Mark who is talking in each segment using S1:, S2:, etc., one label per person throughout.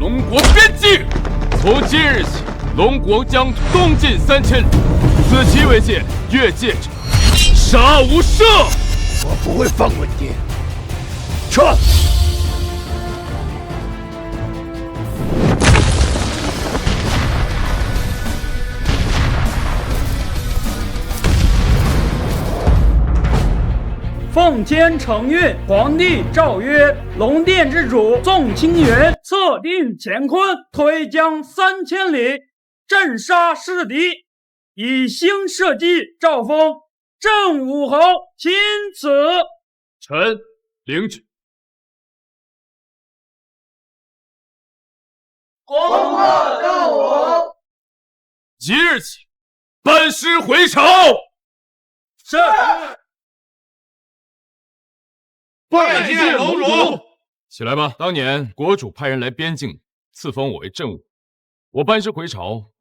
S1: 龙国边境。从今日起，龙国将东进3000里，此其为界，越界者杀无赦。
S2: 我不会放过你，撤！
S3: 奉天承运，皇帝诏曰：龙殿之主宋清源策定乾坤，推将3000里，镇杀世敌，以兴社稷，诏封镇武侯，钦此。
S1: 臣领旨。
S4: 功过正武。
S1: 即日起，班师回朝。
S3: 是。
S4: 拜见龙主。
S1: 起来吧。当年国主派人来边境，赐封我为镇武，我班师回朝，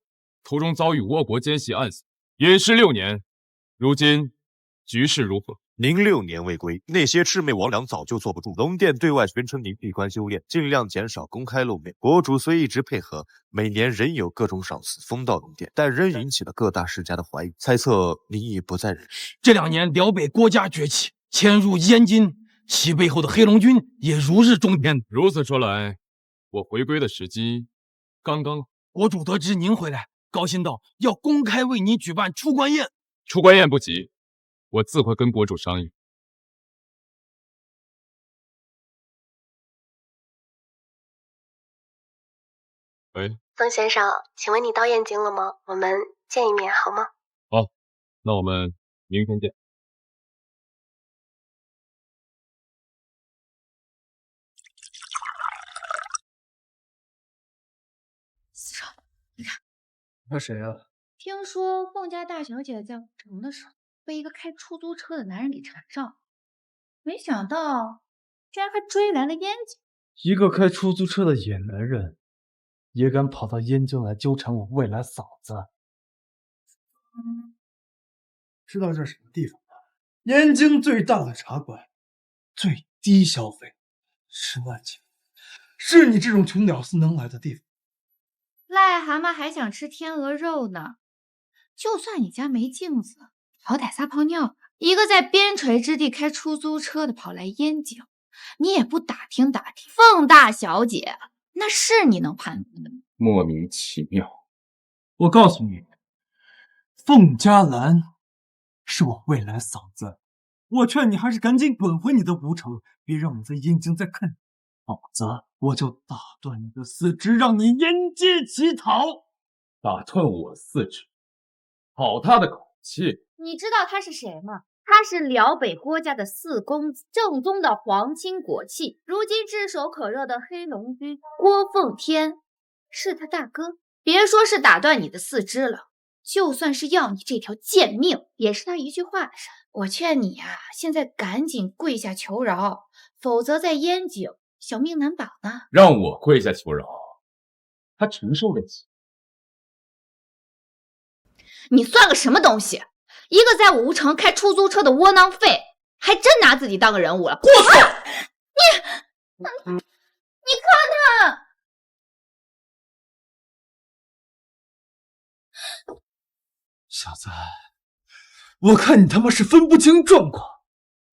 S1: 途中遭遇倭国奸细暗死，隐士6年。如今局势如何？
S5: 您6年未归，那些魑魅魍魉早就坐不住。龙殿对外宣称您闭关修炼，尽量减少公开露面。国主虽一直配合，每年仍有各种赏赐封到龙殿，但仍引起了各大世家的怀疑，猜测您已不在人世。
S6: 这2年辽北国家崛起，迁入燕京，其背后的黑龙军也如日中天。
S1: 如此说来，我回归的时机刚刚好。
S6: 国主得知您回来，高兴到要公开为您举办出关宴。
S1: 出关宴不急，我自会跟国主商议。喂，
S7: 宋先生，请问你到燕京了吗？我们见一面好吗？
S1: 好，那我们明天见。
S8: 四少，你看，
S3: 那谁啊？
S8: 听说凤家大小姐在武城的时候被一个开出租车的男人给缠上，没想到居然还追来了燕京。
S9: 一个开出租车的野男人，也敢跑到燕京来纠缠我未来嫂子。
S10: 知道这是什么地方吗？燕京最大的茶馆，最低消费10万起，是你这种穷屌丝能来的地方。
S8: 癞蛤蟆还想吃天鹅肉呢。就算你家没镜子，好歹撒泡尿。一个在边陲之地开出租车的跑来燕京，你也不打听打听，凤大小姐那是你能判断的？
S1: 莫名其妙。
S9: 我告诉你，凤嘉兰是我未来嫂子，我劝你还是赶紧滚回你的吴城，别让我在燕京再看你，否则我就打断你的四肢，让你沿街乞讨。
S1: 打断我4肢，好他的口气！
S8: 你知道他是谁吗？他是辽北郭家的4公子，正宗的皇亲国戚，如今炙手可热的黑龙军郭奉天是他大哥。别说是打断你的4肢了，就算是要你这条贱命，也是他一句话的事。我劝你呀，现在赶紧跪下求饶，否则在燕京小命难保呢。
S1: 让我跪下求饶，他承受得起？
S8: 你算个什么东西？一个在吴城开出租车的窝囊废，还真拿自己当个人物了。
S1: 过分！
S8: 你看他，
S10: 小子，我看你他妈是分不清状况，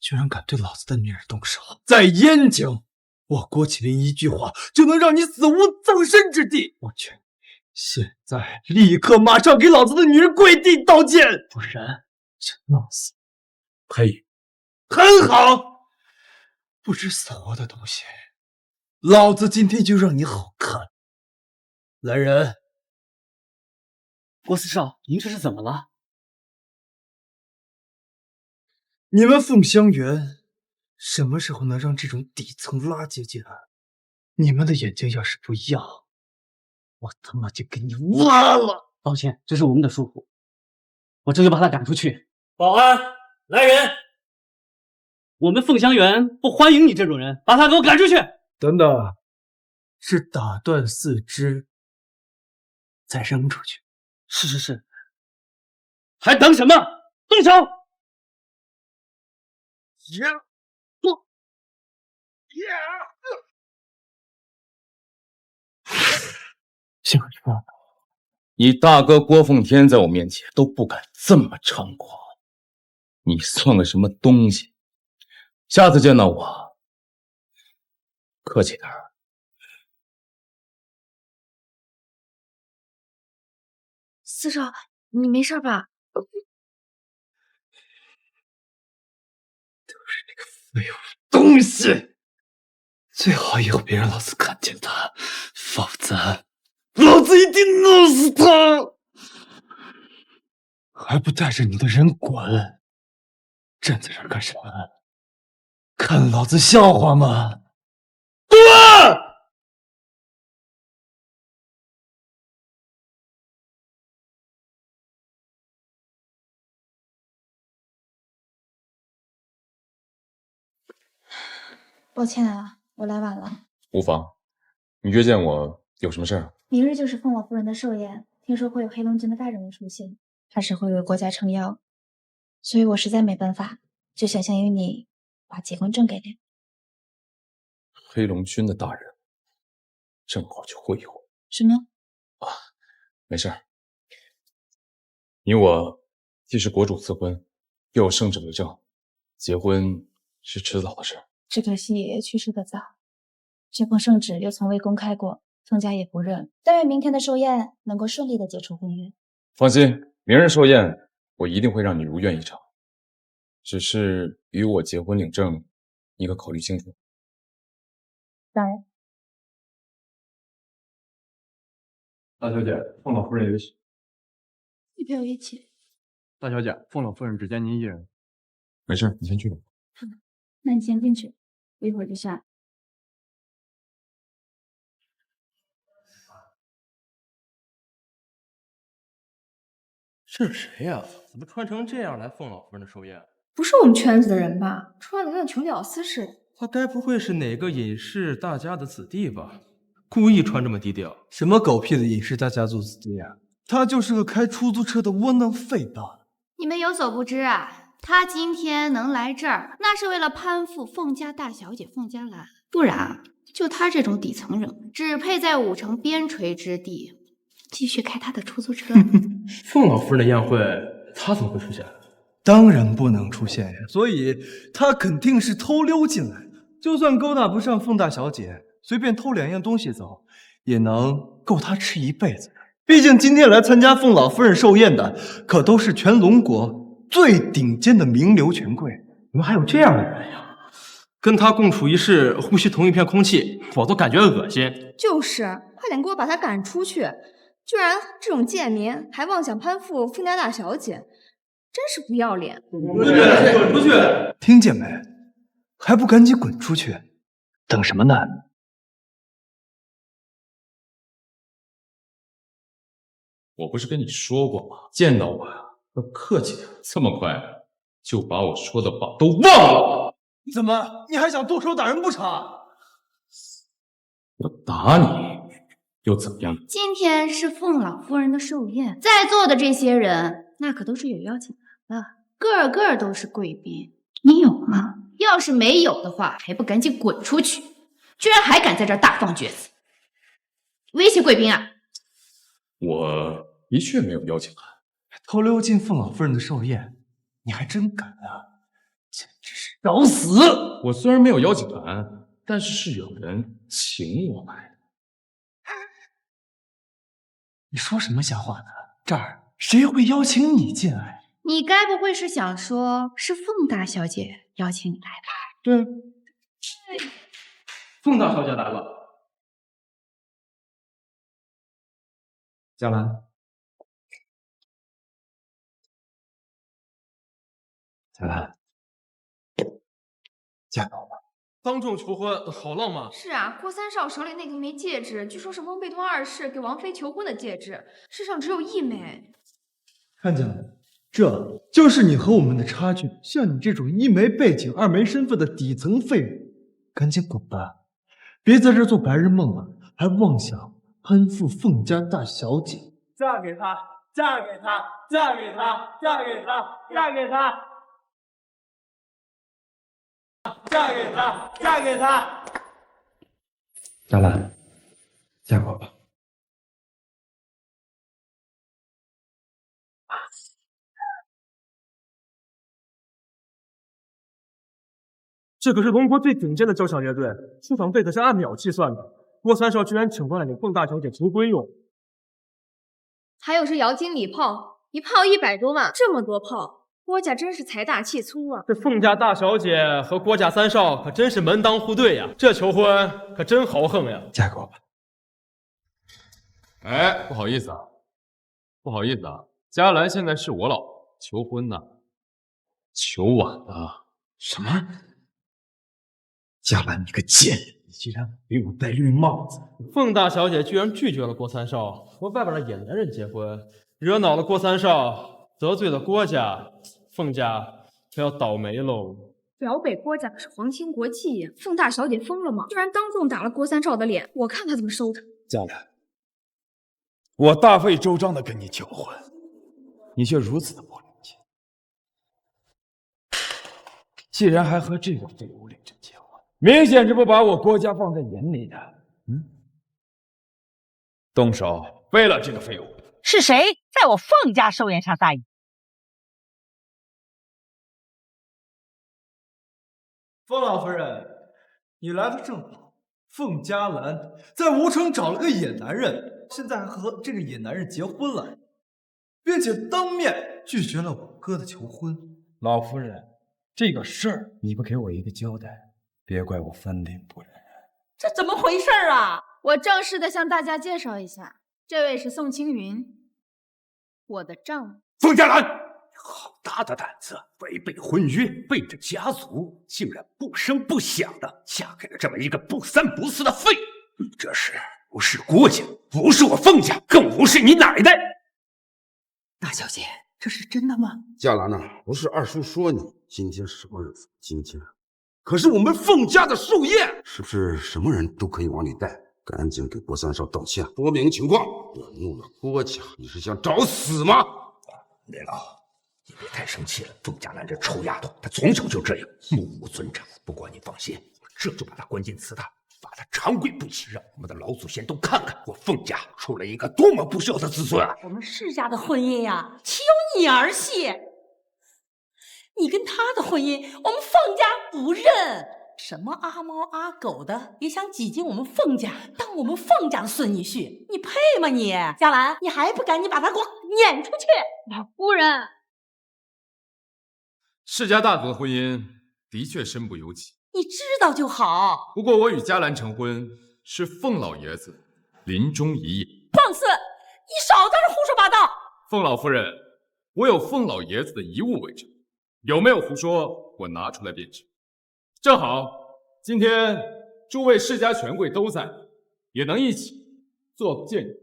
S10: 居然敢对老子的女儿动手！在燕京，我郭麒麟一句话就能让你死无葬身之地。我劝你现在立刻马上给老子的女人跪地道歉，不然就弄死！呸！很好，不知死活的东西，老子今天就让你好看！来人！
S9: 郭四少，您这是怎么了？
S10: 你们凤香园什么时候能让这种底层垃圾进来？你们的眼睛要是不一样，我他妈就给你挖了！
S9: 抱歉，这是我们的疏忽，我这就把他赶出去。
S3: 保安，来人！
S9: 我们凤香园不欢迎你这种人，把他给我赶出去！
S10: 等等，是打断4肢，再扔出去。
S9: 是，还等什么？动手！
S1: 你大哥郭奉天在我面前都不敢这么猖狂，你算个什么东西？下次见到我，客气点儿。
S8: 四少，你没事吧？
S10: 废物东西！最好以后别让老子看见他，否则老子一定弄死他！还不带着你的人滚！站在这儿干什么？看老子笑话吗？滚！
S8: 抱歉啊，我来晚了。
S1: 无妨，你约见我有什么事儿？
S8: 明日就是凤老夫人的寿宴，听说会有黑龙军的大人物出现，还是会为国家撑腰，所以我实在没办法，就想先与你把结婚证给领。
S1: 黑龙军的大人，正好去会一会。
S8: 什么？
S1: 没事儿，你我既是国主赐婚，又有圣旨为证，结婚是迟早的事。
S8: 只可惜爷爷去世的早，这封圣旨又从未公开过，凤家也不认。但愿明天的寿宴能够顺利的结除婚约。
S1: 放心，明日寿宴我一定会让你如愿以偿。只是与我结婚领证，你可考虑清楚。
S8: 当然。
S11: 大小姐，凤老夫人有请。
S8: 你陪我一起。
S11: 大小姐，凤老夫人只见您一人。
S1: 没事，你先去吧。
S8: 那你先进去，我一会儿就下来。
S12: 这是谁呀？怎么穿成这样来凤老夫人的寿宴？
S13: 不是我们圈子的人吧？穿得跟穷屌丝似的。
S12: 他该不会是哪个隐士大家的子弟吧？故意穿这么低调？
S10: 什么狗屁的隐士大家族子弟啊！他就是个开出租车的窝囊废罢了。
S8: 你们有所不知啊，他今天能来这儿，那是为了攀附凤家大小姐凤家兰，不然就他这种底层人物，只配在武城边陲之地继续开他的出租车。
S12: 凤老夫人的宴会，他怎么会出现？
S10: 当然不能出现呀，所以他肯定是偷溜进来的。就算勾搭不上凤大小姐，随便偷2样东西走，也能够他吃一辈子。毕竟今天来参加凤老夫人寿宴的，可都是全龙国最顶尖的名流权贵。
S12: 怎么还有这样的人呀？跟他共处一室，呼吸同一片空气，我都感觉恶心。
S13: 就是，快点给我把他赶出去！居然这种贱民还妄想攀附凤家大小姐，真是不要脸！
S10: 滚出去！听见没？还不赶紧滚出去！等什么呢？
S1: 我不是跟你说过吗？见到我呀，要客气点。这么快就把我说的话都忘了？
S10: 怎么，你还想动手打人不成？
S1: 我打你又怎么样？
S8: 今天是凤老夫人的寿宴，在座的这些人，那可都是有邀请函的，个个都是贵宾。你有吗？要是没有的话，还不赶紧滚出去！居然还敢在这儿大放厥词，威胁贵宾啊！
S1: 我的确没有邀请函，
S10: 偷溜进凤老夫人的寿宴，你还真敢啊！简直是找死！
S1: 我虽然没有邀请函，但是有人请我来的。
S10: 你说什么瞎话呢？这儿谁会邀请你进来？
S8: 你该不会是想说是凤大小姐邀请你来吧？
S12: 对，凤大小姐来了。
S11: 佳兰，佳兰，嫁给我吧。
S12: 当众求婚，好浪漫。
S13: 是啊，郭三少手里那枚戒指，据说是翁贝通二世给王妃求婚的戒指，世上只有1枚。
S10: 看见了没？这就是你和我们的差距。像你这种1枚背景、2枚身份的底层废物，赶紧滚吧！别在这做白日梦了，还妄想攀附凤家大小姐。
S9: 嫁给他，嫁给他，嫁给他，嫁给他，嫁给他，嫁给他，嫁给他。
S11: 佳兰，嫁给我吧。
S14: 这可是龙国最顶尖的交响乐队，出场费可是按秒计算的。郭三少居然请过来领凤大小姐求婚用。
S13: 还有是姚金礼炮，一炮100多万，这么多炮，郭家真是财大气粗啊！
S12: 这凤家大小姐和郭家三少可真是门当户对呀，这求婚可真豪横呀！
S11: 嫁给我吧。
S1: 哎，不好意思啊，嘉兰现在是我老婆，求婚呢，求晚了。
S10: 什么？嘉兰，你个贱人！你竟然给我戴绿帽子！
S12: 凤大小姐居然拒绝了郭三少和外边的野男人结婚，惹恼了郭三少，得罪了郭家，凤家可要倒霉喽。
S13: 辽北郭家可是皇亲国戚呀，凤大小姐疯了吗？居然当众打了郭三少的脸，我看他怎么收他。
S10: 嘉兰，我大费周章的跟你求婚，你却如此的不领情，既然还和这个废物领着结婚，明显是不把我郭家放在眼里的。动手废了这个废物！
S15: 是谁在我凤家寿宴上撒野？
S10: 凤老夫人，你来的正好。凤嘉兰在吴城找了个野男人，现在还和这个野男人结婚了，并且当面拒绝了我哥的求婚。老夫人，这个事儿你不给我一个交代，别怪我翻脸不认人。
S15: 这怎么回事啊？
S8: 我正式的向大家介绍一下，这位是宋青云，我的丈夫。
S2: 凤嘉兰，好大的胆子，违背婚约，背着家族，竟然不声不响的嫁给了这么一个不三不四的废物！你这是无视郭家，无视我凤家，更无视你奶奶！
S15: 大小姐，这是真的吗？
S16: 嘉兰呐，不是二叔说你，今天什么日子？今天可是我们凤家的寿宴，是不是什么人都可以往里带？赶紧给郭三少道歉，说明情况。惹怒了郭家，你是想找死吗？
S2: 雷老，你别太生气了。凤嘉兰这臭丫头，她从小就这样，目无尊长。不过你放心，我这就把她关进祠堂，罚她长跪不起，让我们的老祖先都看看我凤家出了一个多么不孝的子孙啊！
S15: 我们世家的婚姻呀，岂有你儿戏？你跟他的婚姻，我们凤家不认。什么阿猫阿狗的，也想挤进我们凤家，当我们凤家的孙女婿，你配吗你？嘉兰，你还不赶紧把他给我撵出去！
S8: 老夫人，
S1: 世家大族的婚姻的确身不由己，
S15: 你知道就好。
S1: 不过我与嘉兰成婚是凤老爷子临终遗言。
S15: 放肆！你少在这胡说八道！
S1: 凤老夫人，我有凤老爷子的遗物为证，有没有胡说，我拿出来便知。正好，今天诸位世家权贵都在，也能一起做个见证。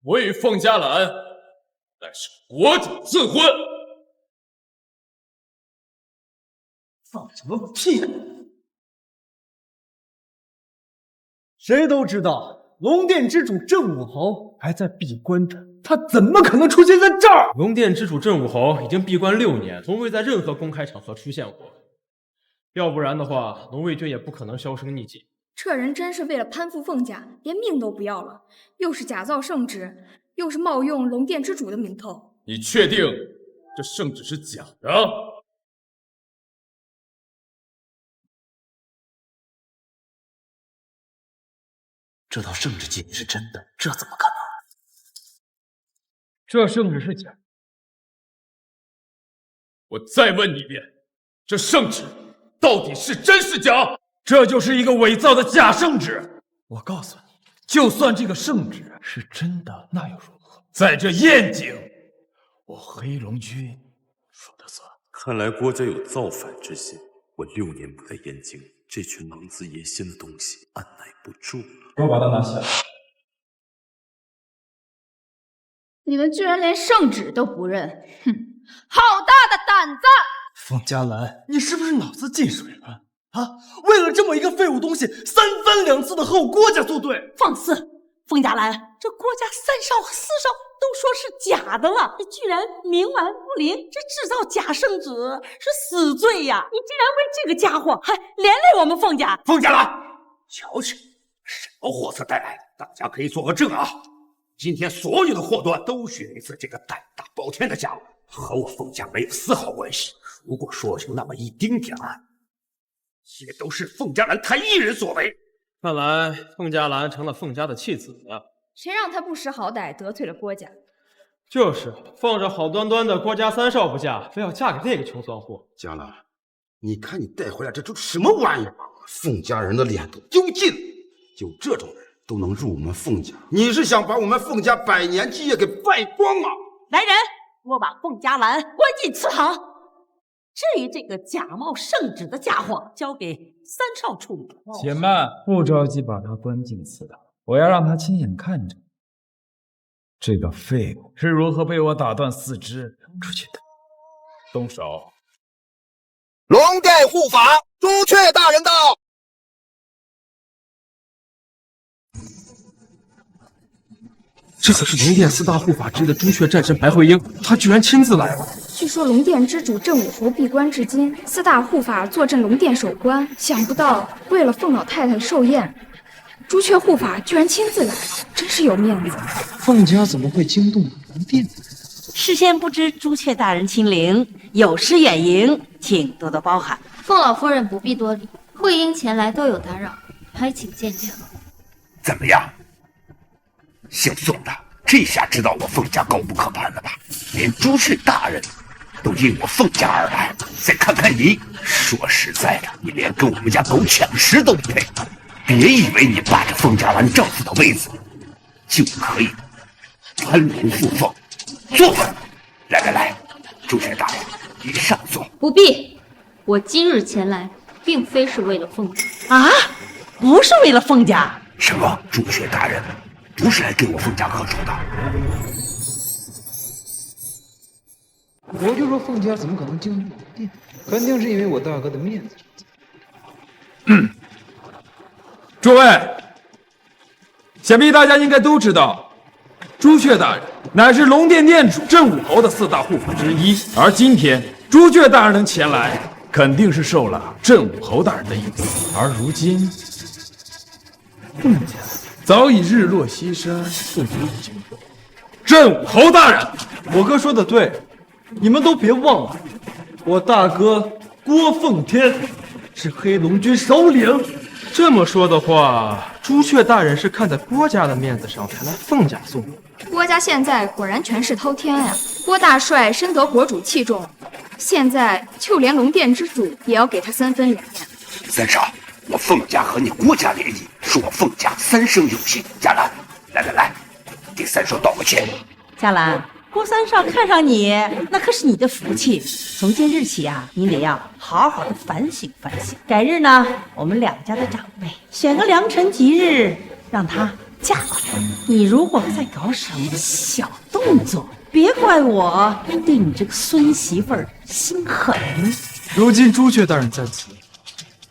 S1: 我与凤嘉兰乃是国主赐婚。
S10: 放什么屁！谁都知道，龙殿之主郑武侯还在闭关着。他怎么可能出现在这儿？
S12: 龙殿之主郑武侯已经闭关6年，从未在任何公开场合出现过。要不然的话，龙卫军也不可能销声匿迹。
S13: 这人真是为了攀附凤家，连命都不要了，又是假造圣旨，又是冒用龙殿之主的名头。
S1: 你确定这圣旨是假的？
S2: 这道圣旨既是真的，这怎么可能？
S10: 这圣旨是假。
S1: 我再问你一遍，这圣旨到底是真是假？
S10: 这就是一个伪造的假圣旨。我告诉你，就算这个圣旨是真的，那又如何？在这燕京，我黑龙军说的算。
S17: 看来郭家有造反之心。我6年不在燕京，这群狼子野心的东西按耐不住了。
S11: 给我把它拿下。
S8: 你们居然连圣旨都不认，哼，好大的胆子！
S10: 凤嘉兰，你是不是脑子进水了啊？为了这么一个废物东西，3番2次的和我郭家作对！
S15: 放肆！凤嘉兰，这郭家3少和4少都说是假的了，你居然冥顽不灵，这制造假圣旨是死罪呀！你竟然为这个家伙还连累我们凤家！
S2: 凤嘉兰，瞧瞧，什么货色带来的？大家可以做个证啊！今天所有的祸端都寻自这个胆大包天的家伙，和我凤家没有丝毫关系。如果说有那么一丁点儿，也都是凤家兰他一人所为。
S12: 看来凤家兰成了凤家的弃子了。
S13: 谁让他不识好歹，得罪了郭家？
S12: 就是放着好端端的郭家三少不嫁，非要嫁给那个穷酸货。
S16: 佳兰，你看你带回来这都什么玩意儿？凤家人的脸都丢尽了，就这种人都能入我们凤家，你是想把我们凤家百年基业给败光啊？
S15: 来人，给我把凤家兰关进祠堂。至于这个假冒圣旨的家伙，交给三少处理。
S9: 且慢，不着急把他关进祠堂，我要让他亲眼看着这个废物是如何被我打断四肢出去的。动手！
S18: 龙殿护法，朱雀大人到。
S14: 这可是龙殿四大护法之一的朱雀战神白慧英，他居然亲自来了。
S13: 据说龙殿之主郑武侯闭关至今，四大护法坐镇龙殿守关。想不到为了凤老太太寿宴，朱雀护法居然亲自来了，真是有面子。
S9: 凤家怎么会惊动龙殿？
S15: 事先不知朱雀大人亲临，有失远迎，请多多包涵。
S8: 凤老夫人不必多礼，慧英前来都有打扰，还请见谅。
S2: 怎么样，姓宋的，这下知道我凤家高不可攀了吧？连朱雀大人都因我凤家而来。再看看你，说实在的，你连跟我们家狗抢食都不配。别以为你霸着凤家兰丈夫的位子，就可以攀龙附凤。坐稳，来，朱雀大人，你上座。
S8: 不必，我今日前来，并非是为了凤家
S15: 啊，不是为了凤家。
S2: 什么？朱雀大人不是来给我凤家贺寿的？
S9: 我就说凤家怎么可能惊动龙殿？肯定是因为我大哥的面子。诸位，想必大家应该都知道，朱雀大人乃是龙殿殿主郑武侯的四大护法之一，而今天朱雀大人能前来，肯定是受了郑武侯大人的影响。而如今，凤家早已日落西山，不足以惊动郑武侯大人。
S10: 我哥说的对，你们都别忘了，我大哥郭奉天是黑龙军首领。
S12: 这么说的话，朱雀大人是看在郭家的面子上才来凤家送礼。
S13: 郭家现在果然权势滔天呀！郭大帅深得国主器重，现在就连龙殿之主也要给他3分脸面。
S2: 三少，我凤家和你郭家联谊，是我凤家三生有幸。佳兰，来，给三少道个歉。
S15: 佳兰，郭三少看上你，那可是你的福气。从今日起啊，你得要好好的反省反省。改日呢，我们两家的长辈选个良辰吉日，让他嫁过来。你如果再搞什么小动作，别怪我对你这个孙媳妇儿心狠。
S10: 如今朱雀大人在此，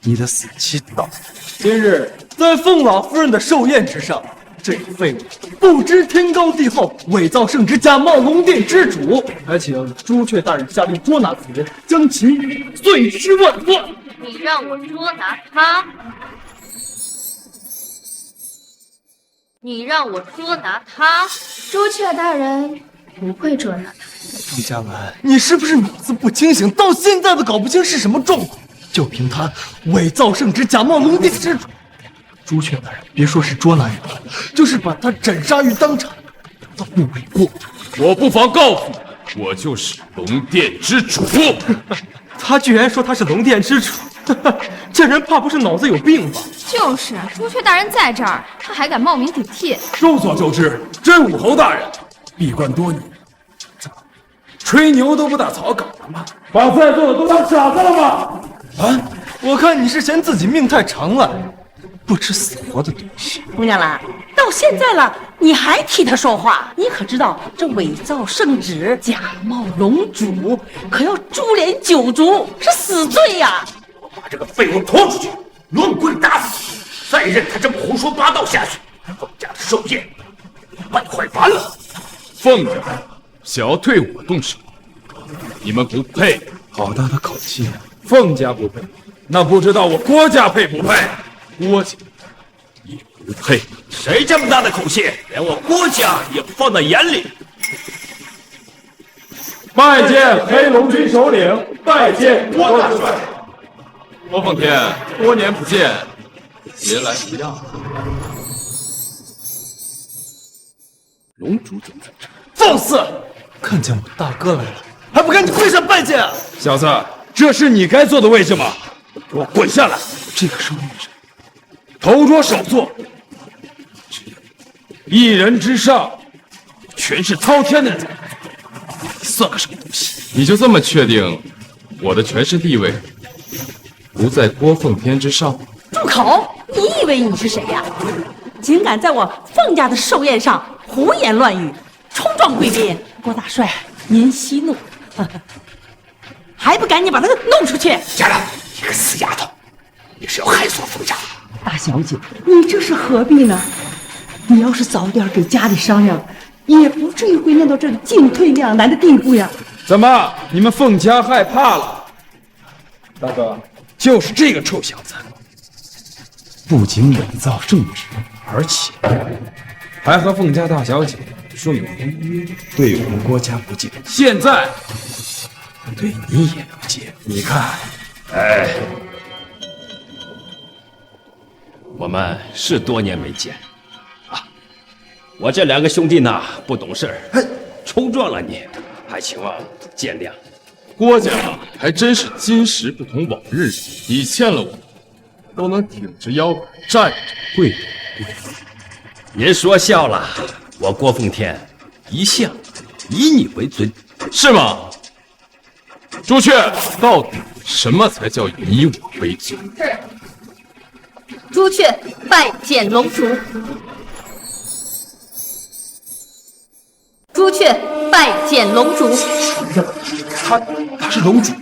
S10: 你的死期到。今日在凤老夫人的寿宴之上，这个废物不知天高地厚，伪造圣旨，假冒龙殿之主，还请朱雀大人下令捉拿此人，将其碎尸万段。
S8: 你让我捉拿他？你让我捉拿他？
S13: 朱雀大人不会捉拿他。
S10: 凤家兰，你是不是脑子不清醒？到现在都搞不清是什么状况？就凭他伪造圣旨，假冒龙殿之主，朱雀大人别说是捉拿人了，就是把他斩杀于当场，都不为过。
S1: 我不妨告诉你，我就是龙殿之主。
S12: 他居然说他是龙殿之主，这人怕不是脑子有病吧？
S13: 就是朱雀大人在这儿，他还敢冒名顶替。
S9: 众所周知，郑武侯大人闭关多年，怎么吹牛都不打草稿了吗？把在座的都当傻子了吗？
S10: 啊！我看你是嫌自己命太长了，不知死活的东西。
S15: 凤家兰，到现在了，你还替他说话？你可知道这伪造圣旨、假冒龙主，可要株连9族，是死罪呀！
S2: 我把这个废物拖出去，论棍打死！再任他这么胡说八道下去，凤家的寿宴败坏完了。
S1: 凤家想要对我动手，你们不配。
S9: 好大的口气！凤家不配，那不知道我郭家配不配？郭家也不配。
S2: 谁这么大的口气，连我郭家也不放在眼里？
S1: 拜见黑龙军首领，拜见郭大帅。郭奉天，多年不见，别来无恙。
S2: 龙主怎么在这？
S10: 放肆！看见我大哥来了，还不赶紧跪下拜见啊！
S2: 小子，这是你该坐的位置吗？给我滚下来！
S10: 这个是位置，
S2: 头着首座，一人之上，权势滔天的人，你算个什么东西？
S1: 你就这么确定我的权势地位不在郭奉天之上？
S15: 住口！你以为你是谁呀？竟敢在我凤家的寿宴上胡言乱语，冲撞贵宾！郭大帅，您息怒，还不赶紧把他弄出去！
S2: 佳兰，你个死丫头，你是要害死我凤家？
S15: 大小姐，你这是何必呢？你要是早点给家里商量，也不至于会弄到这里进退两难的地步呀。
S2: 怎么，你们凤家害怕了？大哥，就是这个臭小子，不仅伪造圣旨，而且还和凤家大小姐说有婚约，对我们郭家不敬。现在对你也不敬。你看，
S19: 哎，我们是多年没见啊！我这两个兄弟呢，不懂事儿，冲撞了你，还请望见谅。
S1: 郭家还真是今时不同往日，你欠了我，都能挺着腰板站着跪着。
S19: 您说笑了，我郭奉天一向以你为尊，
S1: 是吗？朱雀，到底什么才叫以我为尊？
S8: 是。朱雀拜见龙主。朱雀拜见龙主。
S10: 他是龙主？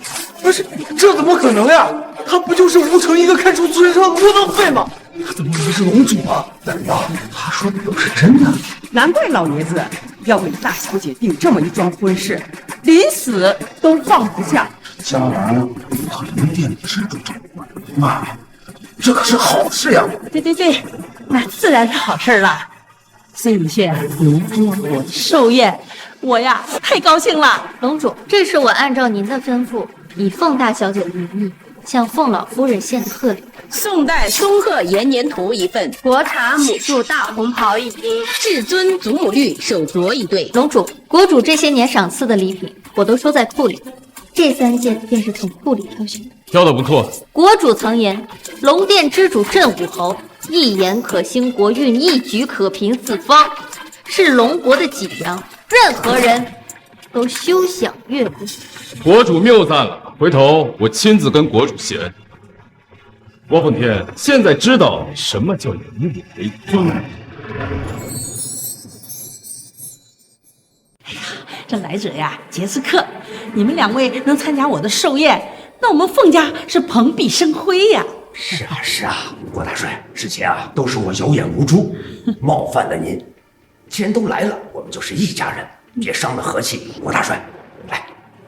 S10: 不是，这怎么可能呀？他不就是吴城一个看守村上的窝囊废吗？他怎么会是龙主啊？难道他说的都是真的？
S15: 难怪老爷子要为大小姐定这么一桩婚事，临死都放不下。
S16: 佳兰和龙殿之主妈，这可是好事呀！
S15: 对，那自然是好事了。孙雨轩，您参加我的寿宴，我呀太高兴了。
S8: 龙主，这是我按照您的吩咐，以凤大小姐的名义向凤老夫人献的贺礼。
S15: 宋代松鹤延年图1份，
S8: 国茶母树大红袍1斤，
S15: 至尊祖母绿手镯1对。
S8: 龙主，国主这些年赏赐的礼品，我都收在库里，这3件便是从库里挑选的。
S1: 挑得不错。
S8: 国主曾言，龙殿之主镇武侯，一言可兴国运，一举可平四方，是龙国的脊梁，任何人都休想越过。
S1: 国主谬赞了，回头我亲自跟国主谢恩。郭奉天，现在知道什么叫以我为尊了。
S15: 这来者呀，皆是客。你们2位能参加我的寿宴，那我们凤家是蓬荜生辉呀。
S2: 是啊，郭大帅，之前啊都是我有眼无珠，冒犯了您。既然都来了，我们就是一家人，别伤了和气。郭大帅，来，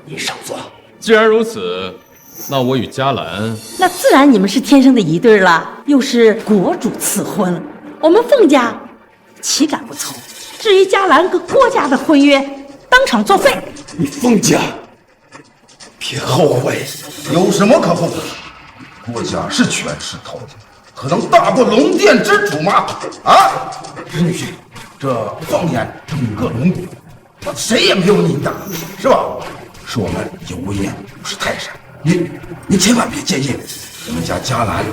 S2: 您上座。
S1: 既然如此，那我与佳兰，
S15: 那自然你们是天生的一对了。又是国主赐婚，我们凤家岂敢不从？至于佳兰和郭家的婚约，当场作废。
S16: 你凤家别后悔，有什么可后悔？郭家是权势滔天，可能大过龙殿之主吗？啊，任旭，这放眼整个龙国，谁也没有您大，是吧？是我们有威严，不是泰山。你千万别介意，我们家佳兰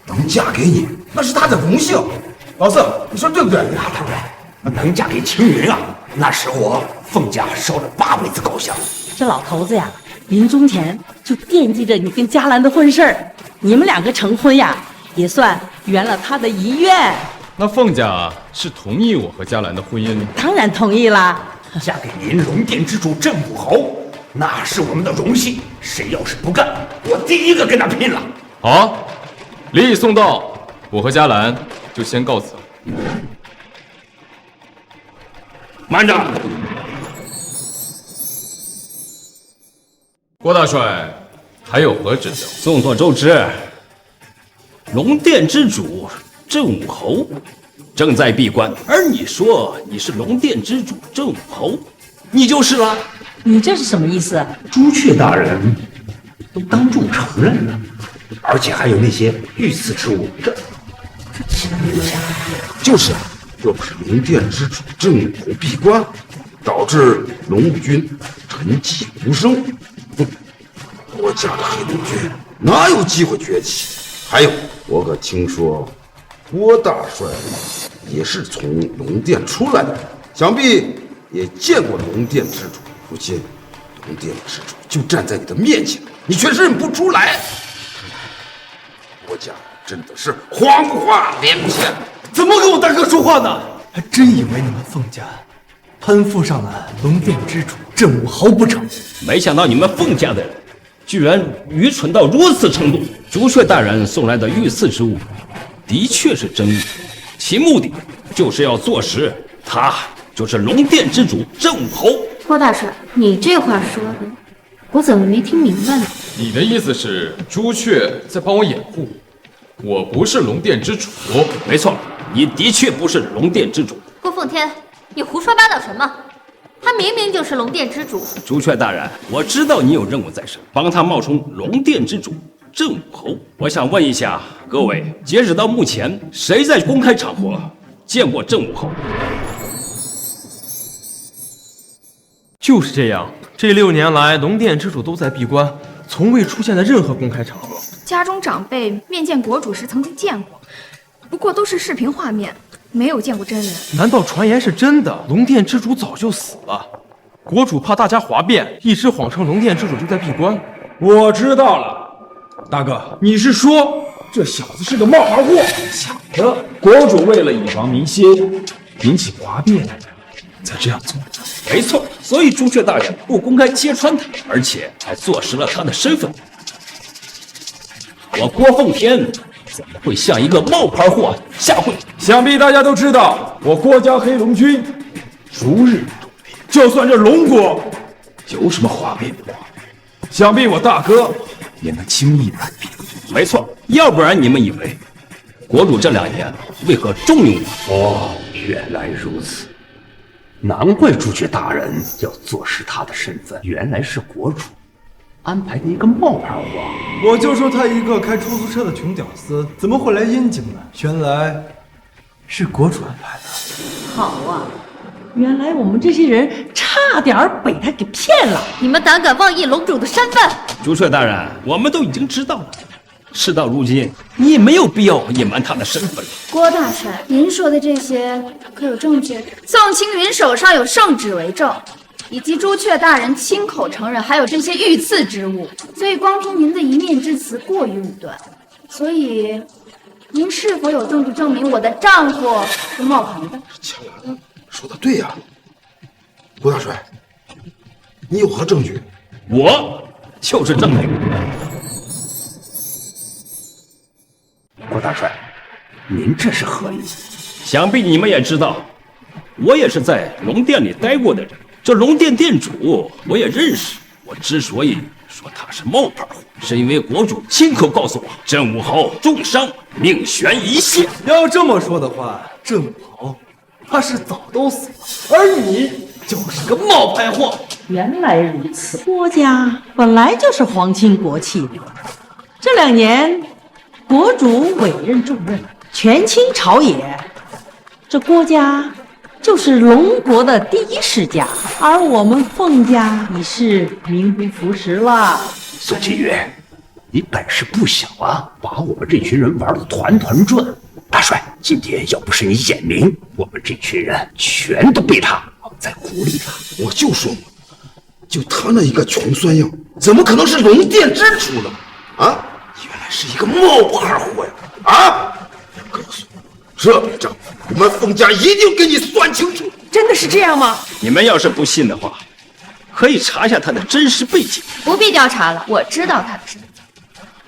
S16: 能嫁给你，那是她的荣幸。老四，你说对不对？
S2: 那当然，能嫁给青云啊，那是我凤家烧了8辈子高香。
S15: 这老头子呀，临终前就惦记着你跟佳兰的婚事儿，你们2个成婚呀，也算圆了他的遗愿。
S1: 那凤家是同意我和佳兰的婚姻吗？
S15: 当然同意啦。
S2: 嫁给您龙殿之主镇武侯，那是我们的荣幸。谁要是不干，我第一个跟他拼了。
S1: 好，礼已送到，我和佳兰就先告辞。
S2: 慢着，
S1: 郭大帅，还有何指教？
S19: 众所周知，龙殿之主镇武侯正在闭关，而你说你是龙殿之主镇武侯，你就是了。
S15: 你这是什么意思？
S2: 朱雀大人都当众承认了，而且还有那些御赐之物，这岂不假？
S16: 就是啊，若不是龙殿之主郑武侯闭关，导致龙武军沉寂无声，国家的黑龙军哪有机会崛起？还有，我可听说郭大帅也是从龙殿出来的，想必也见过龙殿之主。如今龙殿之主就站在你的面前，你却认不出来，国家真的是谎话连篇。
S10: 怎么跟我大哥说话呢？还真以为你们凤家攀附上了龙殿之主郑武豪不成？
S19: 没想到你们凤家的人居然愚蠢到如此程度。朱雀大人送来的御赐之物，的确是真物，其目的就是要坐实他就是龙殿之主郑武侯。
S8: 郭大帅，你这话说的，我怎么没听明白呢？
S1: 你的意思是朱雀在帮我掩护，我不是龙殿之主？
S19: 没错，你的确不是龙殿之主。
S8: 郭奉天，你胡说八道什么？他明明就是龙殿之主。
S19: 朱雀大人，我知道你有任务在身，帮他冒充龙殿之主郑武侯。我想问一下各位，截止到目前，谁在公开场合见过郑武侯？
S12: 就是这样，这6年来，龙殿之主都在闭关，从未出现在任何公开场合。
S13: 家中长辈面见国主时曾经见过，不过都是视频画面，没有见过真人。
S12: 难道传言是真的？龙殿之主早就死了，国主怕大家哗变，一直谎称龙殿之主就在闭关。
S9: 我知道了，大哥，你是说这小子是个冒牌货？巧的，国主为了以防民心，引起哗变，才这样做。
S19: 没错，所以朱雀大人不公开揭穿他，而且还坐实了他的身份。我郭奉天怎么会像一个冒牌货下跪？
S9: 想必大家都知道，我郭家黑龙军逐日壮烈，就算这龙国有什么哗变的话，想必我大哥也能轻易摆平。
S19: 没错，要不然你们以为国主这2年为何重用我？
S2: 哦，原来如此。难怪朱雀大人要坐实他的身份，原来是国主安排的一个冒牌货。
S10: 我就说他一个开出租车的穷屌丝，怎么会来燕京呢？原来是国主安排的。
S15: 好啊，原来我们这些人差点被他给骗了。
S8: 你们胆敢妄议龙主的身份？
S19: 朱雀大人，我们都已经知道了。事到如今，你也没有必要隐瞒他的身份了。
S13: 郭大帅，您说的这些可有证据？宋青云手上有圣旨为证，以及朱雀大人亲口承认，还有这些御赐之物，所以光凭您的一面之词过于武断。所以，您是否有证据证明我的丈夫是冒牌的？
S16: 巧兰说的对呀，郭大帅，你有何证据？
S19: 我就是证据。
S2: 郭大帅，您这是何意？
S19: 想必你们也知道，我也是在龙殿里待过的人。这龙殿殿主我也认识。我之所以说他是冒牌货，是因为国主亲口告诉我，郑武侯重伤，命悬一线。
S10: 要这么说的话，郑武侯他是早都死了，而你就是个冒牌货。
S15: 原来如此，郭家本来就是皇亲国戚的，这2年国主委任重任，权倾朝野，这郭家就是龙国的第一世家，而我们凤家已是名不副实了。
S2: 宋清云，你本事不小啊，把我们这群人玩得团团转。大帅，今天要不是你眼明，我们这群人全都被他蒙在鼓里了。
S16: 我就说嘛，就他那一个穷酸样，怎么可能是龙殿之主呢？啊，原来是一个冒牌货呀！啊，告诉我，这笔账我们凤家一定给你算清楚。
S15: 真的是这样吗？
S19: 你们要是不信的话，可以查一下他的真实背景。
S8: 不必调查了，我知道他的身份。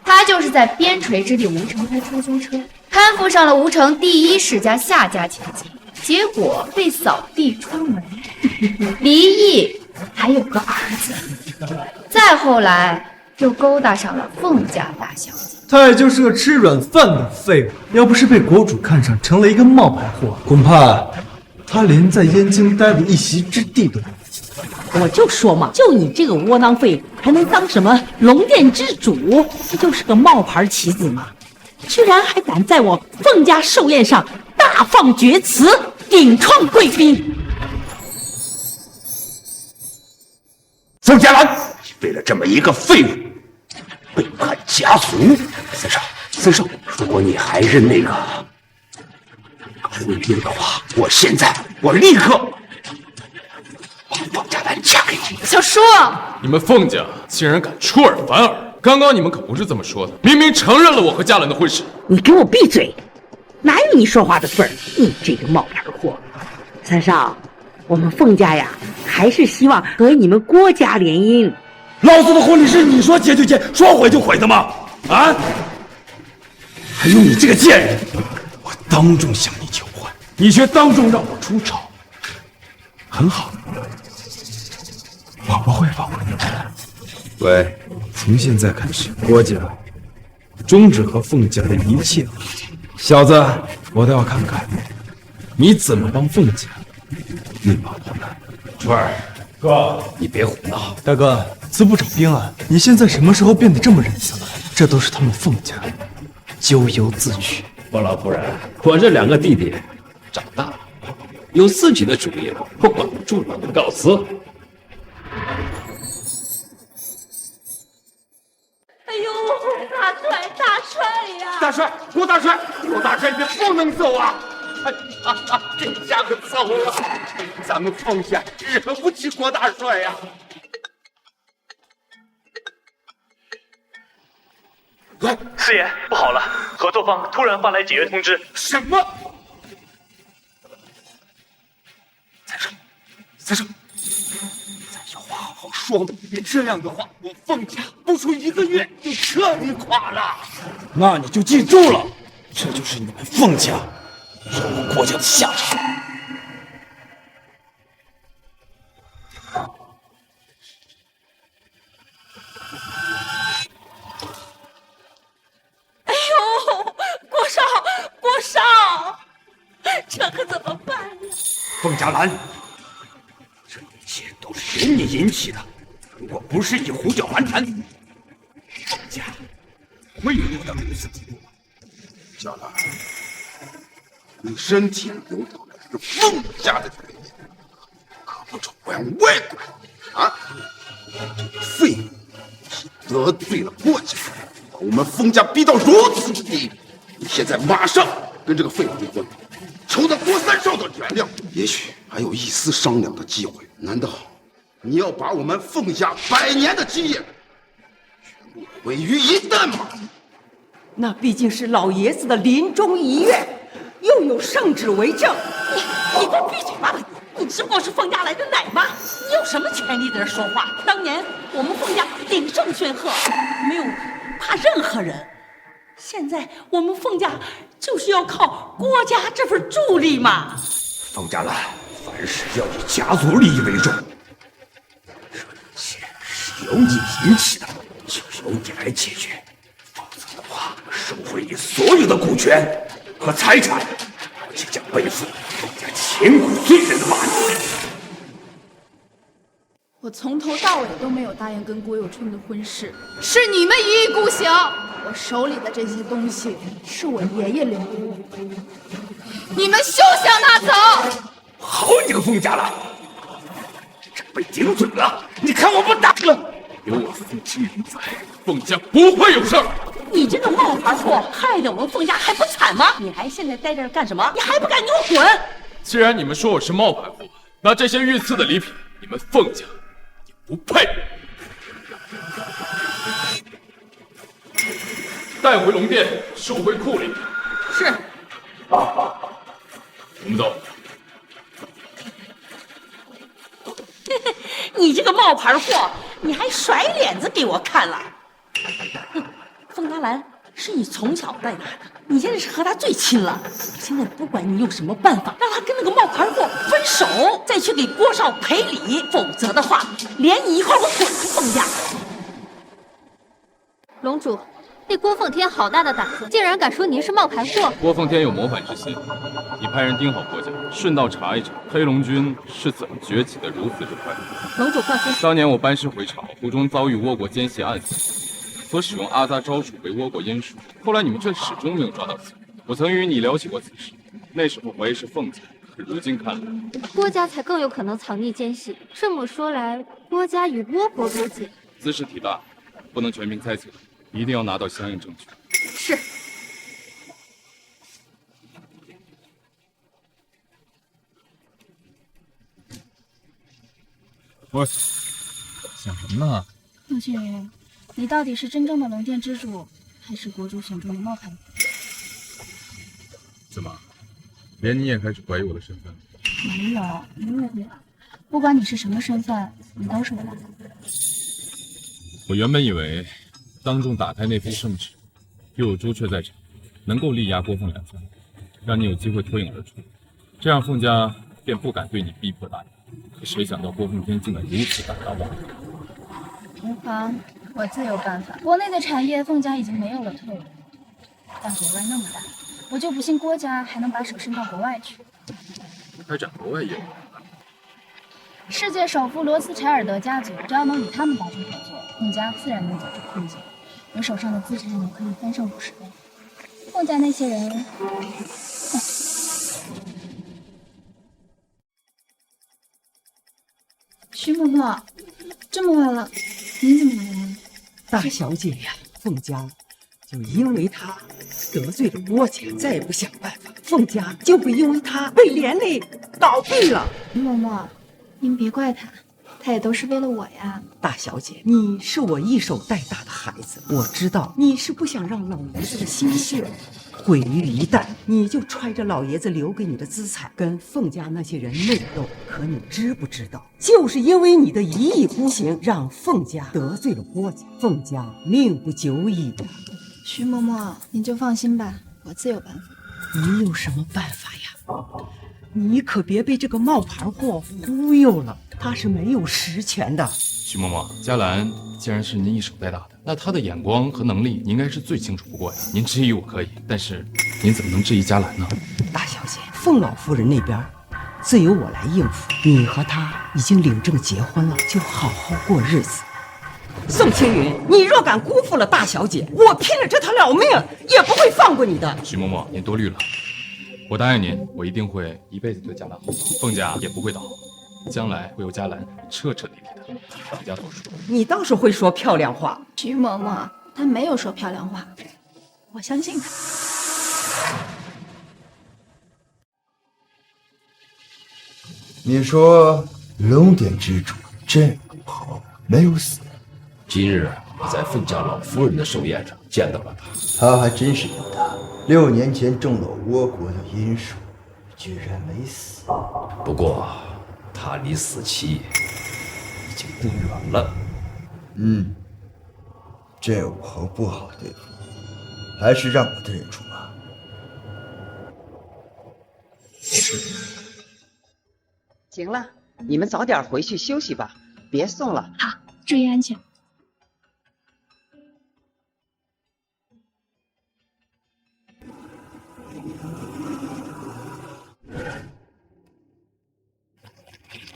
S8: 他就是在边陲之地吴城开出租车，攀附上了吴城第一世家夏家千金，结果被扫地出门，离异，还有个儿子。再后来又勾搭上了凤家大小姐。
S10: 他也就是个吃软饭的废物，要不是被国主看上，成了一个冒牌货，恐怕他连在燕京待的一席之地都没有。
S15: 我就说嘛，就你这个窝囊废，还能当什么龙殿之主？不就是个冒牌棋子吗？居然还敢在我凤家寿宴上大放厥词，顶撞贵宾！
S2: 凤佳兰，为了这么一个废物，背叛家族！三少，如果你还认那个婚姻的话，我立刻把凤佳兰嫁给你。
S13: 小叔，
S1: 你们凤家竟然敢出尔反尔！刚刚你们可不是这么说的，明明承认了我和佳兰的婚事。
S15: 你给我闭嘴！哪有你说话的份儿？你这个冒牌货！三少，我们凤家呀，还是希望和你们郭家联姻。
S10: 老子的婚礼是你说结就结，说毁就毁的吗？啊！还有你这个贱人，我当众向你求婚，你却当众让我出丑。很好，我不会放过你。喂，从现在开始，郭家终止和凤家的一切合作。小子，我倒要看看你怎么帮凤家一把破烂。
S2: 川儿哥，你别胡闹。
S9: 大哥，资不找兵啊！你现在什么时候变得这么仁慈了？这都是他们凤家咎由自取。
S19: 我老夫人，我这2个弟弟长大了，有自己的主意了，我管不住了，告辞。
S15: 哎呦，大帅呀！
S2: 大帅，郭大帅，你不能走啊！这下可糟了，咱们凤家惹不起郭大帅呀！
S14: 喂，师爷，不好了！合作方突然发来解约通知。
S2: 什么？三少，咱有话好好说嘛！别这样的话，我凤家不出1个月就彻底垮了。
S10: 那你就记住了，这就是你们凤家让我郭家的下场。
S15: 哎呦，郭少，这可怎么办呀？
S2: 凤佳兰，这一切都是由你引起的。如果不是你胡搅蛮缠，凤家会落到如此地步吗？
S16: 佳兰，你身体流淌的是凤家的血液，可不丑怪外鬼啊！这个废物，你得罪了郭家，把我们凤家逼到如此之地步。你现在马上跟这个废物离婚，求得郭三少的原谅，也许还有一丝商量的机会。难道你要把我们凤家100年的基业全部毁于一旦吗？
S15: 那毕竟是老爷子的临终遗愿，又有圣旨为证。你给我闭嘴吧！你只不过是凤家来的奶妈，你有什么权利在这说话？当年我们凤家鼎盛煊赫，没有怕任何人。现在我们凤家就是要靠郭家这份助力嘛。
S2: 凤佳兰，凡事要以家族利益为重。这一切是由你引起的，就由你来解决。否则的话，收回你所有的股权和财产，我即将背负凤家千古罪人的骂名。
S13: 我从头到尾都没有答应跟郭有春的婚事，是你们一意孤行。我手里的这些东西是我爷爷留给我的，你们休想拿走！
S2: 好你个凤佳兰，这被顶嘴了，你看我不打了！有我父亲人在，凤家不会有事儿。
S15: 你这个冒牌货，害得我们凤家还不惨吗？你还现在待这干什么？你还不赶紧给我滚！
S1: 既然你们说我是冒牌货，那这些御赐的礼品，你们凤家也不配。带回龙殿，收回库里。
S15: 是。
S1: 我们走。
S15: 你这个冒牌货，你还甩脸子给我看了？哼，凤佳兰是你从小带大的，你现在是和他最亲了。现在不管你用什么办法，让他跟那个冒牌货分手，再去给郭少赔礼，否则的话，连你一块我滚出凤家。
S13: 龙主，
S8: 那郭奉天好大的胆子，竟然敢说您是冒牌货！
S1: 郭奉天有谋反之心，你派人盯好郭家，顺道查一查黑龙军是怎么崛起的如此之快。
S8: 龙主放心，
S1: 当年我班师回朝，途中遭遇倭国奸细暗死，所使用阿扎招数为倭国阴术，后来你们却始终没有抓到此人。我曾与你聊起过此事，那时候怀疑是凤家，可如今看来，
S8: 郭家才更有可能藏匿奸细。这么说来，郭家与倭国勾结。
S1: 兹事体大，不能全凭猜测，一定要拿到相应证据。
S8: 是。
S9: 我想什么呢？
S13: 陆青云，你到底是真正的龙殿之主，还是国主选中的冒牌？
S1: 怎么，连你也开始怀疑我的身份？
S13: 没有，你误会了。不管你是什么身份，你都是我的。
S1: 我原本以为当众打开那批圣旨，又有朱雀在场，能够力压郭凤两家，让你有机会脱颖而出，这样凤家便不敢对你逼迫打压。可谁想到郭奉天竟敢如此胆大妄为！
S13: 无妨，我自有办法。国内的产业，凤家已经没有了退路，但国外那么大，我就不信郭家还能把手伸到国外去。
S1: 开展国外业务。
S13: 世界首富罗斯柴尔德家族，只要能与他们达成合作，凤家自然能走出困境。我手上的资产也可以翻上50倍。凤家那些人，徐嬷嬷，这么晚了，您怎么来了？
S15: 大小姐呀，凤家就因为她得罪了郭家，再不想办法，凤家就会因为她被连累倒闭了。
S13: 徐嬷嬷，您别怪他，他也都是为了我呀。
S15: 大小姐，你是我一手带大的孩子，我知道你是不想让老爷子的心血毁于一旦，你就揣着老爷子留给你的资产跟凤家那些人内斗。可你知不知道，就是因为你的一意孤行，让凤家得罪了郭家，凤家命不久矣的。
S13: 徐嬷嬷，您就放心吧，我自有办法。
S15: 你有什么办法呀？你可别被这个冒牌货忽悠了，他是没有实权的。
S1: 徐嬷嬷，嘉兰既然是您一手带大的，那她的眼光和能力，你应该是最清楚不过呀。您质疑我可以，但是您怎么能质疑嘉兰呢？
S15: 大小姐，凤老夫人那边自有我来应付。你和她已经领证结婚了，就好好过日子。宋青云，你若敢辜负了大小姐，我拼了这条老命也不会放过你的。
S1: 徐嬷嬷，您多虑了。我答应您，我一定会一辈子对嘉兰好，凤家也不会倒，将来会由嘉兰彻彻底底的当家做主。
S15: 你倒是会说漂亮话。
S13: 徐嬷嬷，她没有说漂亮话，我相信她。
S20: 你说龙典之主郑武豪没有死？
S19: 今日我在凤家老夫人的寿宴上见到了他，
S20: 他还真是有他。6年前中了倭国的阴术，居然没死。
S19: 不过他离死期已经不远了。
S20: 这武豪不好对付，还是让我的人出马。
S15: 行了，你们早点回去休息吧，别送了。
S13: 好，注意安全。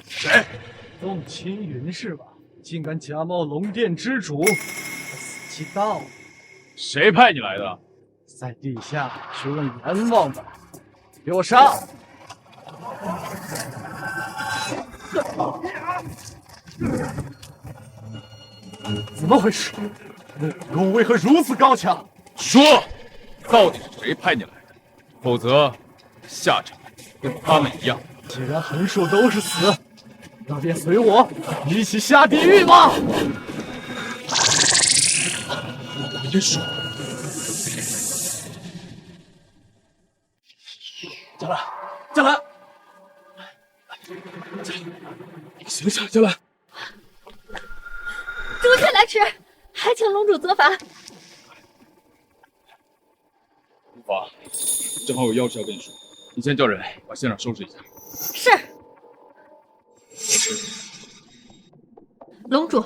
S9: 谁？宋青云是吧？竟敢假冒龙殿之主，我死期到了。
S1: 谁派你来的？
S9: 在地下去问阎王吧！给我上！怎么回事？武功为何如此高强？
S1: 说，到底是谁派你来的？否则，下场跟他们一样。
S9: 既然横竖都是死，那便随我一起下地狱吧！
S1: 别说，
S9: 嘉兰，嘉兰，醒醒，嘉兰！
S8: 朱雀来迟，还请龙主责罚。
S1: 无妨，正好有要事要跟你说，你先叫人把现场收拾一下。
S8: 是。龙主，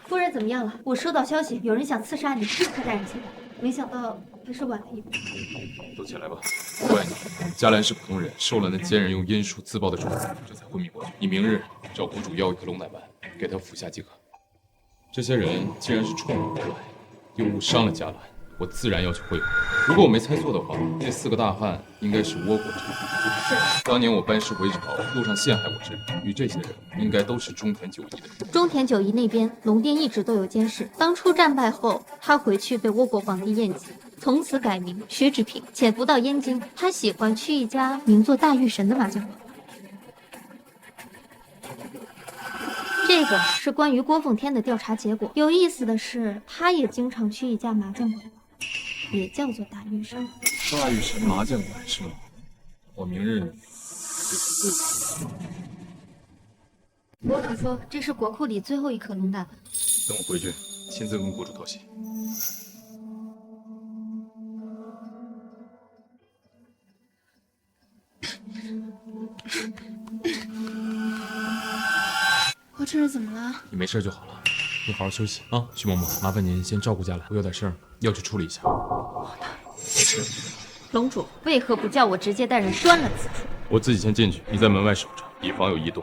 S8: 夫人怎么样了？我收到消息，有人想刺杀你，立刻带人前来。没想到还是晚了一步。
S1: 都起来吧。喂，嘉兰是普通人，受了那奸人用阴术自爆的重伤，这才昏迷过去。你明日找国主要一颗龙胆丸，给他服下即可。这些人既然是冲我而来，又误伤了嘉兰，我自然要去会合。如果我没猜错的话，那4个大汉应该是倭国之人。
S8: 是。
S1: 当年我班师回朝，路上陷害我之人，与这些人应该都是中田久一的人。
S8: 中田久一那边，龙殿一直都有监视。当初战败后，他回去被倭国皇帝厌弃，从此改名薛之平，潜伏到燕京。他喜欢去一家名作大御神的麻将馆。这个是关于郭奉天的调查结果。有意思的是，他也经常去一家麻将馆，也叫做大御神。
S1: 大御神麻将馆是吗？我明日就去
S8: 国主说这是国库里最后一颗龙胆丸。
S1: 等我回去，亲自跟国主道谢。
S13: 我这是怎么了？
S1: 你没事就好了，你好好休息啊。徐嬷嬷，麻烦您先照顾嘉兰，我有点事儿要去处理一下。
S8: 好的。龙主为何不叫我直接带人端了此处？
S1: 我自己先进去，你在门外守着，以防有异动。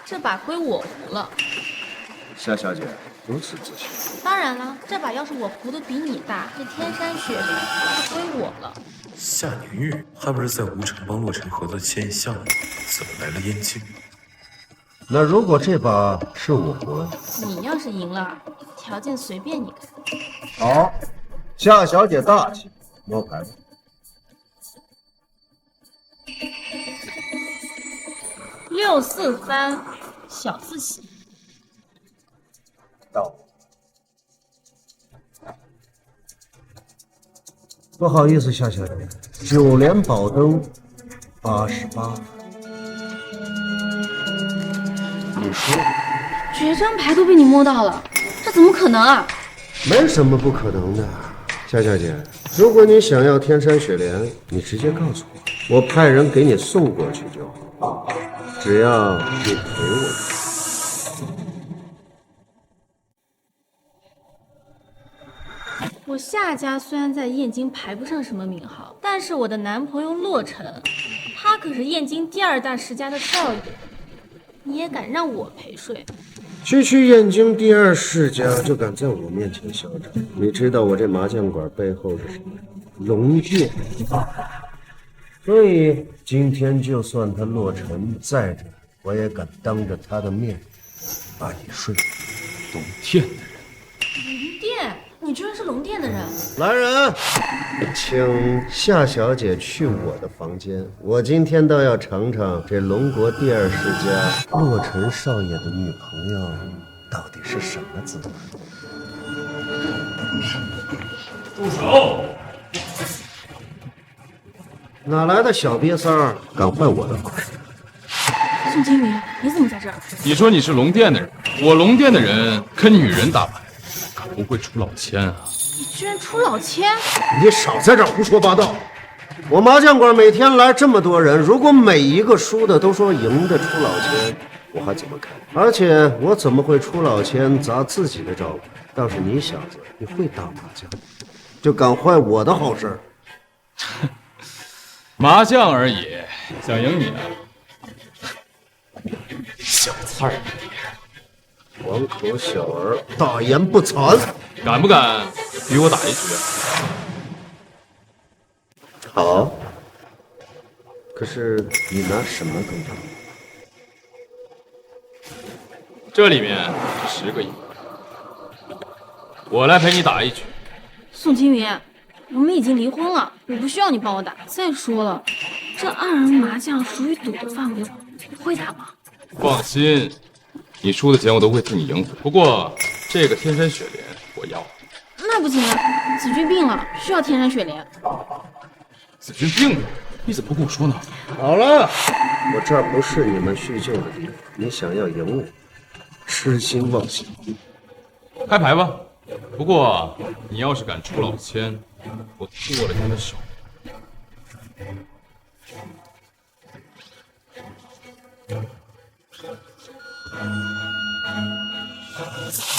S8: 这把归我胡了。
S20: 夏小姐如此自信？
S8: 当然了，这把要是我胡的比你大，这天山雪莲就归我了。
S17: 夏凝玉还不是在吴城帮洛尘合作牵引项目，怎么来了燕京？
S20: 那如果这把是我胡了，
S8: 你要是赢了，条件随便你开。
S20: 好，夏小姐大气，摸牌吧。
S8: 6、4、3，小字喜。
S20: 到。不好意思，夏小姐，9连宝灯88分。你说，
S13: 绝张牌都被你摸到了，这怎么可能啊？
S20: 没什么不可能的，夏小姐。如果你想要天山雪莲，你直接告诉我，我派人给你送过去就好。只要你陪我。
S13: 我夏家虽然在燕京排不上什么名号，但是我的男朋友洛尘，他可是燕京第2大世家的少爷，你也敢让我陪睡？
S20: 区燕京第2世家就敢在我面前嚣张？你知道我这麻将馆背后是什么？龙殿。所以今天就算他洛尘在这，我也敢当着他的面把你睡。
S1: 龙殿的人。
S13: 龙殿？你居然是龙殿的人？
S20: 来人，请夏小姐去我的房间。我今天倒要尝尝这龙国第2世家洛尘少爷的女朋友到底是什么滋味。
S1: 住手！
S20: 哪来的小瘪三儿，敢坏我的房？
S13: 宋金宇，你怎么在这儿？
S1: 你说你是龙殿的人，我龙殿的人跟女人打牌，可不会出老千啊！
S13: 你居然出老千！
S20: 你少在这儿胡说八道！我麻将馆每天来这么多人，如果每一个输的都说赢的出老千，我还怎么看？而且我怎么会出老千砸自己的招牌？倒是你小子，你会打麻将，就敢坏我的好事。
S1: 麻将而已，想赢你啊？小菜儿，
S20: 黄口小儿，大言不惭，
S1: 敢不敢与我打一局啊？
S20: 好，可是你拿什么跟他？
S1: 这里面10个亿，我来陪你打一局。
S13: 宋金云，我们已经离婚了，我不需要你帮我打。再说了，这2人麻将属于赌的范围，你会打吗？
S1: 放心，你输的钱我都会替你赢回。不过这个天山雪莲我要。
S13: 那不行，子君病了，需要天山雪莲。
S1: 子君病了，你怎么不跟我说呢？
S20: 好了，我这儿不是你们叙旧的地方。你想要赢我，痴心妄想。
S1: 开牌吧。不过你要是敢出老千，我剁了你的手。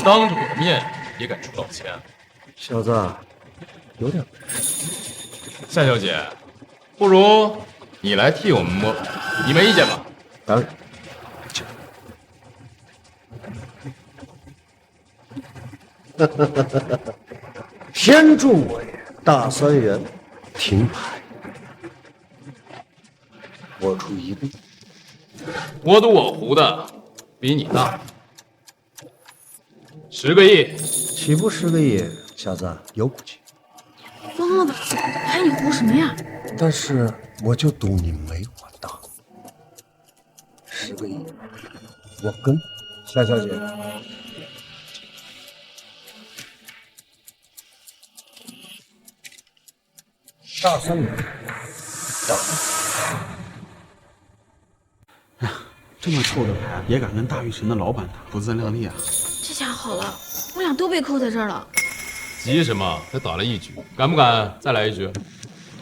S1: 当着我的面也敢出老千？
S20: 小子，有点本事。
S1: 夏小姐，不如你来替我们摸牌，你没意见吧？
S20: 当然。天助我也！大3元，停牌。我出1倍。
S1: 我赌我胡的比你大，10个亿，
S20: 岂不10个亿？小子有骨气。
S13: 疯了吧？还你胡什么呀？
S20: 但是我就赌你没我大。10个亿，我跟。夏小姐，大3元，大。
S10: 这么臭的牌也敢跟大玉神的老板打，不自量力啊！
S13: 这下好了，我俩都被扣在这儿了。
S1: 急什么？才打了1局，敢不敢再来1局？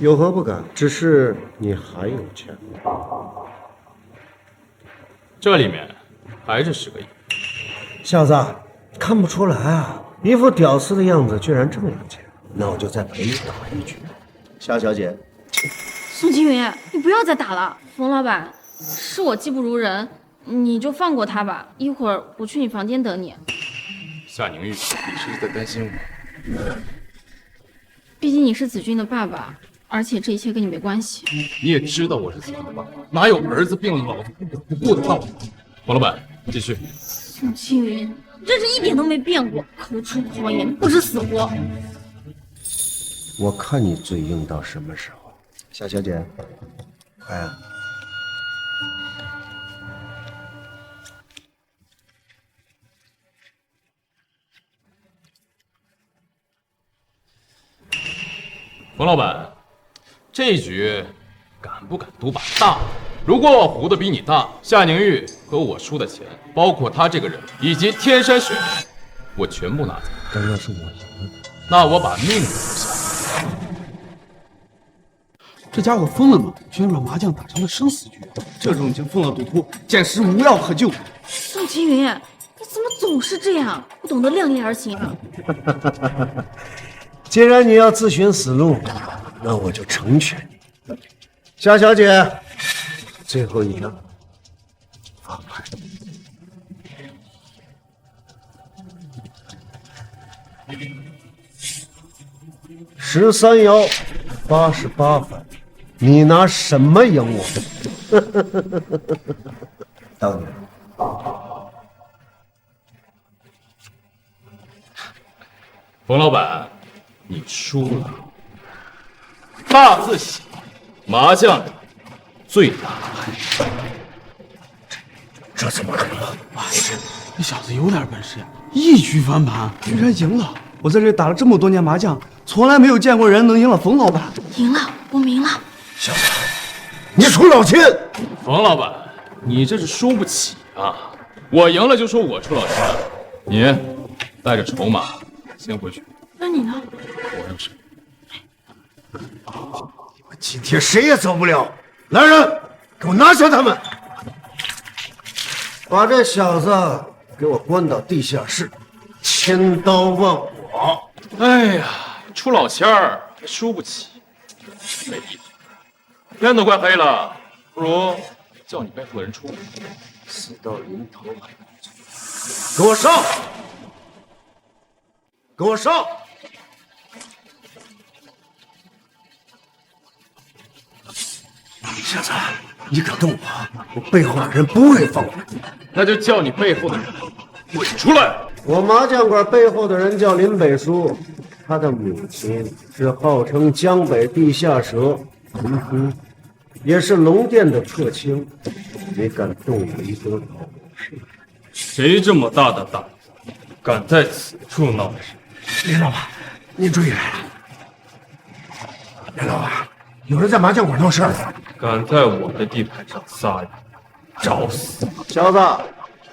S20: 有何不敢？只是你还有钱。
S1: 这里面还是10个亿。
S20: 小子，看不出来啊，一副屌丝的样子，居然这么有钱。那我就再陪你打1局。夏小姐，
S13: 宋青云，你不要再打了。冯老板，是我技不如人，你就放过他吧。一会儿我去你房间等你。
S1: 夏凝玉，你是不是在担心我？
S13: 毕竟你是子君的爸爸，而且这一切跟你没关系。
S1: 你也知道我是子君的爸爸，哪有儿子病了老子不管不顾的道理？王老板，继续。
S13: 宋青云，这是一点都没变过，口出狂言，不知死活。
S20: 我看你嘴硬到什么时候？夏小姐，快啊！
S1: 冯老板，这一局敢不敢赌把大的？如果我胡的比你大，夏凝玉和我输的钱，包括他这个人以及天山水海，我全部拿走。
S20: 但要是我赢了，
S1: 那我把命留下。
S10: 这家伙疯了吗？居然把麻将打成了生死局！这种已经疯了赌徒，简直无药可救。
S13: 宋青云，你怎么总是这样？不懂得量力而行啊！
S20: 既然你要自寻死路，那我就成全你。夏小姐，最后一张，发牌。13摇88分，你拿什么赢我？当然。
S1: 冯老板，你输了。大字写，麻将最大牌。
S20: 这怎么可能？
S10: 哇塞，这小子有点本事呀！1局翻盘，居然赢了！我在这里打了这么多年麻将，从来没有见过人能赢了冯老板。
S13: 赢了，我明了。
S20: 小子，你出老千！
S1: 冯老板，你这是输不起啊！我赢了就说我出老千，你带着筹码先回去。
S13: 那你呢？
S1: 我有事。
S20: 今天谁也走不了！来人，给我拿下他们！把这小子给我关到地下室，千刀万剐！
S1: 哎呀，出老千儿还输不起，没意思。天都快黑了，不如叫你背后的人出来。
S20: 死到临头还不给我上！给我上！小子，你敢动我背后的人不会放过你。
S1: 那就叫你背后的人滚出来！
S20: 我麻将馆背后的人叫林北叔，他的母亲是号称江北地下蛇林夫，也是龙殿的客卿。你敢动我一根头？
S1: 谁这么大的胆子，敢在此处闹事？
S2: 林老板，您注意来了。林老板，有人在麻将馆闹事了。
S1: 敢在我的地盘上撒野，找死！
S20: 小子，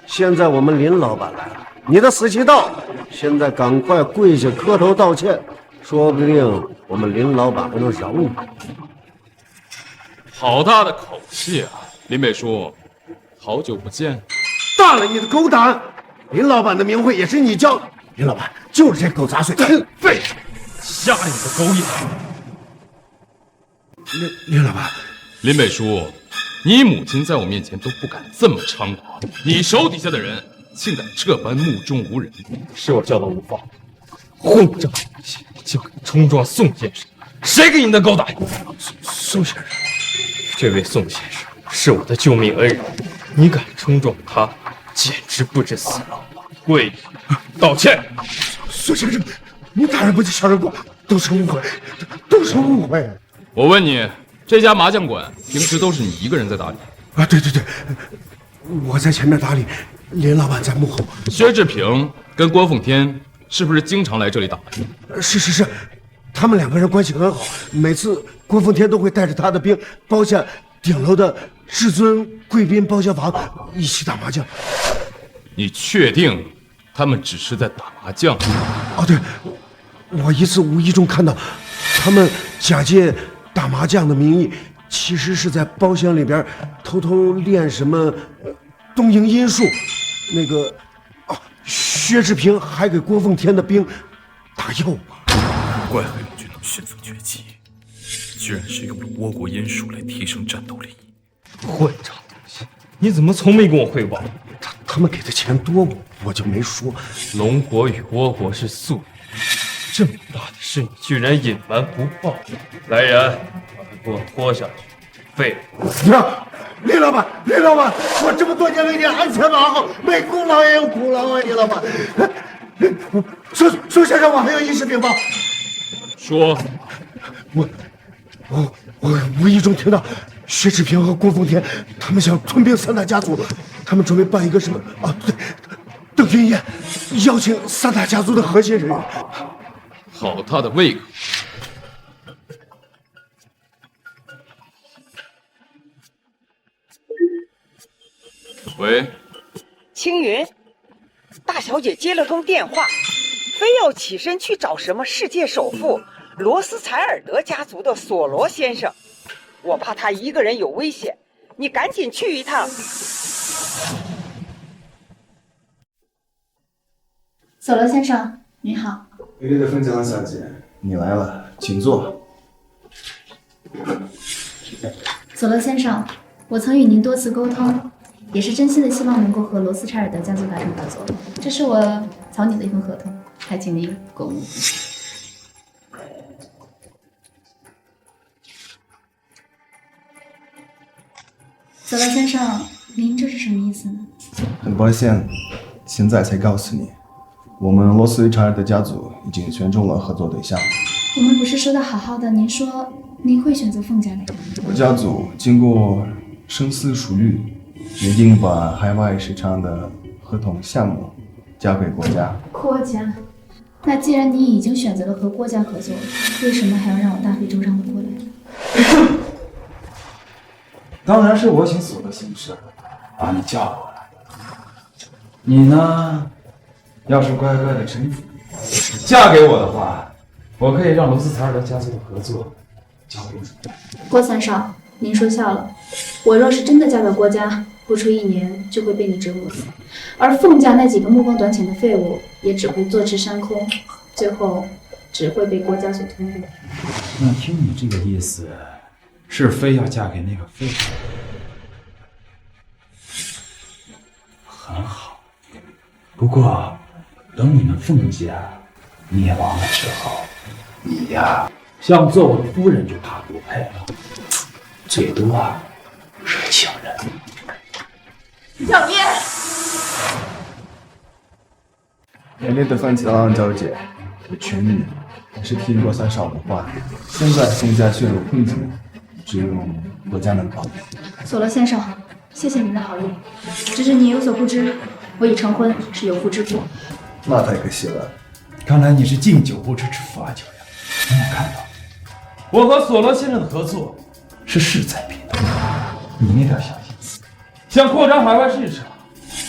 S20: 现在我们林老板来了，你的死期到了，现在赶快跪下磕头道歉，说不定我们林老板还能饶你。
S1: 好大的口气啊，林北叔！好久不见。
S20: 大了你的狗胆！林老板的名讳也是你教的。林老板就是这狗杂碎，废！
S1: 瞎了你的狗眼！
S20: 林老板，
S1: 林北叔，你母亲在我面前都不敢这么猖狂，你手底下的人竟敢这般目中无人。
S12: 是我教导无方，混账东西就敢冲撞宋先生，谁给你的狗胆？
S20: 宋先生，
S12: 这位宋先生是我的救命恩人，你敢冲撞他，简直不知死活！跪道歉！
S20: 宋先生，你大人不计小人过，都是误会，都是误会。
S1: 我问你，这家麻将馆平时都是你一个人在打理？
S20: 啊，对，我在前面打理，林老板在幕后。
S1: 薛志平跟郭奉天是不是经常来这里打牌？
S20: 是，他们两个人关系很好，每次郭奉天都会带着他的兵包下顶楼的至尊贵宾包厢房，一起打麻将。
S1: 你确定他们只是在打麻将？
S20: 哦，对，我一次无意中看到他们假借打麻将的名义，其实是在包厢里边偷偷练什么东瀛阴术。那个薛志平还给郭奉天的兵打药。
S17: 难怪黑龙军能迅速崛起，居然是用了倭国阴术来提升战斗力。
S12: 混账东西，你怎么从没跟我汇报？
S20: 他们给的钱多，我就没说。
S12: 龙国与倭国是宿敌，这么大的事你居然隐瞒不报！来人，把他给我拖下去！废物！
S20: 林老板，我这么多年为你鞍前马后，没功劳也有苦劳啊，林老板。苏先生，我还有一事禀报。
S1: 说，
S20: 我无意中听到薛志平和郭奉天他们想吞并三大家族，他们准备办一个什么？哦，对，邓云宴，邀请三大家族的核心人员。
S1: 好大的胃口！喂，
S21: 青云，大小姐接了通电话，非要起身去找什么世界首富罗斯柴尔德家族的索罗先生。我怕他一个人有危险，你赶紧去一趟。
S13: 索罗先生，您好。
S22: 美丽的凤江小姐，你来了，请坐。
S13: 索罗先生，我曾与您多次沟通，也是真心的希望能够和罗斯柴尔德家族达成合作。这是我草拟的一份合同，还请您过目。索罗先生，您这是什么意思呢？
S22: 很抱歉，现在才告诉你，我们罗斯柴尔德家族已经选中了合作对象。
S13: 我们不是说的好好的，您说您会选择凤家哪个？
S22: 我家族经过深思熟虑，决定把海外市场的合同项目交给国家。
S13: 郭家？那既然你已经选择了和郭家合作，为什么还要让我大费周章的过来？
S22: 当然是我请索罗先生把你叫过来。你呢，要是乖乖的臣服，嫁给我的话，我可以让罗斯柴尔德家族的合作交给你。
S13: 郭三少，您说笑了。我若是真的嫁到郭家，不出1年就会被你折磨死，而凤家那几个目光短浅的废物，也只会坐吃山空，最后只会被郭家所吞并。
S22: 那听你这个意思，是非要嫁给那个废物？很好，不过等你们凤家灭亡了之后，你呀，想做我的夫人就怕不配了，最多是情人。
S15: 小叶，
S22: 美丽的凤江小姐，我劝你还是听罗三少的话。现在凤家陷入困境，只有国家能帮。
S13: 索罗先生，谢谢您的好意，只是你有所不知，我已成婚，是有妇之夫。
S22: 那太可惜了，看来你是敬酒不吃吃罚酒呀。你有看到，我和索罗先生的合作是势在必得，你那点小心思，想扩展海外市场，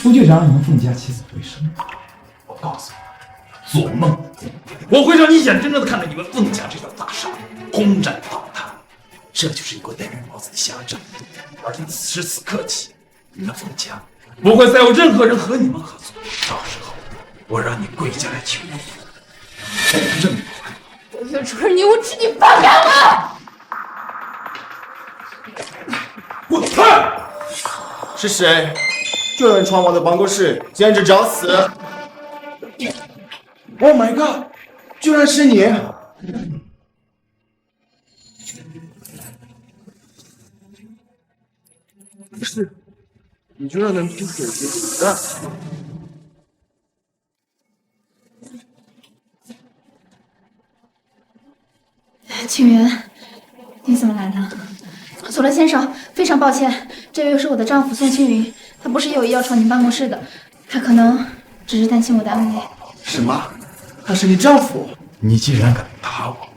S22: 不就想让你们凤家起死回生吗？我告诉你，做梦！我会让你眼睁睁的看着你们凤家这座大厦轰然倒塌，这就是一个带着帽子的下场。而从此时此刻起，你们冯家不会再有任何人和你们合作。到时候我让你跪下来求我，认了。
S13: 德月主任，你无耻，你放开我！
S22: 滚开！
S4: 是谁？居然闯我的办公室，简直找死 ！Oh my god！ 居然是你！不是，你居然能拼水结子弹！
S13: 庆云，你怎么来了？索罗先生，非常抱歉，这位是我的丈夫宋青云，他不是有意要闯进办公室的，他可能只是担心我的安危。
S4: 什么？他是你丈夫？
S22: 你既然敢打我，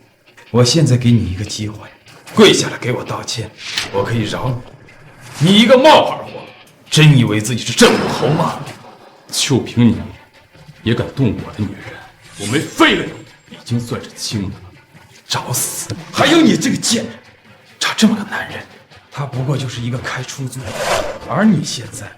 S22: 我现在给你一个机会，跪下来给我道歉，我可以饶你。你一个冒牌货，真以为自己是郑武侯吗？
S1: 就凭你，也敢动我的女人，我没废了你，已经算是轻的了。
S22: 找死！还有你这个贱人，找这么个男人，他不过就是一个开出租的，而你现在，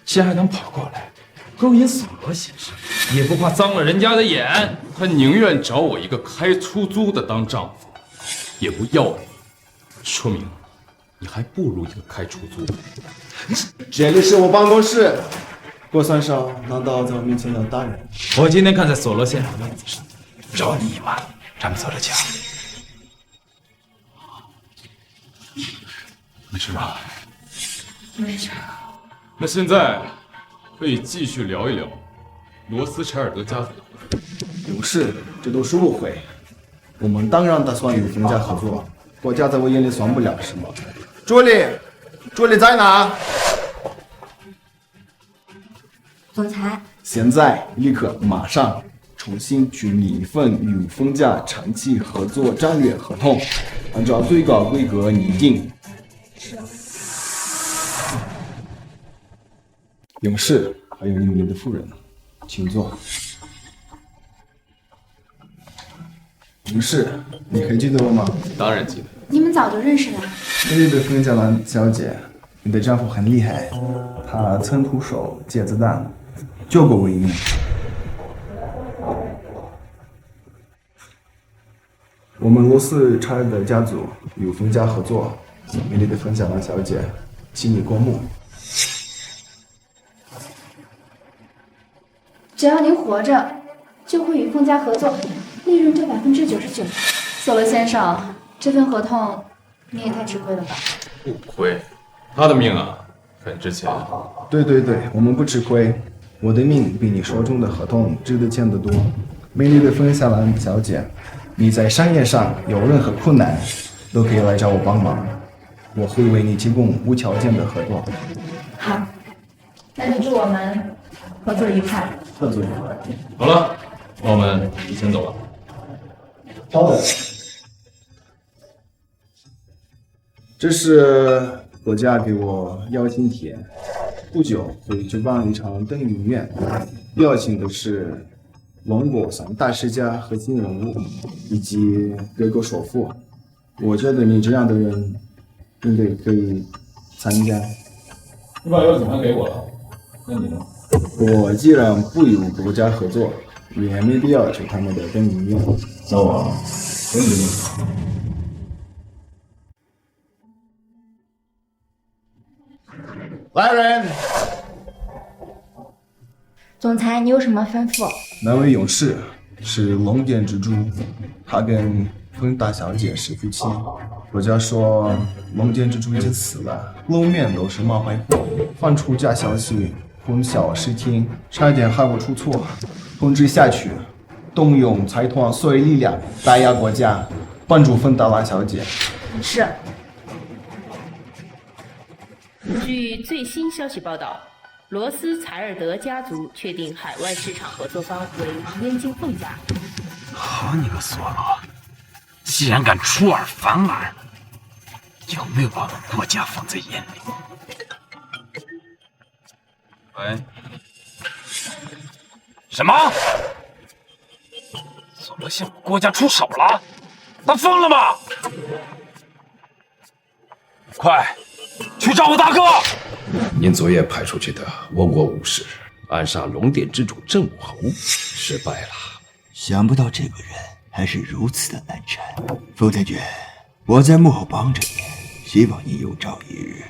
S22: 竟还敢跑过来勾引索罗先生，也不怕脏了人家的眼。
S1: 他宁愿找我一个开出租的当丈夫，也不要你，说明你还不如一个开出租的。
S4: 这里是我办公室，郭三少难道在我面前要打人？
S22: 我今天看在索罗先生的面子上，饶你一马，咱们走着瞧。
S1: 没事吧？
S13: 没事。
S1: 那现在可以继续聊一聊罗斯柴尔德家族的故事。
S4: 不是，这都是误会。我们当然打算与冯家合作，郭家在我眼里算不了什么。助理，助理在哪？
S13: 总裁，
S4: 现在立刻马上重新去拟一份与冯家长期合作战略合同，按照最高规格拟定。
S13: 是。
S4: 勇士，还有你的夫人，请坐。勇士，你还记得我吗？
S1: 当然记得。
S13: 你们早就认识了。
S4: 这位冯家兰小姐，你的丈夫很厉害，他曾徒手接子弹，救过我一命。我们罗斯柴尔德家族与冯家合作，美丽的冯家兰小姐，请你过目。
S13: 只要您活着，就会与冯家合作，利润占99%。索罗先生，这份合同你也太吃亏了吧？
S1: 不亏，他的命啊很值钱。
S4: 对，我们不吃亏，我的命比你手中的合同值得钱得多。美丽的冯夏兰小姐，你在商业上有任何困难，都可以来找我帮忙，我会为你提供无条件的合作。
S13: 好，那就祝我们合作愉快。
S4: 合作愉快。
S1: 好了，那我们先走了。
S4: 好的。这是国家给我邀请帖，不久会举办一场灯影院，邀请的是中国3大世家核心人物以及各个首富。我觉得你这样的人应该可以参加。
S1: 你把邀请函给我了，那你呢？
S4: 我既然不与国家合作，也没必要去他们的灯影院。
S1: 那我等你。
S4: 来人！
S13: 总裁，你有什么吩咐？
S4: 那位勇士是龙殿之主，他跟冯大小姐是夫妻。国家说龙殿之主已经死了，露面都是冒牌货，放出假消息，混淆视听，差点害我出错。控制下去，动用财团所有力量打压国家，帮助冯大兰小姐。
S13: 是。
S5: 据最新消息报道，罗斯柴尔德家族确定海外市场合作方为燕京凤家。
S19: 好你个索罗，既然敢出尔反尔，有没有把我们国家放在眼里？
S22: 喂？
S19: 什么？索罗向我国家出手了？他疯了吗？快！去找我大哥！您昨夜派出去的倭国武士暗杀龙殿之主郑武侯，失败了。
S6: 想不到这个人还是如此的难缠。傅太君，我在幕后帮着你，希望你有朝一日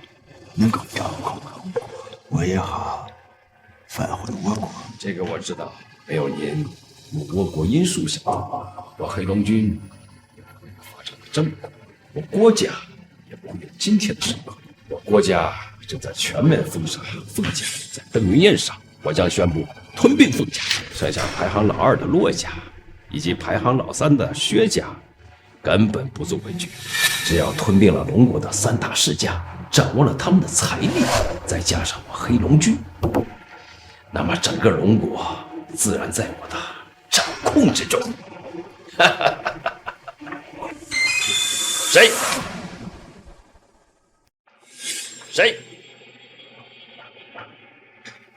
S6: 能够掌控龙国，我也好返回倭国。
S19: 这个我知道，没有您，倭国因素小，我黑龙军也不会发展的这么快，我郭家也不会有今天的盛况。我郭家正在全面封杀凤家，在登云宴上，我将宣布吞并凤家，剩下排行老2的骆家，以及排行老3的薛家，根本不足为惧。只要吞并了龙国的3大世家，掌握了他们的财力，再加上我黑龙军，那么整个龙国自然在我的掌控之中。谁？谁？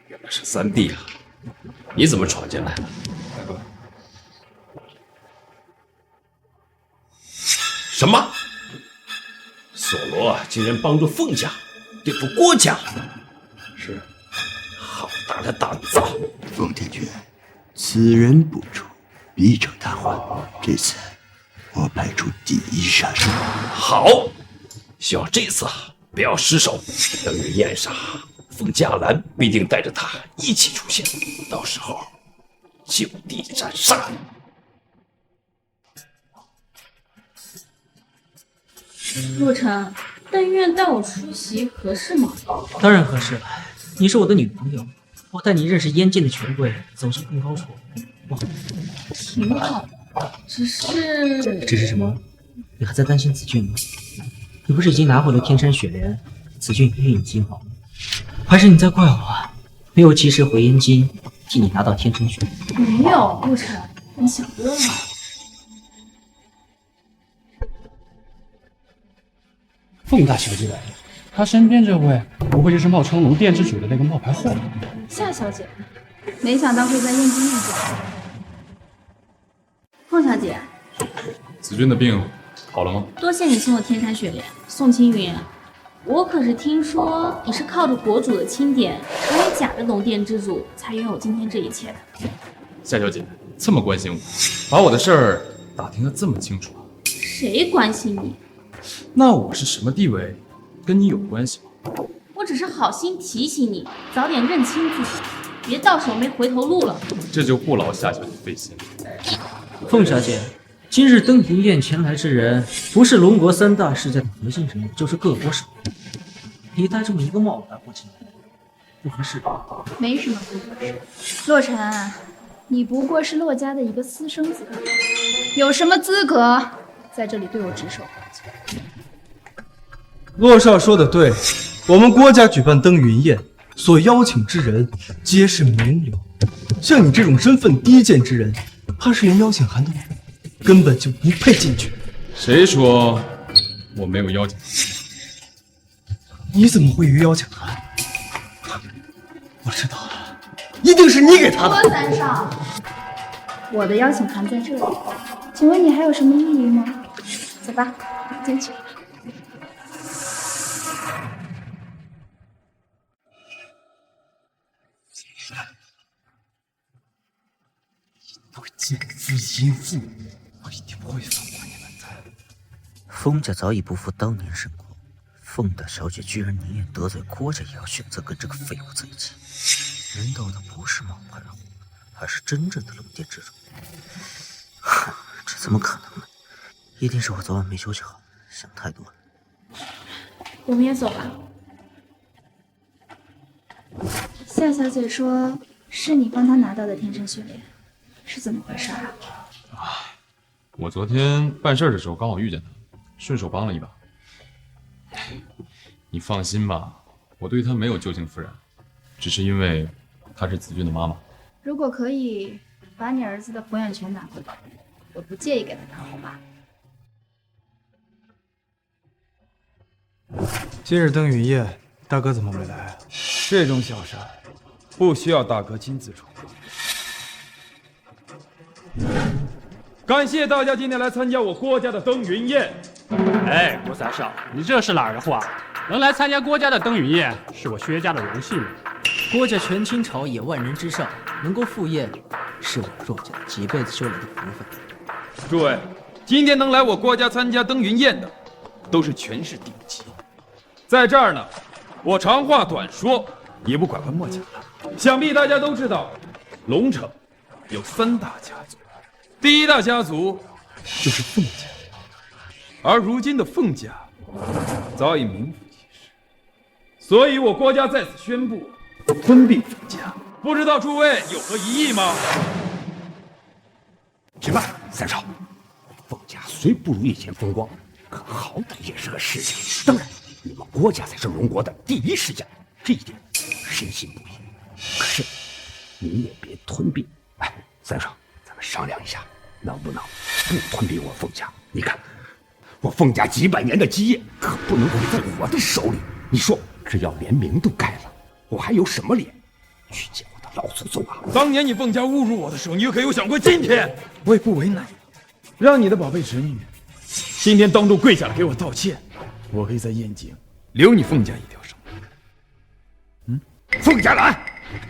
S19: 原来是三弟啊！你怎么闯进来了？什么？索罗竟然帮助凤家对付郭家？是，好大的胆子！
S6: 凤太君，此人不出，必成大患。这次我派出第一杀手。
S19: 好，希望这次不要失手。登云宴上，凤嘉兰必定带着他一起出现，到时候就地斩杀。
S5: 洛尘，但愿带我出席合适吗？
S7: 当然合适了，你是我的女朋友，我带你认识燕境的权贵，走上更高处。哇，
S5: 挺好，只是
S7: 什么？你还在担心子俊吗？你不是已经拿回了天山雪莲，子俊一定已经好，还是你在怪我没有及时回燕京，替你拿到天山雪莲？
S5: 没有，洛尘，你想多了。
S14: 凤大小姐，她身边这位不会就是冒充龙殿之主的那个冒牌货吧？
S13: 夏小姐，没想到会在燕京遇见。凤小姐，
S1: 子俊的病好了吗？
S5: 多谢你送我天山雪莲，宋青云，我可是听说你是靠着国主的钦点，成为假的龙殿之主，才拥有今天这一切的。
S1: 夏小姐这么关心我，把我的事儿打听得这么清楚，
S5: 谁关心你？
S1: 那我是什么地位，跟你有关系吗？
S5: 我只是好心提醒你，早点认清自己，别到时候没回头路了。
S1: 这就不劳夏小姐费心。
S7: 凤小姐，今日登云宴前来之人，不是龙国3大世家的核心人物，就是各国首领。你戴这么一个帽子来过进来，不合适吧？
S13: 没什么不合适。洛尘，你不过是洛家的一个私生子，有什么资格在这里对我指手画脚？
S10: 洛少说的对，我们郭家举办登云宴，所邀请之人皆是名流，像你这种身份低贱之人，怕是连邀请函都没有，根本就不配进去。
S1: 谁说我没有邀请函？
S10: 你怎么会有邀请函？我知道了，一定是你给他的。
S13: 郭三少，我的邀请函在这里，请问你还有什么异议吗？走吧，进去。
S10: 奸夫淫妇，我一定不会放过你们的。
S6: 凤家早已不复当年盛况，凤大小姐居然宁愿得罪郭家，也要选择跟这个废物在一起。人道的不是冒牌货，而是真正的龙殿之主。这怎么可能呢？一定是我昨晚没休息好，想太多了。
S13: 我们也走吧。夏小姐说，是你帮她拿到的天山雪莲。是怎么回事啊？
S1: 我昨天办事的时候刚好遇见他，顺手帮了一把。你放心吧，我对他没有旧情复燃，只是因为她是子俊的妈妈。
S13: 如果可以把你儿子的抚养权拿回来，我不介意给他当后妈。
S10: 今日登云宴，大哥怎么没来啊？
S12: 这种小事不需要大哥亲自处理。感谢大家今天来参加我郭家的登云宴。
S3: 哎，郭三少，你这是哪儿的话？
S11: 能来参加郭家的登云宴，是我薛家的荣幸。
S7: 郭家权倾朝野，万人之上，能够赴宴，是我骆家几辈子修来的福分。
S10: 诸位，今天能来我郭家参加登云宴的，都是权势顶级。在这儿呢，我长话短说，也不拐弯抹角了。想必大家都知道，龙城有3大家族，第一大家族就是凤家，而如今的凤家早已名副其实，所以我郭家在此宣布吞并凤家。不知道诸位有何异议吗？
S2: 且慢，三少，凤家虽不如以前风光，可好歹也是个世家。当然，你们郭家才是龙国的第一世家，这一点深信不疑。可是你也别吞并。哎，三少，咱们商量一下，能不能不吞并我凤家？你看，我凤家几百年的基业可不能毁在我的手里。你说，只要连名都改了，我还有什么脸去见我的老祖宗啊？
S10: 当年你凤家侮辱我的时候，你可有想过今天我也不为难你，让你的宝贝侄女今天当众跪下来给我道歉，我可以在燕京留你凤家一条生路。
S2: 凤家兰，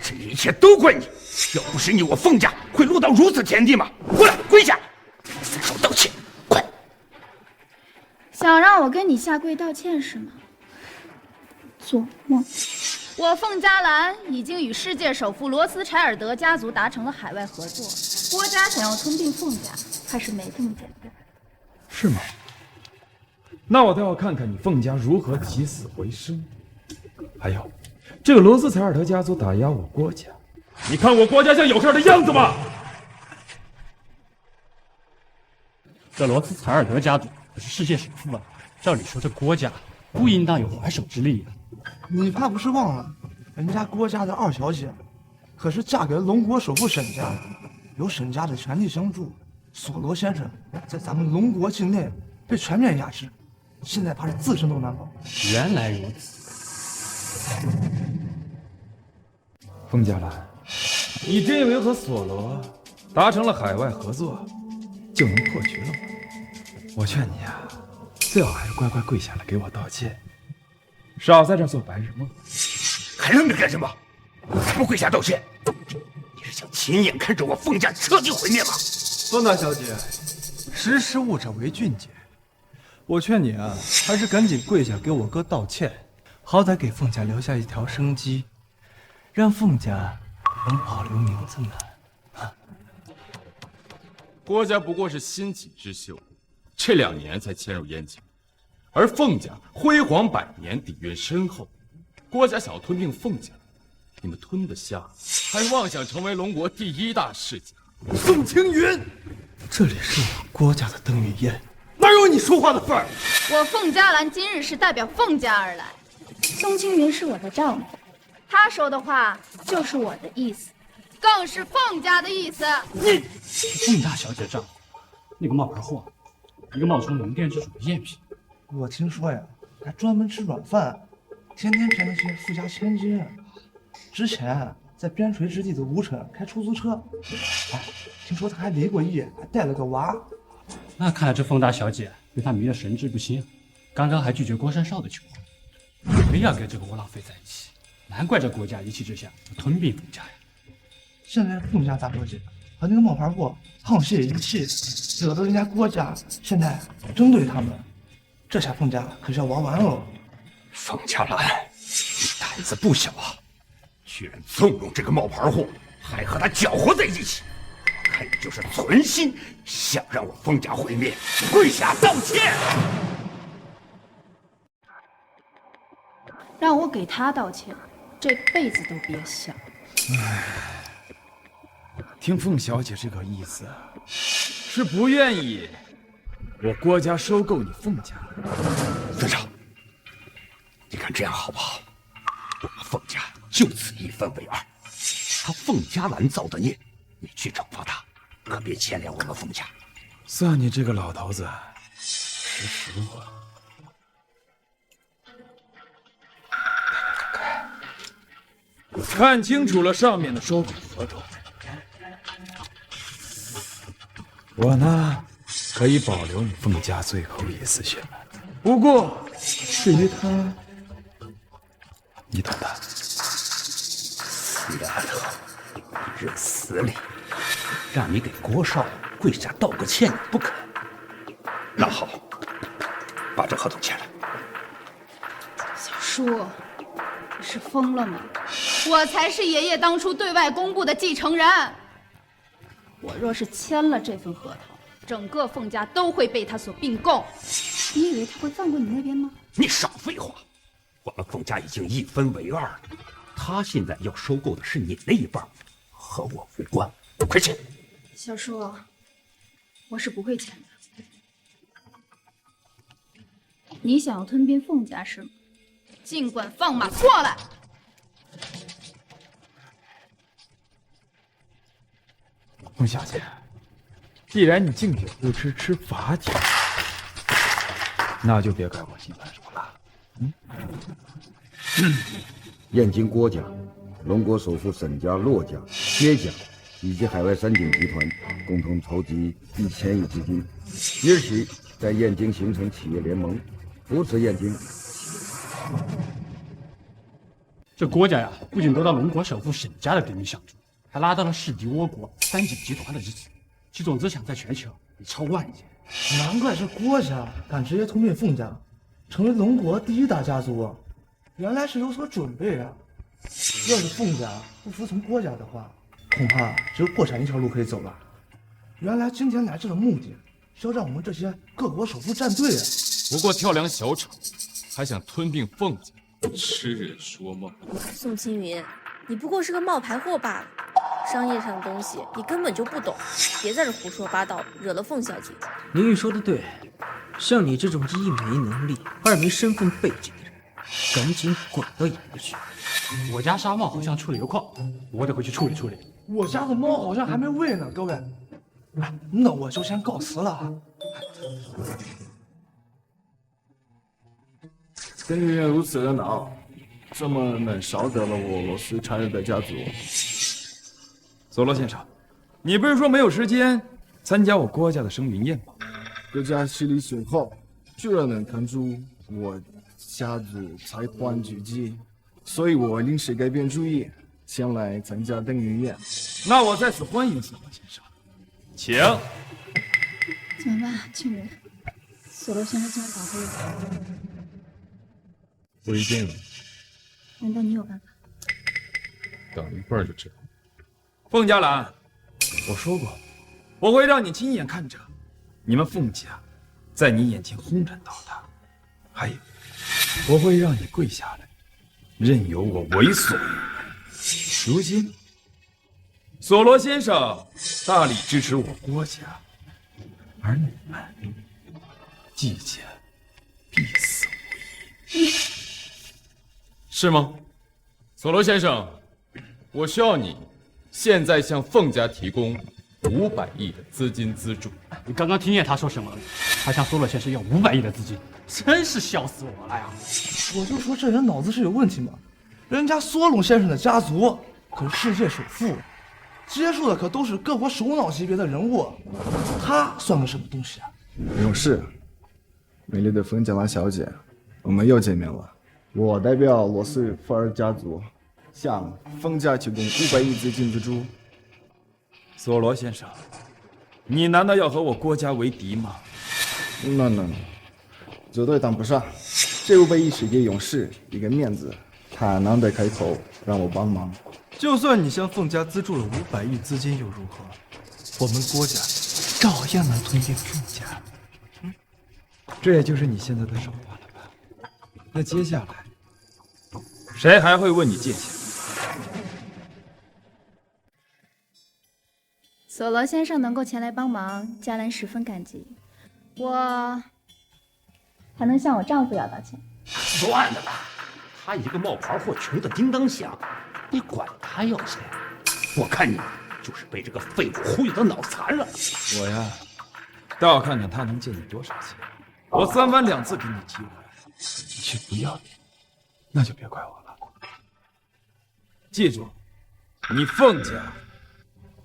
S2: 这一切都怪你！要不是你，我凤家会落到如此田地吗？过来，跪下，三少道歉，快！
S13: 想让我跟你下跪道歉是吗？做梦！我凤家兰已经与世界首富罗斯柴尔德家族达成了海外合作，郭家想要吞并凤家，怕是没这么简单。
S10: 是吗？那我倒要看看你凤家如何起死回生。还有，这个罗斯柴尔德家族打压我郭家，你看我郭家像有事的样子吗？
S11: 这罗斯柴尔德家族可是世界首富啊，照理说这郭家不应当有还手之力啊。
S18: 你怕不是忘了，人家郭家的二小姐可是嫁给了龙国首富沈家，有沈家的全力相助。索罗先生在咱们龙国境内被全面压制，现在怕是自身都难保。
S11: 原来如此。
S10: 凤家兰，你真以为和索罗达成了海外合作就能破局了吗？我劝你啊，最好还是乖乖跪下来给我道歉，少在这做白日梦。
S2: 还愣着干什么？还不跪下道歉？你是想亲眼看着我凤家彻底毁灭吗？
S22: 凤大小姐，识时务者为俊杰。我劝你啊，还是赶紧跪下给我哥道歉，好歹给凤家留下一条生机，让凤家能保留名字呢。
S1: 郭家不过是新起之秀，这2年才迁入燕京，而凤家辉煌100年，底蕴深厚。郭家想要吞并凤家，你们吞得下？还妄想成为龙国第1大世家？
S22: 宋青云，这里是我郭家的登云宴，哪有你说话的份儿？
S13: 我凤家兰今日是代表凤家而来，宋青云是我的丈夫，他说的话就是我的意思，更是凤家的意思。
S11: 你凤大小姐丈夫那个冒牌货，一个冒充龙殿之主的赝品。
S18: 我听说呀，还专门吃软饭，天天骗那些富家千金。之前在边陲之地的吴城开出租车，听说他还离过异，还带了个娃。
S11: 那看来这凤大小姐对他迷得神志不清，刚刚还拒绝郭山少的求婚，非要跟这个窝囊废在一起，难怪这郭家一气之下要吞并凤家呀。
S18: 现在凤家大小姐和那个冒牌货沆瀣一气，惹得人家郭家现在针对他们，这下凤家可是要玩完喽。
S2: 凤家兰，你胆子不小啊，居然纵容这个冒牌货，还和他搅和在一起。我看你就是存心想让我凤家毁灭，跪下道歉。
S13: 让我给他道歉，这辈子都别想。
S10: 听凤小姐这个意思，是不愿意我郭家收购你凤家。
S2: 三少，你看这样好不好？我们凤家就此一分为二，他凤家兰造的孽，你去惩罚他，可别牵连我们凤家。
S10: 算你这个老头子识时务了。看清楚了上面的收购合同，我呢可以保留你凤家最后一丝血脉，不过对于他
S22: 你懂的。
S2: 死丫头，有你认死理，让你给郭少跪下道个歉，你不肯。那好，把这合同签了。
S13: 小叔，你是疯了吗？我才是爷爷当初对外公布的继承人。我若是签了这份合同，整个凤家都会被他所并购。你以为他会放过你那边吗？
S2: 你少废话，我们凤家已经一分为二了，他现在要收购的是你那一半，和我无关。快签！
S13: 小叔，我是不会签的。你想要吞并凤家是吗？尽管放马过来！
S22: 凤小姐，既然你敬酒不吃吃罚酒，那就别怪我心狠手辣。
S9: 燕京郭家、龙国首富沈家、骆家、薛家以及海外三井集团共同筹集1000亿资金，即日起在燕京形成企业联盟，扶持燕京。
S11: 这郭家呀，不仅得到龙国首富沈家的鼎力相助，还拉到了世敌倭国三井集团的支持，其总资产在全球已超万亿。
S18: 难怪这郭家敢直接吞并凤家，成为龙国第一大家族，原来是有所准备啊！要是凤家不服从郭家的话，恐怕只有破产一条路可以走了。原来今天来这的目的是要让我们这些各国首富站队啊！
S1: 不过跳梁小丑，还想吞并凤家，痴人说梦。
S16: 宋青云，你不过是个冒牌货罢了，商业上的东西你根本就不懂，别在这胡说八道，惹了凤小姐。
S7: 宁玉说的对，像你这种一没能力，二没身份背景的人，赶紧滚到眼里去。
S11: 我家沙帽好像出了油矿，我得回去处理处理。
S18: 我家的猫好像还没喂呢，各位。哎，那我就先告辞了。
S4: 邓玉如此热闹，这么能少得了我罗斯柴尔德家族。
S22: 索罗先生，你不是说没有时间参加我郭家的生云宴吗？
S4: 郭家实力雄厚，居然能看出我家族财团聚集，所以我临时改变主意，前来参加邓云宴。
S22: 那我在此欢迎索罗先生，请。
S13: 怎么办，青云？索罗先生竟然打回我，
S1: 不一定，
S13: 难道你有办法？
S1: 等一会儿就知道。
S22: 凤家兰，我说过，我会让你亲眼看着你们凤家在你眼前轰然倒塌，还有，我会让你跪下来，任由我为所欲为。如今，索罗先生大力支持我郭家，而你们即将必死无疑，
S1: 是吗？索罗先生，我需要你现在向凤家提供500亿的资金资助。
S11: 你刚刚听见他说什么了？他向索罗先生要500亿的资金，真是笑死我了呀！
S18: 我就说这人脑子是有问题吗？人家索隆先生的家族可是世界首富，接触的可都是各国首脑级别的人物，他算个什么东西啊？
S4: 勇士，美丽的冯贾拉小姐，我们又见面了。我代表罗斯福尔家族向冯家提供500亿资金资助。
S22: 索罗先生，你难道要和我郭家为敌吗？
S4: 那，绝对谈不上。这500亿是给勇士一个面子，他难得开口让我帮忙。
S10: 就算你向凤家资助了500亿资金又如何？我们郭家照样能吞并凤家。这也就是你现在的手段了吧？那接下来，谁还会问你借钱？
S13: 索罗先生能够前来帮忙，嘉兰十分感激。我还能向我丈夫要到钱。
S2: 算了吧，他一个冒牌货，穷得叮当响，你管他要钱？我看你就是被这个废物忽悠的脑残了。
S22: 我呀，倒要看看他能借你多少钱。我3番2次给你机会，你却不要脸，那就别怪我了。记住，你凤家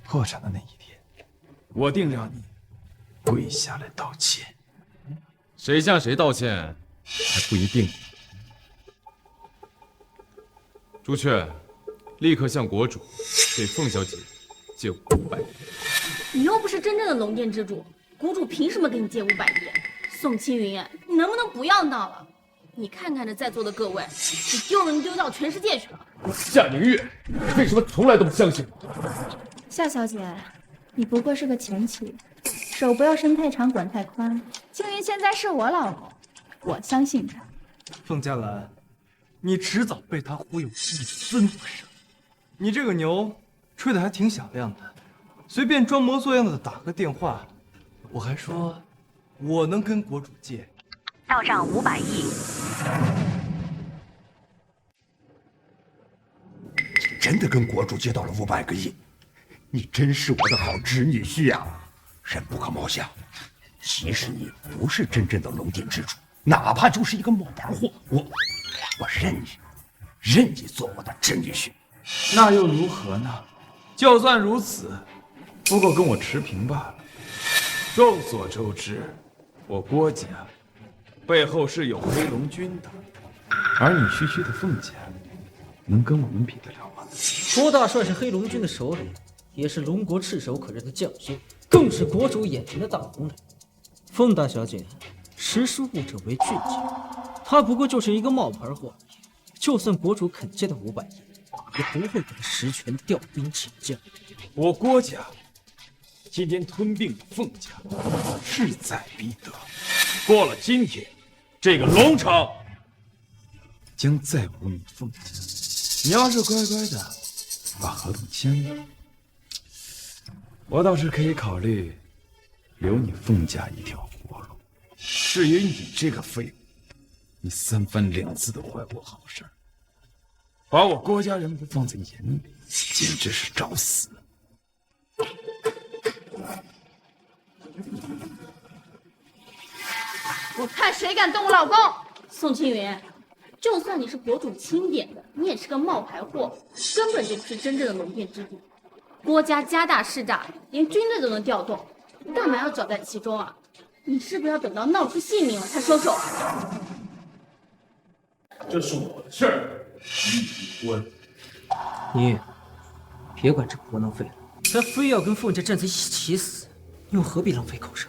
S22: 破产的那一天，我定让你跪下来道歉。
S1: 谁向谁道歉还不一定。朱雀，立刻向国主给凤小姐借500亿。
S5: 你又不是真正的龙殿之主，国主凭什么给你借500亿？宋青云，你能不能不要闹了？你看看这在座的各位，你丢人丢到全世界去了。
S1: 夏凝月，你为什么从来都不相信我？
S13: 夏小姐，你不过是个前妻，手不要伸太长，管太宽。青云现在是我老公，我相信他。
S10: 凤佳兰，你迟早被他忽悠一分不剩。你这个牛吹得还挺响亮的，随便装模作样的打个电话，我还说我能跟国主借，
S8: 到账500亿。
S2: 你真的跟国主借到了500个亿，你真是我的好侄女婿啊！人不可貌相，即使你不是真正的龙殿之主，哪怕就是一个冒牌货，我认你做我的侄女婿。
S22: 那又如何呢？就算如此，不过跟我持平罢了。众所周知，我郭家背后是有黑龙军的，而你区区的凤家，能跟我们比得了吗？
S7: 郭大帅是黑龙军的首领，也是龙国炙手可热的将军，更是国主眼前的大红人。凤大小姐，识时务者为俊杰，他不过就是一个冒牌货而已。就算国主肯借的500亿，也不会给他实权调兵请将。
S22: 我郭家今天吞并了凤家，势在必得。过了今天，这个龙城将再无你凤家。你要是乖乖的把合同签了，我倒是可以考虑留你凤家一条活路。至于你这个废物，你3番2次的坏我好事，把我郭家人不放在眼里，简直是找死。
S5: 我看谁敢动我老公！宋青云，就算你是国主钦点的，你也是个冒牌货，根本就不是真正的龙殿之主。郭家家大势大，连军队都能调动，干嘛要搅在其中啊？你是不是要等到闹出性命了才收手？
S1: 这是我的事儿，离婚。
S7: 你别管这窝囊废了，他非要跟凤家站在一起死，你又何必浪费口舌？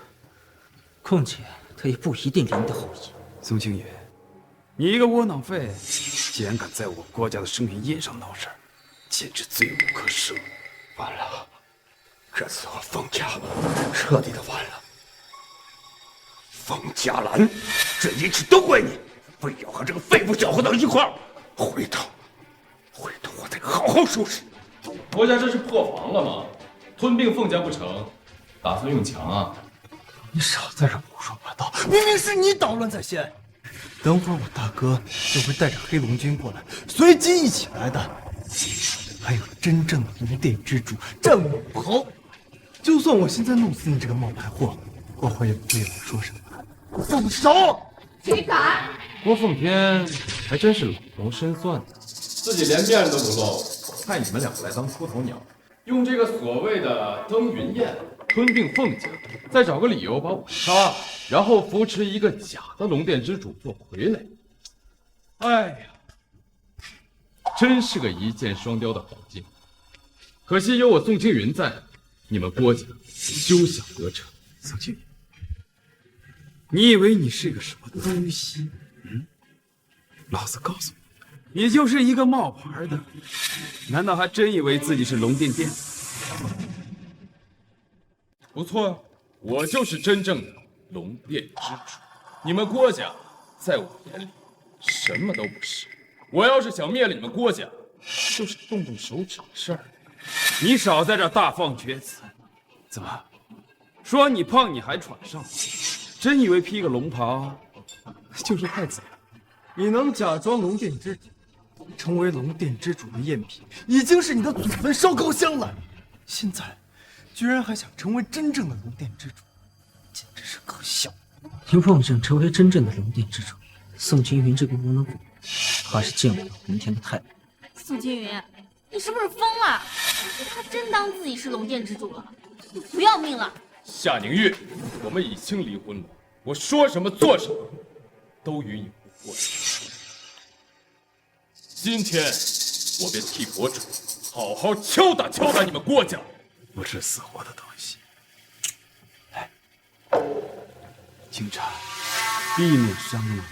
S7: 况且他也不一定连你的好意。
S22: 宋青云，你一个窝囊废，竟然敢在我郭家的生云宴上闹事儿，简直罪无可赦！
S2: 完了，这次我凤家彻底的完了。凤佳兰，这一切都怪你，非要和这个废物搅和到一块儿。回头我得好好收拾你。
S1: 国家这是破防了吗？吞并凤家不成，打算用强啊？
S10: 你少在这胡说八道！明明是你捣乱在先。等会儿我大哥就会带着黑龙军过来，随机一起来的。还有真正的龙殿之主战武侯。就算我现在弄死你这个冒牌货，我会也不会有人说什么。放手！
S5: 谁敢？
S1: 郭奉天还真是老谋深算的，自己连面都不露，派你们两个来当出头鸟，用这个所谓的登云宴吞并凤家，再找个理由把我杀了，然后扶持一个假的龙殿之主做傀儡。哎呀，真是个一箭双雕的好计。可惜有我宋青云在，你们郭家休想得逞。
S22: 宋青云，你以为你是个什么东西？老子告诉你，你就是一个冒牌的。难道还真以为自己是龙殿殿主？
S1: 不错啊，我就是真正的龙殿之主。你们郭家在我眼里什么都不是。我要是想灭了你们郭家，就是动动手指的事儿。
S22: 你少在这大放厥词！怎么说你胖你还喘上？真以为披个龙袍就是太子了？
S10: 你能假装龙殿之主，成为龙殿之主的赝品，已经是你的祖坟烧高香了。现在居然还想成为真正的龙殿之主，简直是可笑！
S7: 你妄想成为真正的龙殿之主，宋青云这个窝囊废，怕是见不到明天的太阳。
S5: 宋青云，你是不是疯了？他真当自己是龙殿之主了？你不要命了？
S1: 夏凝月，我们已经离婚了，我说什么做什么都与你无关。今天我便替国主好好敲打敲打你们郭家。
S10: 不知死活的东西！来，经常避免伤了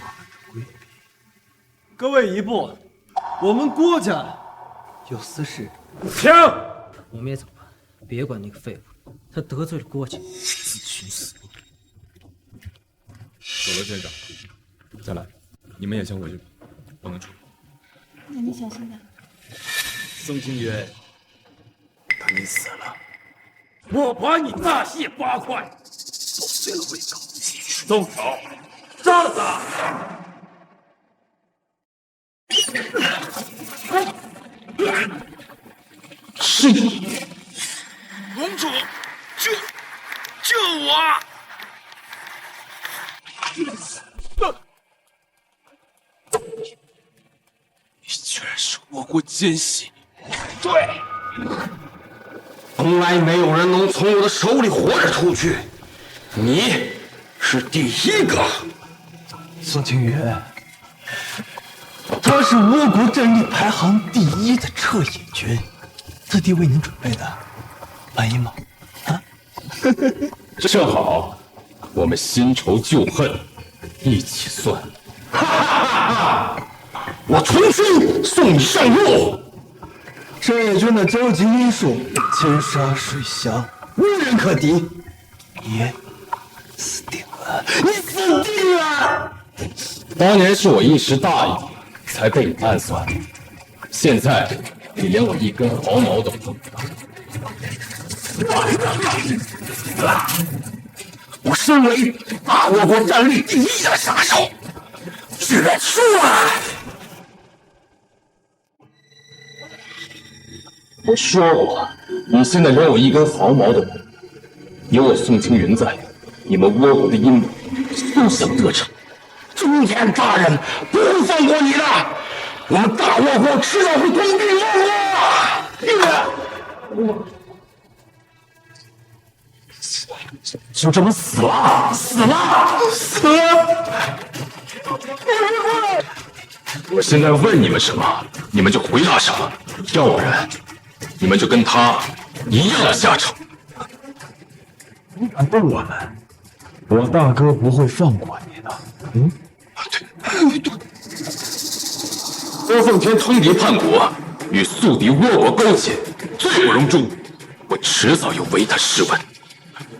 S10: 我们的贵宾。各位移步，我们郭家有私事。
S7: 枪！我们也走吧，别管那个废物，他得罪了郭家，自寻死路。
S1: 索罗先生，再来，你们也先回去吧，不能出。
S5: 那你小心点。
S10: 宋清源，等你死了，
S2: 我把你大卸八块，
S10: 剁碎了喂狗，
S2: 动手，杀了他！
S10: 是你，
S2: 公主，救我！
S10: 你居然是我国奸细！
S2: 对，从来没有人能从我的手里活着出去，你是第一个。
S10: 宋清源，他是倭国战力排行第1的彻野军，特地为您准备的，满意吗？啊？
S1: 正好，我们新仇旧恨一起算。
S2: 哈哈哈！我重新送你上路。
S10: 彻野军的究极因素，千沙水乡，无人可敌。你死定了！你死定了！
S1: 当年是我一时大意，才被你暗算。现在你连我一根毫毛都碰不到。
S2: 我身为大倭国战力第1的杀手，居然输了！
S1: 我说过，你现在连我一根毫毛都没有。有我宋青云在，你们倭国的阴谋休想得逞。
S2: 中天大人不会放过你的，我们大倭国迟早会吞并倭国。就这么死了，死了，死了！
S1: 我现在问你们什么，你们就回答什么，要不然你们就跟他一样的下场。
S10: 你敢动我们，我大哥不会放过你的。
S1: 郭奉天通敌叛国，与宿敌倭国勾结，罪不容诛。我迟早要为他试问。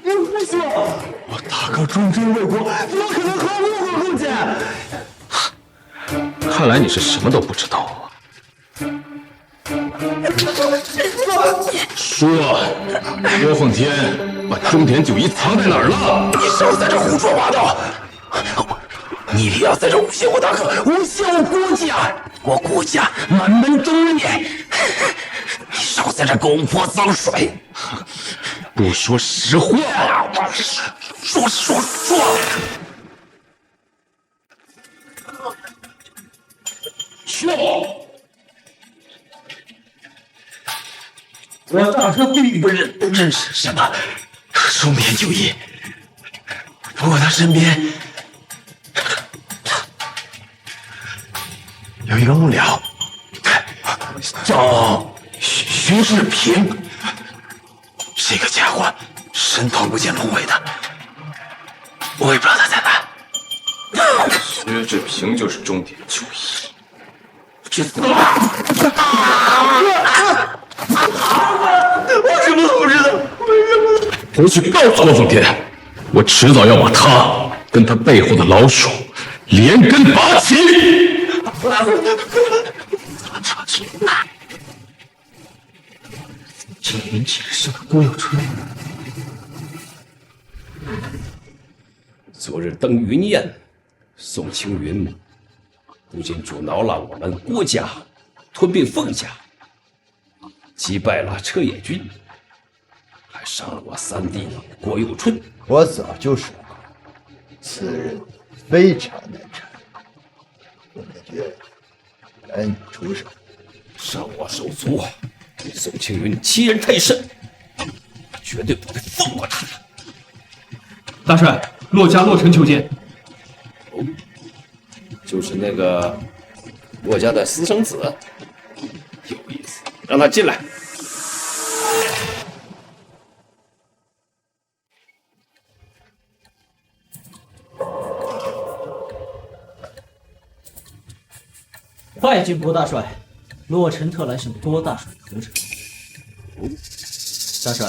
S10: 不行，我大哥忠贞为国，怎么可能和倭国勾结？
S1: 看来你是什么都不知道啊。说，郭奉天把中田九一藏在哪儿了？
S2: 你少在这胡说八道！你不要在这诬陷我大哥，诬陷我郭家！我郭家满门忠烈，你少在这给我泼脏水！
S1: 不说实话，
S2: 说！我大哥并不认识什么中田九一，不过他身边有一个幕僚，叫徐志平。这个家伙神头不见龙尾的，我也不知道他在哪。
S1: 薛志平就是中田九一，
S2: 去死吧！我什么都不知道。
S1: 回去告诉郭奉天，我迟早要把他跟他背后的老鼠连根拔起。
S10: 这年轻人是个郭有春。
S19: 昨日登云宴，宋青云不仅阻挠了我们郭家吞并凤家，击败了彻野军，还伤了我三弟郭有春。
S6: 我早就说过，此人非常难缠。我感觉赶紧出手，
S19: 伤我手足，宋青云欺人太甚，绝对不会放过他的。
S14: 大帅，骆家骆臣求见。
S19: 哦，就是那个骆家的私生子，有让他进来。
S7: 拜见郭大帅，洛尘特来向郭大帅投诚。大帅，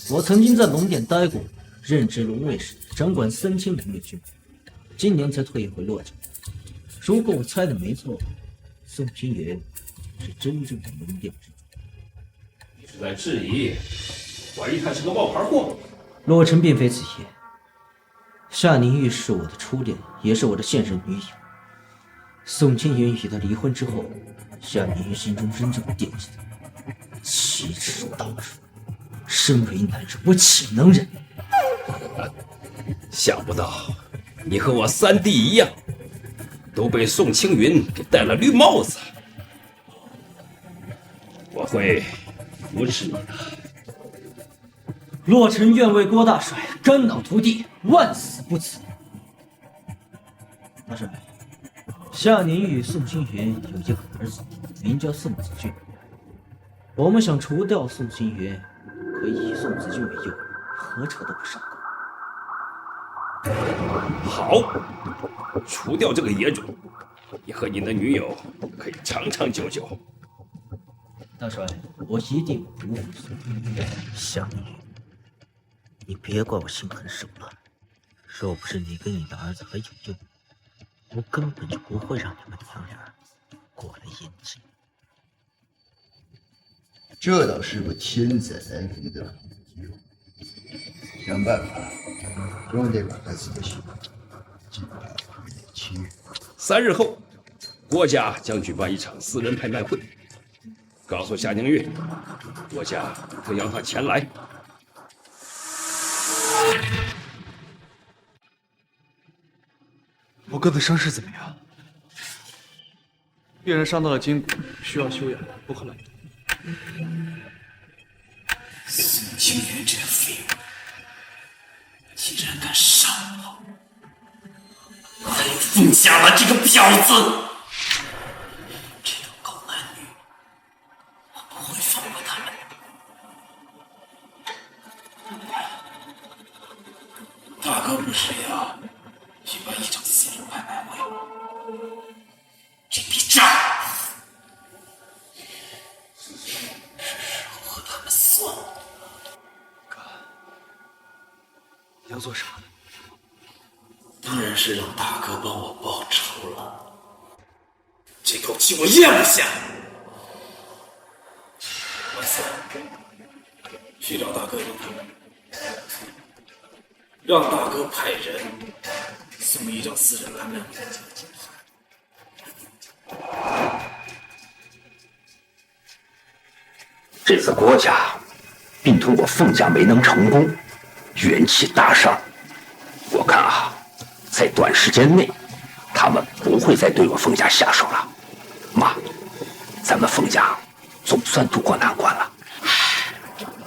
S7: 我曾经在龙殿待过，任职龙卫时，掌管3000龙卫军，今年才退回洛城。如果我猜的没错，宋清源是真正的龙殿之主。
S19: 你是在质疑，怀疑他是个冒牌货？
S7: 洛尘并非此意。夏凝玉是我的初恋，也是我的现任女友。宋清源与她离婚之后，夏凝玉心中真正惦记的奇耻大辱。身为男人，我岂能忍？
S19: 想不到你和我三弟一样，都被宋青云给戴了绿帽子。我会扶持你的。
S7: 洛尘愿为郭大帅肝脑涂地，万死不辞。大帅，夏凝玉与宋清源有一个儿子，名叫宋子俊。我们想除掉宋清源，可以宋子俊为诱，何愁都不上钩。
S19: 好，除掉这个野种，你和你的女友可以长长久久。
S7: 大帅，我一定不负宋清源。夏凝玉，你别怪我心狠手辣，若不是你跟你的儿子还有用，我根本就不会让你们娘俩过来燕京。
S6: 这倒是个天才来临的想办法让这个孩子的血尽快7月。
S19: 3日后，郭家将举办一场私人拍卖会，告诉夏凝玉，郭家会让他前来。
S10: 我哥的伤势怎么样？病人伤到了筋骨，需要休养，不可乱动。
S17: 宋清源这个废物，竟然敢杀我！还有凤霞兰这个婊子！这种狗男女，我不会放过他们。大哥不是要举办一场私人拍卖会？这笔账是时候和他们算了。
S10: 哥，你要做啥？
S17: 当然是让大哥帮我报仇了。这口气我咽不下。我操！去找大哥用他们，让大哥派人送一张私人拍卖会的奖金。
S2: 这次郭家并吞我凤家没能成功，元气大伤。我看啊，在短时间内，他们不会再对我凤家下手了。妈，咱们凤家总算渡过难关了。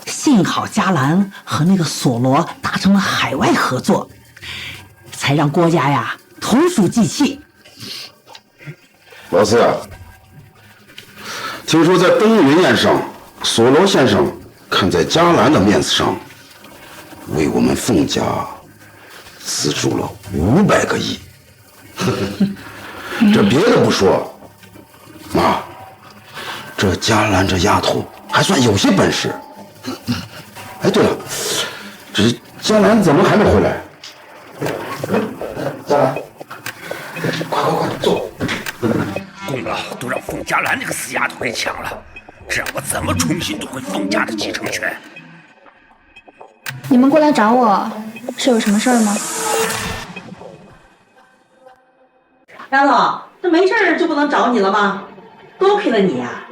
S15: 幸好嘉兰和那个索罗达成了海外合作，才让郭家呀同属祭器。
S9: 老四，听说在登云宴上，索罗先生看在嘉兰的面子上，为我们凤家资助了500个亿。这别的不说，妈，这嘉兰这丫头还算有些本事。哎，对了，这嘉兰怎么还没回来？嘉兰，快坐。
S2: 功劳都让凤嘉兰那个死丫头给抢了，这让我怎么重新夺回凤家的继承权？
S13: 你们过来找我是有什么事儿吗？
S15: 杨总，这没事儿就不能找你了吗？多亏了你呀，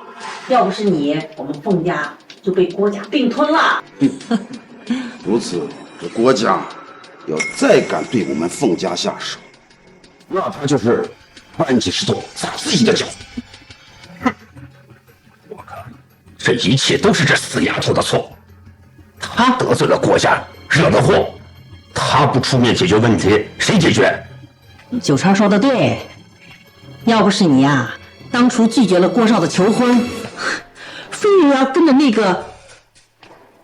S15: 要不是你，我们凤家就被郭家并吞了。
S9: 如此，这郭家要再敢对我们凤家下手，那他就是搬起石头砸自己的脚。
S2: 哼！我看这一切都是这死丫头的错，她得罪了郭家，惹的祸，她不出面解决问题，谁解决？
S15: 九川说的对，要不是你呀，当初拒绝了郭少的求婚，非要跟着那个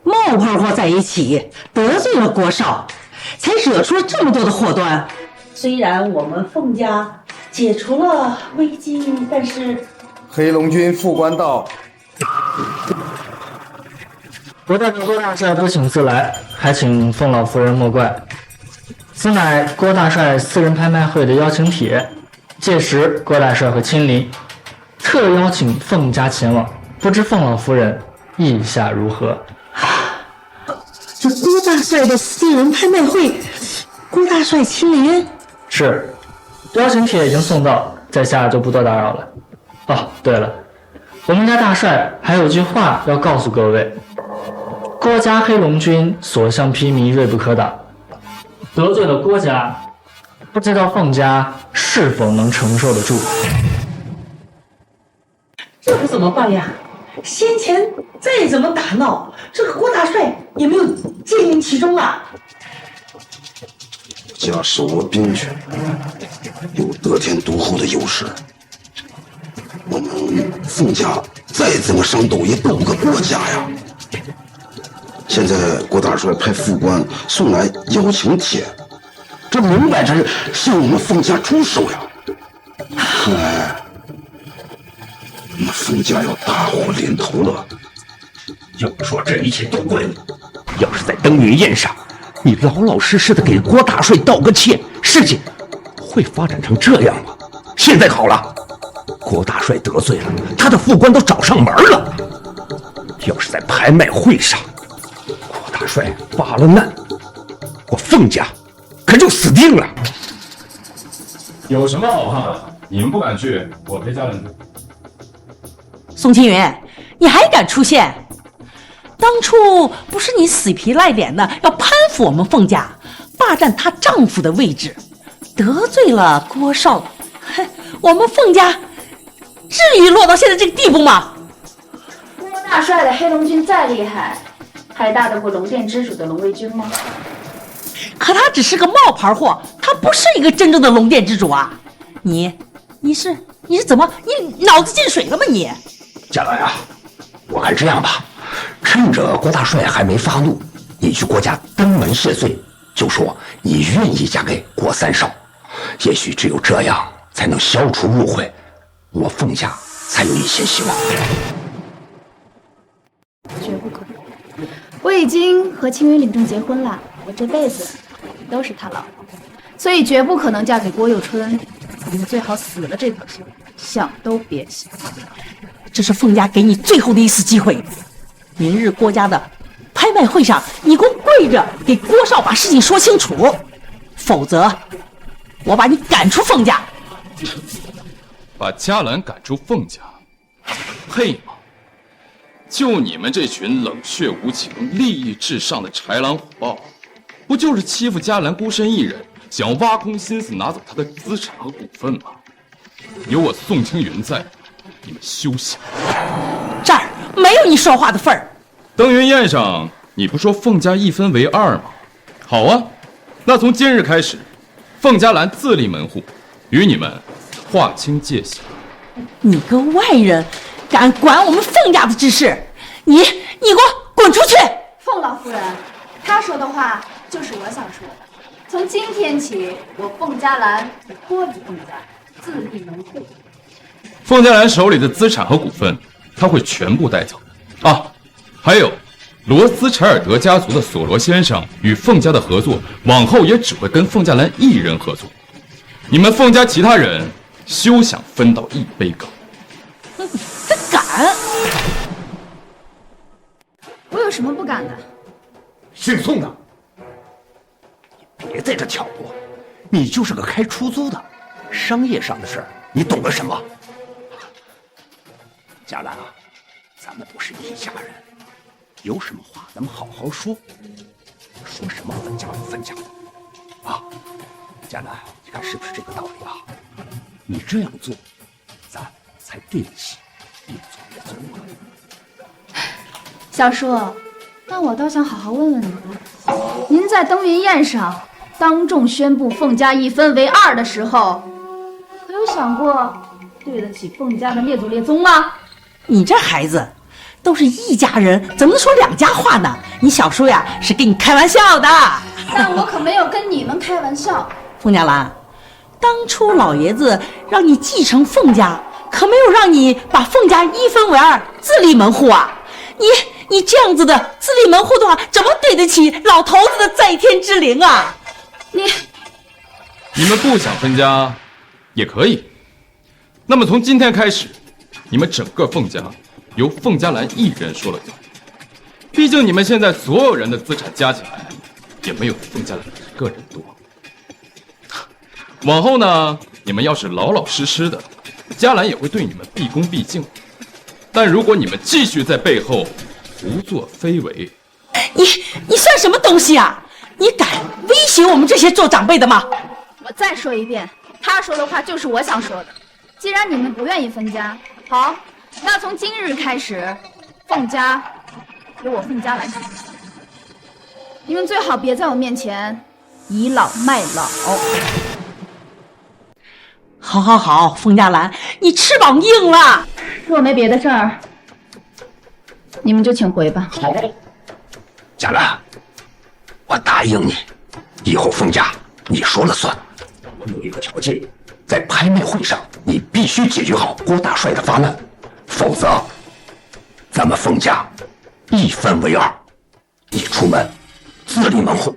S15: 冒牌货在一起，得罪了郭少，才惹出了这么多的祸端。虽然我们凤家解除了危机，但是
S4: 黑龙军副官到。
S20: 我代表郭大帅不请自来，还请凤老夫人莫怪。此乃郭大帅私人拍卖会的邀请帖，届时郭大帅会亲临，特邀请凤家前往，不知凤老夫人意下如何？
S15: 这郭大帅的私人拍卖会，郭大帅亲临？
S20: 是，邀请帖已经送到，在下就不多打扰了。哦，对了，我们家大帅还有句话要告诉各位：郭家黑龙军所向披靡，锐不可挡。得罪了郭家，不知道凤家是否能承受得住？
S15: 这可怎么办呀？先前再怎么打闹，这个郭大帅也没有介入其中啊。
S9: 家手握兵权，有得天独厚的优势。我们凤家再怎么商斗，也斗不过郭家呀。现在郭大帅派副官送来邀请帖，这明摆着向我们凤家出手呀！看来我们凤家要大祸临头了。
S2: 要不说这一切都怪你，要是在登云宴上，你老老实实的给郭大帅道个歉，事情会发展成这样吗？现在好了，郭大帅得罪了，他的副官都找上门了。要是在拍卖会上，郭大帅发了难，我凤家可就死定了。
S1: 有什么好怕的？你们不敢去，我陪家人。
S15: 宋清云，你还敢出现？当初不是你死皮赖脸的要攀附我们凤家，霸占她丈夫的位置，得罪了郭少，哼，我们凤家至于落到现在这个地步吗？
S13: 郭大帅的黑龙军再厉害，还打得过龙殿之主的龙卫军吗？
S15: 可他只是个冒牌货，他不是一个真正的龙殿之主啊！你是怎么？你脑子进水了吗你？
S2: 佳兰啊，我看这样吧，趁着郭大帅还没发怒，你去郭家登门谢罪，就说你愿意嫁给郭三少，也许只有这样才能消除误会，我凤家才有一线希望。
S13: 绝不可能！我已经和青云领证结婚了，我这辈子都是他老婆，所以绝不可能嫁给郭佑春。你们最好死了这条心，想都别想。
S15: 这是凤家给你最后的一次机会，明日郭家的拍卖会上，你给我跪着给郭少把事情说清楚，否则我把你赶出凤家。
S1: 把嘉兰赶出凤家，配吗？就你们这群冷血无情、利益至上的豺狼虎豹，不就是欺负嘉兰孤身一人，想挖空心思拿走她的资产和股份吗？有我宋青云在，你们休想！
S15: 这儿没有你说话的份儿。
S1: 登云宴上，你不说凤家一分为二吗？好啊，那从今日开始，凤嘉兰自立门户，与你们划清界限。
S15: 你个外人，敢管我们凤家的之事，你给我滚出去！
S13: 凤老夫人，她说的话就是我想说的。从今天起，我凤嘉兰脱离凤家，自立门户。
S1: 凤嘉兰手里的资产和股份，他会全部带走。啊，还有罗斯柴尔德家族的索罗先生与凤家的合作，往后也只会跟凤嘉兰一人合作。你们凤家其他人休想分到一杯羹。
S15: 他敢！
S13: 我有什么不敢的？
S2: 姓宋的，你别在这挑拨，你就是个开出租的，商业上的事儿你懂个什么？嘉兰啊，咱们都是一家人，有什么话咱们好好说，说什么分家不分家的啊？嘉兰，你看是不是这个道理啊？你这样做，咱才对得起越做越尊贵。
S13: 小叔，那我倒想好好问问您了。您在登云宴上当众宣布凤家一分为二的时候，可有想过对得起凤家的列祖列宗吗？
S15: 你这孩子，都是一家人，怎么能说两家话呢？你小叔呀是跟你开玩笑的。
S13: 但我可没有跟你们开玩笑。
S15: 凤家兰，当初老爷子让你继承凤家，可没有让你把凤家一分为二，自立门户啊！你这样子的自立门户的话，怎么对得起老头子的在天之灵啊？
S1: 你们不想分家也可以。那么从今天开始，你们整个凤家由凤家兰一人说了算。毕竟你们现在所有人的资产加起来，也没有凤家兰一个人多。往后呢，你们要是老老实实的，家兰也会对你们毕恭毕敬。但如果你们继续在背后胡作非为，
S15: 你算什么东西啊？你敢威胁我们这些做长辈的吗？
S13: 我再说一遍，他说的话就是我想说的。既然你们不愿意分家，好，那从今日开始，凤家由我凤家来承。你们最好别在我面前倚老卖老。
S15: 好，凤家兰，你翅膀硬了。
S13: 若没别的事儿，你们就请回吧。
S2: 好，贾兰，我答应你，以后凤家你说了算。我有一个条件，在拍卖会上你必须解决好郭大帅的方案，否则咱们凤家一分为二，你出门自立门户。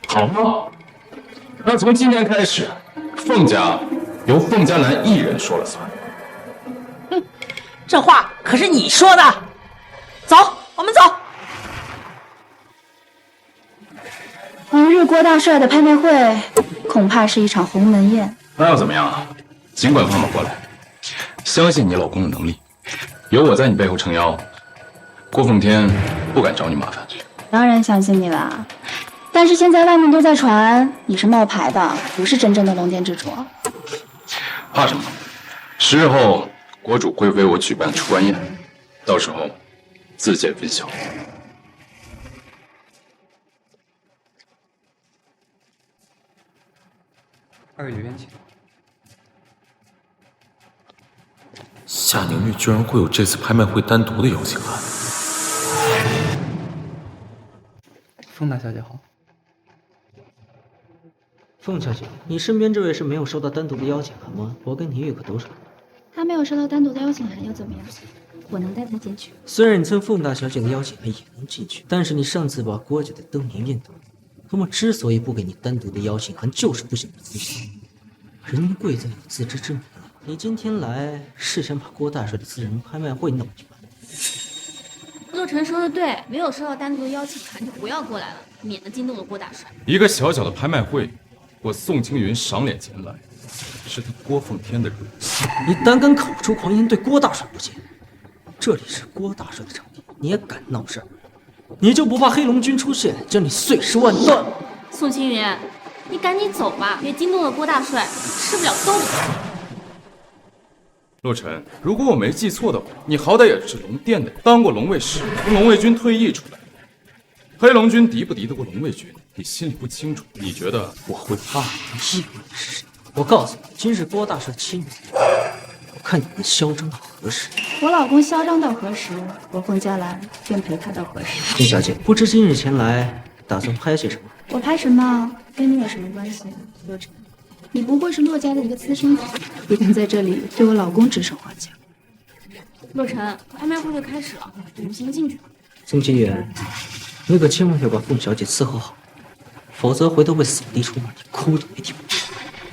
S1: 好吗？那从今天开始，凤家由凤家兰一人说了算。
S15: 这话可是你说的。走，我们走。
S13: 明日郭大帅的拍卖会，恐怕是一场鸿门宴。
S1: 那又怎么样啊？尽管放马过来，相信你老公的能力，有我在你背后撑腰，郭奉天不敢找你麻烦。
S13: 当然相信你啦，但是现在外面都在传你是冒牌的，不是真正的龙殿之主。
S1: 怕什么？10日后，国主会为我举办出关宴，到时候自见分晓。
S12: 2位留言请。
S21: 夏宁玉居然会有这次拍卖会单独的邀请函。
S12: 凤大小姐好。
S7: 凤小姐，你身边这位是没有收到单独的邀请函吗？我跟宁玉可都是。
S13: 他没有收到单独的邀请函又怎么样？我能带他进去。
S7: 虽然你蹭凤大小姐的邀请函也能进去，但是你上次把郭家的登年宴动，那么之所以不给你单独的邀请函，就是不想分享。人贵在有自知之明啊！你今天来是想把郭大帅的私人拍卖会弄一完。
S5: 洛尘说的对，没有收到单独的邀请函就不要过来了，免得惊动了郭大帅。
S1: 一个小小的拍卖会，我宋青云赏脸前来，是他郭奉天的荣幸。
S7: 你胆敢口出狂言，对郭大帅不敬，这里是郭大帅的场地，你也敢闹事儿？你就不怕黑龙军出现，将你碎尸万段？
S5: 宋青云，你赶紧走吧，别惊动了郭大帅，吃不了兜着。
S1: 洛尘，如果我没记错的话，你好歹也是龙殿的，当过龙卫使，从龙卫军退役出来。黑龙军敌不敌得过龙卫军，你心里不清楚？你觉得我会怕？
S7: 以为是谁？我告诉你，今日郭大帅亲自，我看你们嚣张到何时？
S13: 我老公嚣张到何时，我凤家兰便陪他到何时。
S7: 凤小姐，不知今日前来打算拍些什么？
S13: 我拍什么跟你有什么关系？洛尘，你不过是洛家的一个私生子，不敢在这里对我老公指手画脚。
S5: 洛尘，拍卖会就开始了，我们先进去吧。
S7: 宋清远，你可千万要把凤小姐伺候好，否则回头会扫地出门，你哭都没地方。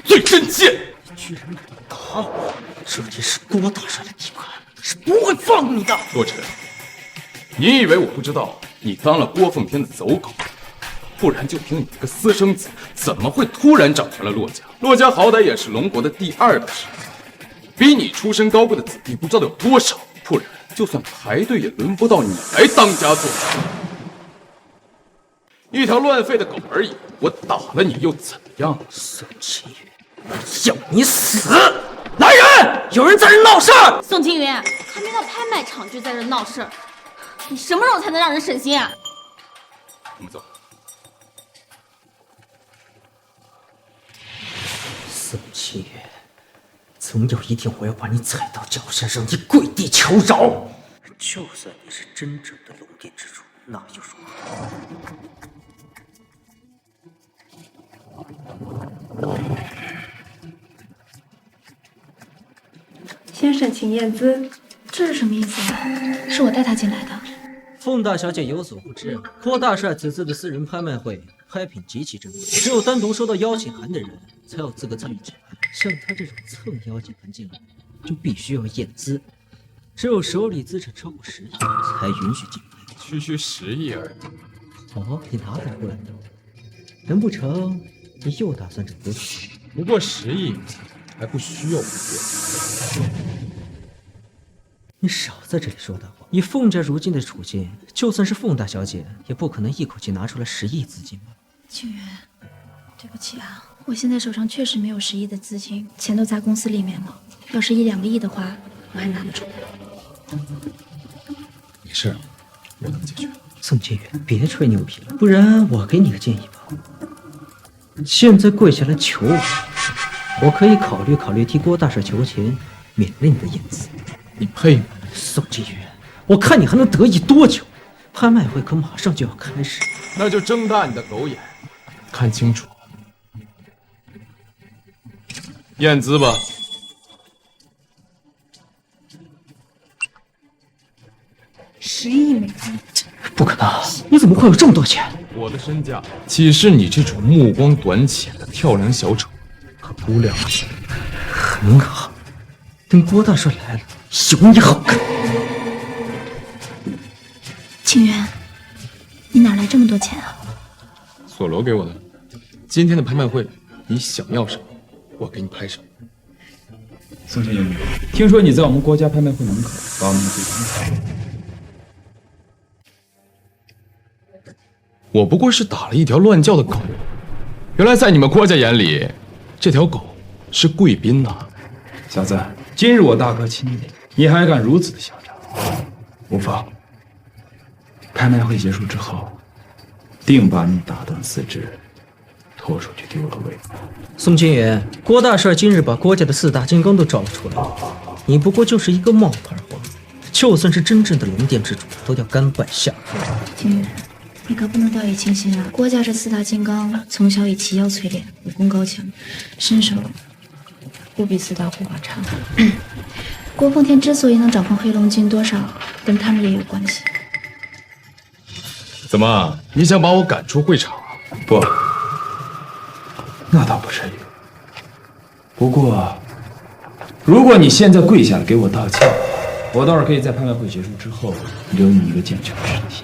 S1: 最真贱！
S7: 你居然敢打我！这里是郭大帅的地盘，是不会放你的。
S1: 洛尘，你以为我不知道你当了郭奉天的走狗？不然就凭你这个私生子，怎么会突然掌权了洛家？洛家好歹也是龙国的第2大势力，比你出身高贵的子弟不知道有多少，不然就算排队也轮不到你来当家做主。一条乱吠的狗而已，我打了你又怎样？
S7: 宋清远，要你死！来人，有人在这闹事儿！
S5: 宋青云，还没到拍卖场就在这闹事儿，你什么时候才能让人省心啊？
S1: 我们走。
S7: 宋清远，总有一天我要把你踩到脚下，让你跪地求饶，就算你是真正的龙殿之主，那又如何？
S13: 先生，请验资。这是什么意思啊？是我带他进来的。
S7: 凤大小姐有所不知，郭大帅此次的私人拍卖会拍品极其珍贵，只有单独收到邀请函的人才有资格参与进来。像他这种蹭邀请函进来，就必须要验资，只有手里资产超过10亿才允许进来。
S1: 区10亿而已。
S7: 哦，你哪来过来的？难不成你又打算整国主？
S1: 不过10亿还不需要我验。
S7: 你少在这里说大话！以凤家如今的处境，就算是凤大小姐，也不可能一口气拿出来10亿资金吧？
S13: 清源，对不起啊，我现在手上确实没有10亿的资金，钱都在公司里面了。要是1、2个亿的话，我还拿得出。
S1: 没事，我能解决。
S7: 宋清源，别吹牛皮了，不然我给你个建议吧。现在跪下来求我可以考虑替郭大帅求情，免了你的言辞。
S1: 你配吗？
S7: 宋清源，我看你还能得意多久？拍卖会可马上就要开始，
S1: 那就睁大你的狗眼，看清楚，验资吧。
S13: 10亿美金？
S7: 不可能！你怎么会有这么多钱？
S1: 我的身价岂是你这种目光短浅的跳梁小丑可估量的？
S7: 很好，等郭大帅来了，有你好看。
S13: 清源，你哪来这么多钱啊？
S1: 索罗给我的。今天的拍卖会，你想要什么，我给你拍什么。
S22: 宋清源，听说你在我们郭家拍卖会门口把我们的对方。
S1: 我不过是打了一条乱叫的狗，原来在你们郭家眼里，这条狗是贵宾呐！
S22: 小子，今日我大哥亲临，你还敢如此的嚣张？无妨，拍卖会结束之后，定把你打断4肢，拖出去丢了位。
S7: 宋清源，郭大帅今日把郭家的4大金刚都招了出来，你不过就是一个冒牌货，就算是真正的龙殿之主，都要甘拜下风。
S13: 清源，你可不能掉以轻心啊！郭家这4大金刚从小以奇妖淬炼，武功高强，身手不比4大护法差。郭奉天之所以能掌控黑龙军，多少跟他们也有关系。
S1: 怎么，你想把我赶出会场啊？
S22: 不，那倒不至于。不过，如果你现在跪下来给我道歉，我倒是可以在拍卖会结束之后留你一个健全的身体。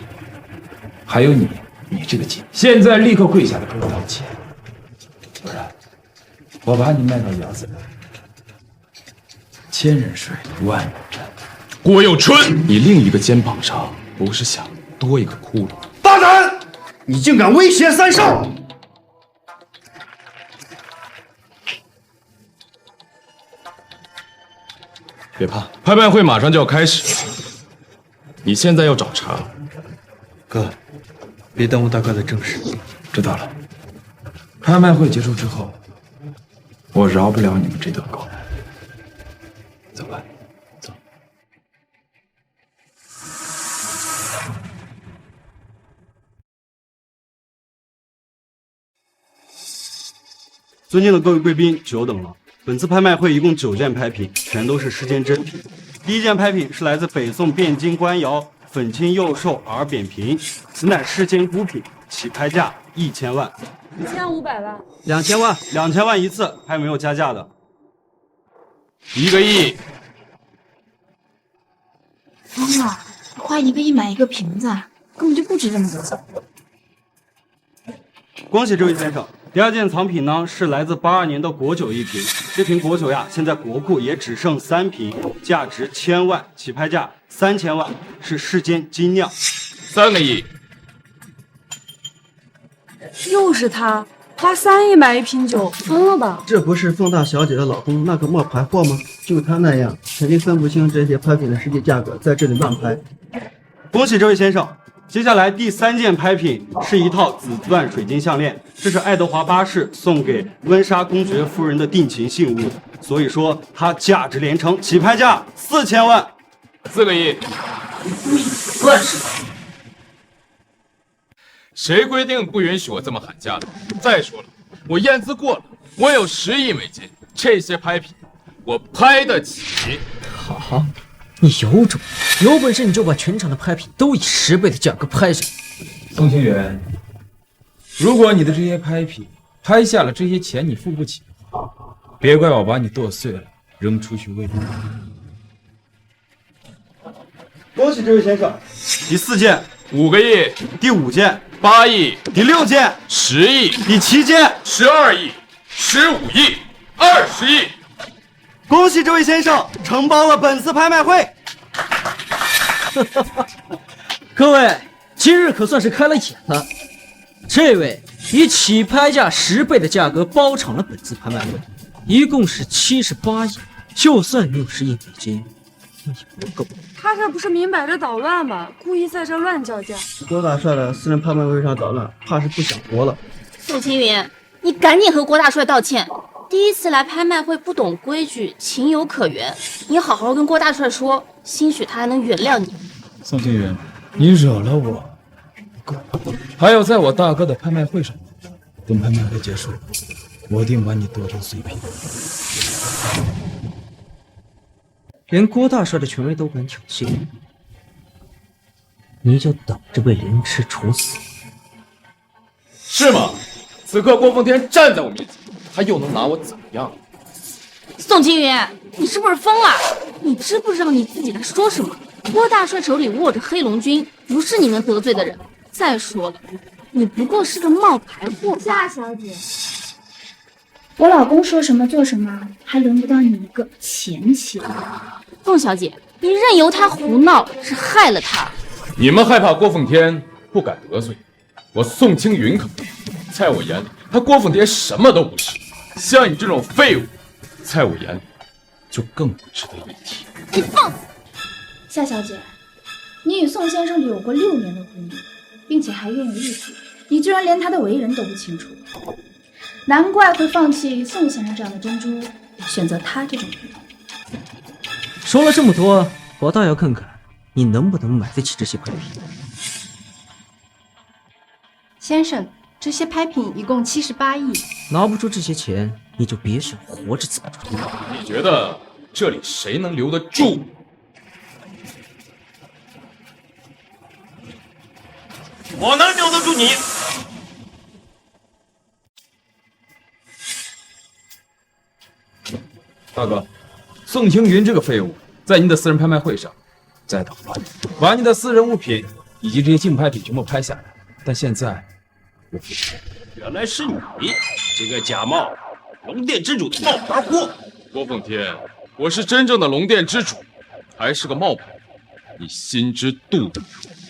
S22: 还有你这个贱，现在立刻跪下来给我道歉，不然我把你卖到窑子里，千人睡，万人枕。
S1: 郭佑春，你另一个肩膀上不是想多一个窟窿？
S3: 大胆！你竟敢威胁3少！
S1: 别怕，拍卖会马上就要开始，你现在要找茬。
S22: 哥，别耽误大哥的正事。知道了。拍卖会结束之后，我饶不了你们这条狗。走吧，走。
S3: 尊敬的各位贵宾，久等了。本次拍卖会一共9件拍品，全都是世间珍品。第一件拍品是来自北宋汴京官窑粉青幼兽耳扁平，此乃世间孤品，起拍价1000万。
S5: 1500万。
S3: 2000万，2000万一次，还有没有加价的
S1: ？1个亿。
S13: 疯了！花1个亿买一个瓶子，根本就不值这么多钱。
S3: 恭喜这位先生！第2件藏品呢，是来自82年的果酒一瓶。这瓶果酒呀，现在国库也只剩3瓶，价值1000万，起拍价3000万，是世间精酿。
S1: 3个亿。
S16: 又是他，花3亿买一瓶酒，疯了吧？
S23: 这不是凤大小姐的老公那个冒牌货吗？就他那样，肯定分不清这些拍品的实际价格，在这里乱拍。
S3: 恭喜这位先生！接下来第3件拍品是一套紫钻水晶项链，这是爱德华8世送给温莎公爵夫人的定情信物，所以说它价值连城，起拍价4000万。
S1: 4个亿。
S15: 你算是什么？
S1: 谁规定不允许我这么喊价的？再说了，我验资过了，我有10亿美金，这些拍品我拍得起。
S7: 好，你有种，有本事你就把全场的拍品都以10倍的价格拍下来。
S22: 宋清源，如果你的这些拍品拍下了这些钱你付不起的话，别怪我把你剁碎了扔出去喂猪。
S3: 恭喜这位先生，第4件
S1: 5个亿，
S3: 第5件
S1: 8亿，
S3: 第6件
S1: 10亿，
S3: 第7件
S1: 12亿，15亿，20亿。
S3: 恭喜这位先生承包了本次拍卖会。
S7: 各位，今日可算是开了眼了。这位以起拍价10倍的价格包场了本次拍卖会，一共是78亿，就算60亿美金，那也不够。
S16: 他这不是明摆着捣乱吗？故意在这乱叫价。
S23: 郭大帅的私人拍卖会上捣乱，怕是不想活了。
S5: 宋青云，你赶紧和郭大帅道歉。第一次来拍卖会不懂规矩，情有可原。你好好跟郭大帅说，兴许他还能原谅你。
S22: 宋清源，你惹了我，够了。还有，在我大哥的拍卖会上，等拍卖会结束，我定把你剁成碎片。
S7: 连郭大帅的权威都敢挑衅，你就等着被凌迟处死。
S1: 是吗？此刻郭奉天站在我面前，他又能拿我怎么样？
S5: 宋青云，你是不是疯了？你知不知道你自己在说什么？郭大帅手里握着黑龙军，不是你能得罪的人。再说了，你不过是个冒牌货。
S13: 夏小姐，我老公说什么做什么，还轮不到你一个钱钱。
S5: 凤小姐，你任由他胡闹，是害了他。
S1: 你们害怕郭奉天不敢得罪我，宋青云可不。在我眼里，他郭奉天什么都不是。像你这种废物，在我眼里就更不值得一提。
S5: 你放肆！
S13: 夏小姐，你与宋先生有过6年的婚姻，并且还拥有一子，你居然连他的为人都不清楚，难怪会放弃宋先生这样的珍珠，选择他这种人。
S7: 说了这么多，我倒要看看你能不能买得起这些拍品。
S16: 先生，这些拍品一共78亿，
S7: 拿不出这些钱，你就别想活着走出来。
S1: 你觉得这里谁能留得住？
S19: 我能留得住你。
S22: 大哥，宋青云这个废物，在您的私人拍卖会上再捣乱，把你的私人物品以及这些竞拍品全部拍下来。但现在，我不知道，
S19: 原来是你，这个假冒龙殿之主的冒牌货。
S1: 郭奉天，我是真正的龙殿之主，还是个冒牌，你心知肚明。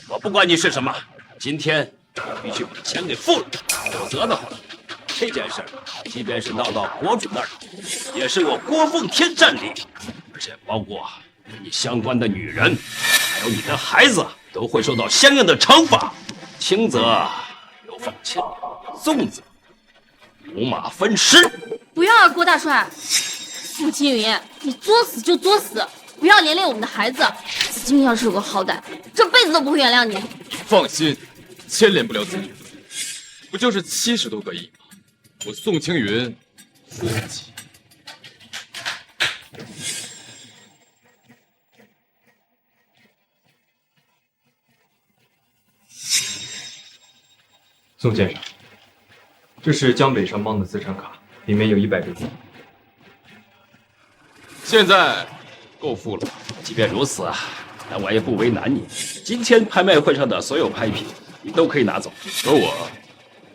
S19: 我不管你是什么，今天必须把钱给付了，否则的话，这件事即便是闹到国主那儿，也是我郭奉天占理，而且包括跟你相关的女人，还有你的孩子，都会受到相应的惩罚，轻则流放千年，重则五马分尸。
S5: 不要啊，郭大帅！傅青云，你作死就作死，不要连累我们的孩子。子君要是有个好歹，这辈子都不会原谅你。
S1: 放心，牵连不了子君，不就是70多个亿吗？我宋青云付得起。
S12: 宋先生，这是江北商帮的资产卡，里面有100个亿。
S1: 现在够付了。
S19: 即便如此啊，那我也不为难你。今天拍卖会上的所有拍品，你都可以拿走，
S1: 可我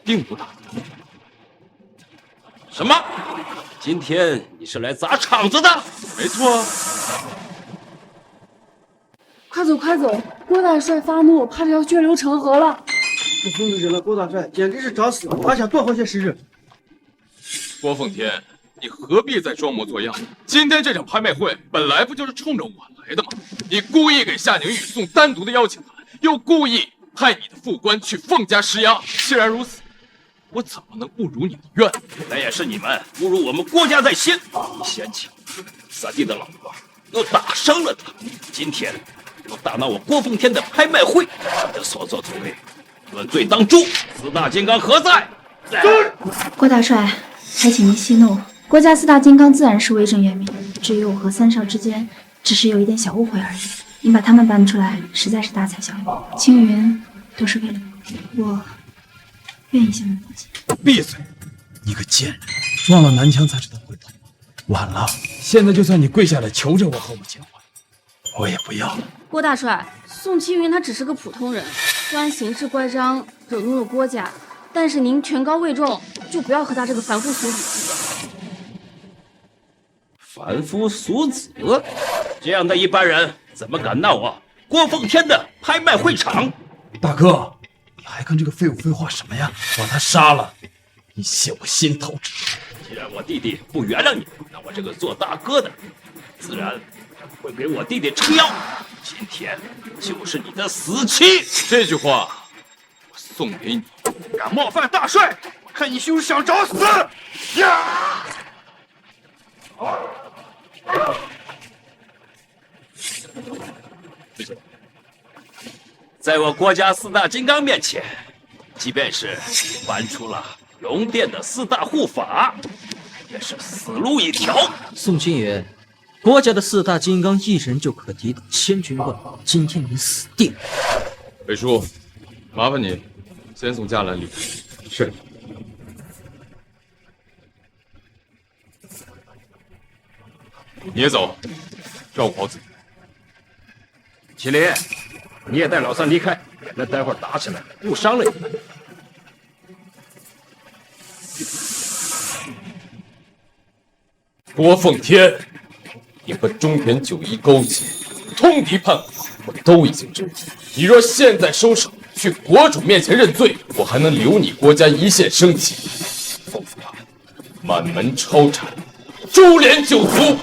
S1: 并不打。
S19: 什么？今天你是来砸场子的？
S1: 没错。
S16: 快走快走！郭大帅发怒，怕是要血流成河了。
S23: 这疯子惹了郭大帅，简直是找死！还想多活些时日。
S1: 郭奉天，你何必再装模作样？今天这场拍卖会本来不就是冲着我来的吗？你故意给夏宁与宋单独的邀请他来，又故意派你的副官去凤家施压。既然如此，我怎么能不如你的愿？
S19: 那也是你们侮辱我们郭家在先，你嫌弃三弟的老婆，又打伤了他。今天要大闹我郭奉天的拍卖会，你的所作所为，论罪当诛。四大金刚何在？
S13: 郭大帅，还请您息怒。国家四大金刚自然是威震远民，至于我和三少之间，只是有一点小误会而已。您把他们搬出来，实在是大材小用。青云都是为了我，愿意向您道歉。
S10: 闭嘴！你个贱人，撞了南墙才知道回头。晚了，现在就算你跪下来求着我和我结婚，我也不要了。
S5: 郭大帅，宋青云他只是个普通人，虽然行事乖张，惹怒了郭家，但是您权高位重，就不要和他这个凡夫俗子计较。
S19: 凡夫俗子，这样的一般人怎么敢闹我郭奉天的拍卖会场？
S10: 大哥，你还跟这个废物废话什么呀？把他杀了，你泄我心头之气。
S19: 既然我弟弟不原谅你，那我这个做大哥的，自然会给我弟弟撑腰。今天就是你的死期。
S1: 这句话我送给你。
S2: 敢冒犯大帅，我看你就是想找死！呀！
S19: 在我郭家四大金刚面前，即便是搬出了龙殿的四大护法，也是死路一条。
S7: 宋清源，郭家的四大金刚一人就可抵挡千军万马，今天你死定了。
S1: 北叔，麻烦你先送嘉兰离开。
S2: 是。
S1: 你也走，照顾好自己。
S19: 麒麟，你也带老三离开，免得待会儿打起来误伤了你们。
S1: 郭奉天，你和中田九一勾结，通敌叛国，我都已经知道。你若现在收手，去国主面前认罪，我还能留你郭家一线生机；否则，满门抄斩，株连九族。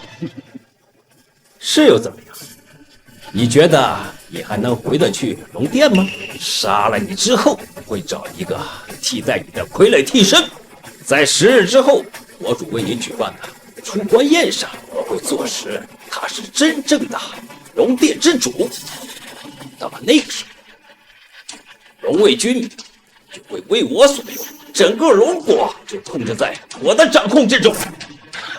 S19: 是又怎么样？你觉得你还能回得去龙殿吗？杀了你之后，会找一个替代你的傀儡替身。在10日之后，国主为你举办的出关宴上，我会坐实他是真正的龙殿之主。到了那个时候，龙卫军就会为我所用，整个龙国就控制在我的掌控之中。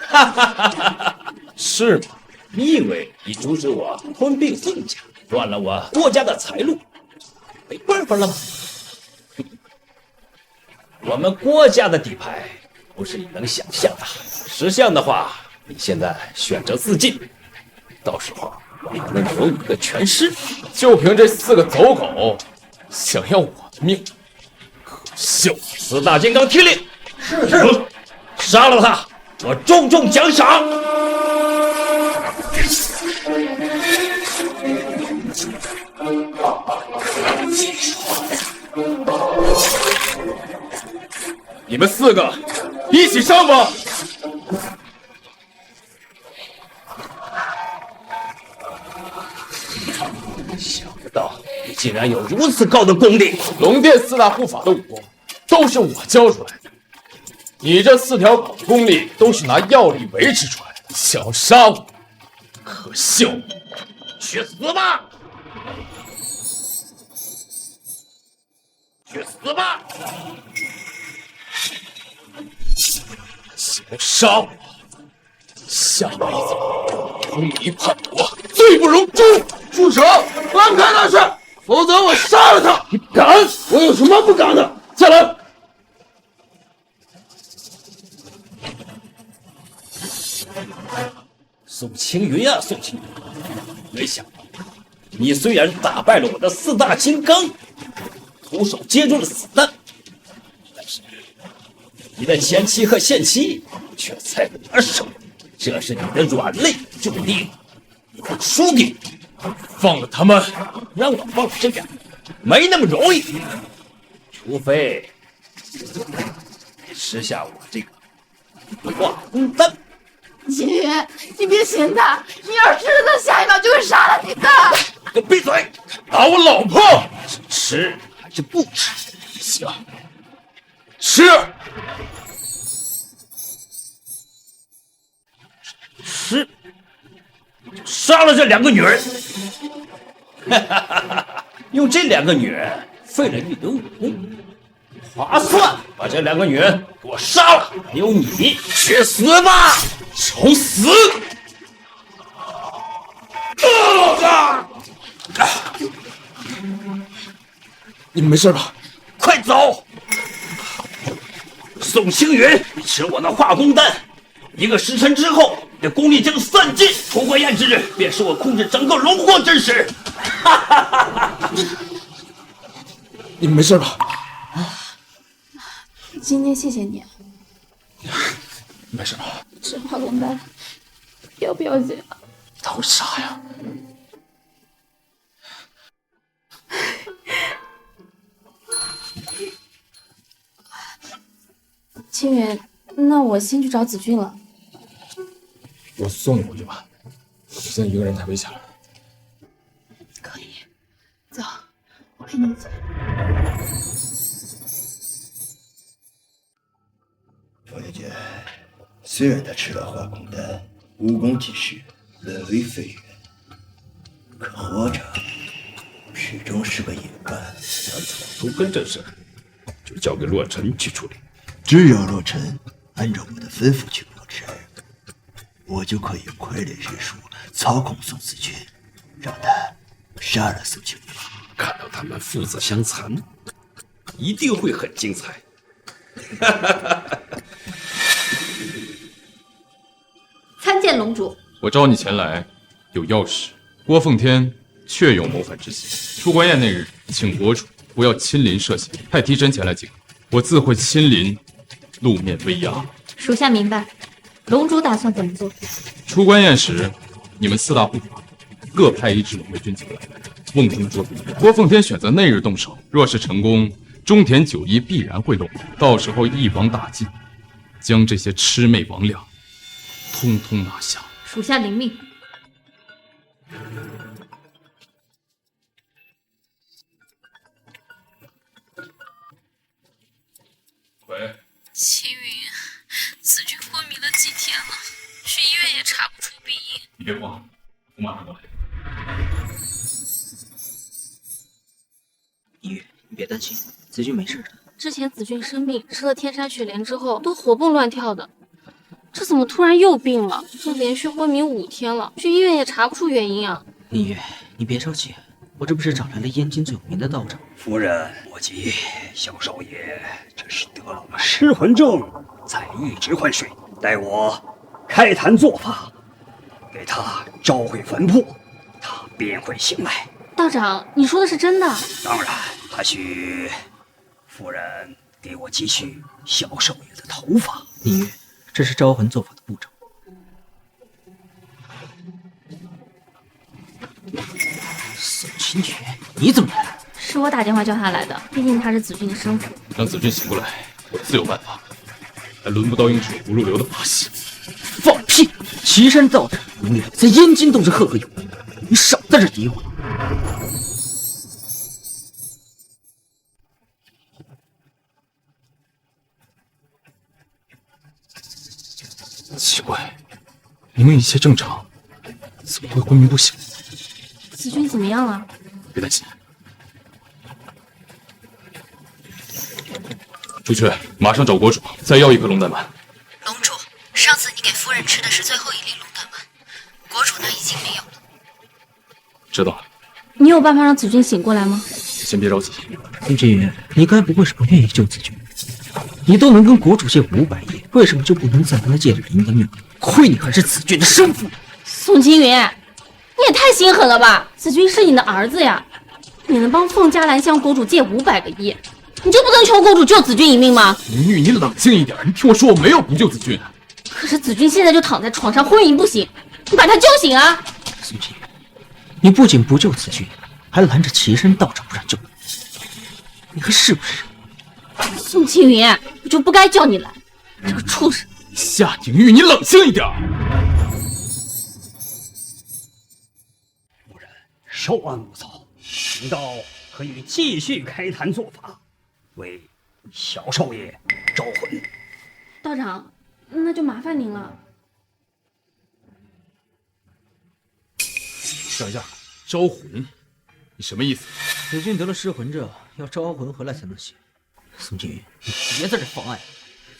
S19: 哈哈哈哈哈！是吗？你以为你阻止我吞并宋家，断了我郭家的财路，没办法了吗？我们郭家的底牌不是你能想象的。识相的话，你现在选择自尽，到时候我还能留你个全尸。
S1: 就凭这4个走狗，想要我的命，可笑！
S19: 四大金刚听令，是，杀了他，我重重奖赏。
S1: 你们4个一起上吧！
S19: 想不到你竟然有如此高的功力！
S1: 龙殿4大护法的武功都是我教出来的，你这4条狗的功力都是拿药力维持出来的，想要杀我，可笑！
S19: 去死吧！去死吧！
S1: 想杀我，下辈子通敌叛国，罪不容诛！
S2: 住手！放开大帅，否则我杀了他！你敢？我有什么不敢的？下来！
S19: 宋青云啊，宋青云，没想到你虽然打败了我的4大金刚，徒手接住了子弹，但是你的前妻和现妻却在我手里，这是你的软肋，注定你会输给我。
S1: 放了他们，
S19: 让我放这个没那么容易，除非你吃下我这个化功丹。
S13: 秦云，你别信他，你要是吃了他，下一秒就会杀了你的。
S19: 给我闭嘴！
S1: 打我老婆，
S19: 是吃还是不吃？
S1: 行，吃。
S19: 吃，杀了这2个女人。用这2个女人废了玉德武功，划算！把这2个女人给我杀了，还有你去死吧，找死！
S21: 你们没事吧？
S19: 快走！宋青云，你吃我的化功丹，1个时辰之后，你的功力将散尽。出关宴之日，便是我控制整个龙皇之时。
S21: 你们没事吧？
S16: 今天谢谢你，
S21: 没事吧？
S16: 吃化功丹要不要紧啊？
S21: 他会杀呀。
S16: 青云，那我先去找子俊了。
S21: 我送你回去吧，现在一个人太危险了。
S16: 可以，走，我陪你走。
S6: 方小姐，虽然他吃了化功丹，武功即失，沦为废人，可活着始终是个野干。
S19: 那草图根这事就交给洛尘去处理。
S6: 只要洛尘按照我的吩咐去落实，我就可以傀儡之术操控宋子君，让他杀了宋青云。
S19: 看到他们父子相残，一定会很精彩。
S5: 参见龙主。
S1: 我召你前来，有要事。郭奉天确有谋反之心。出关宴那日，请国主不要亲临涉险，派替身前来即可。我自会亲临露面威压。
S5: 属下明白。龙主打算怎么做？
S1: 出关宴时，你们4大护法各派1支龙卫军前来，瓮听捉彼。郭奉天选择那日动手，若是成功，中田九一必然会露面，到时候一网打尽，将这些魑魅魍魉通通拿下。
S5: 属下领命。
S1: 喂，
S16: 青云，子君昏迷了几天了，去医院也查不出病因。
S1: 你别慌，我马上过来。
S7: 一月，你别担心，子君没事的。
S16: 之前子君生病，吃了天山雪莲之后都活蹦乱跳的，这怎么突然又病了？这连续昏迷5天了，去医院也查不出原因啊。
S7: 一月，你别着急，我这不是找来了燕京最有名的道长。
S8: 夫人，莫急，小少爷这是得了失魂症，在一直昏睡，待我开坛做法，给他召回魂魄，他便会醒来。
S16: 道长，你说的是真的？
S8: 当然，还需夫人给我继续小少爷的头发。
S7: 一月，这是招魂做法的步骤。宋清泉，你怎么来了？
S16: 是我打电话叫他来的，毕竟他是子俊的生父。
S1: 让子俊醒过来，我自有办法。还轮不到用水葫芦流的把戏。
S7: 放屁！岐山道长能力在燕京都是赫赫有名，你少在这诋毁。
S1: 奇怪，明明一切正常，怎么会昏迷不醒？
S16: 子君怎么样了？
S1: 别担心，出去，马上找国主，再要1颗龙丹丸。
S13: 龙主，上次你给夫人吃的是最后1粒龙丹丸，国主那已经没有了。
S1: 知道了。
S16: 你有办法让子君醒过来吗？
S1: 先别着急。
S7: 林志云，你该不会是不愿意救子君？你都能跟国主借500亿，为什么就不能再跟他借点银的命？亏你还是子君的生父。
S16: 宋青云，你也太心狠了吧！子君是你的儿子呀，你能帮凤嘉兰向国主借500个亿，你就不能求国主救子君一命吗？
S1: 明玉，你冷静一点，你听我说，我没有不救子君。
S16: 可是子君现在就躺在床上昏迷不醒，你把他救醒啊！
S7: 宋青云，你不仅不救子君，还拦着岐山道长不让救你，你还是不是？
S16: 宋青云，我就不该叫你来，这个畜生！
S1: 夏凝玉，你冷静一点。
S8: 夫人，稍安勿躁，贫道可以继续开坛做法，为小少爷招魂。
S16: 道长，那就麻烦您了。
S1: 等一下，招魂，你什么意思？
S7: 子俊得了失魂症，要招魂回来才能行。宋青云，你别在这妨碍。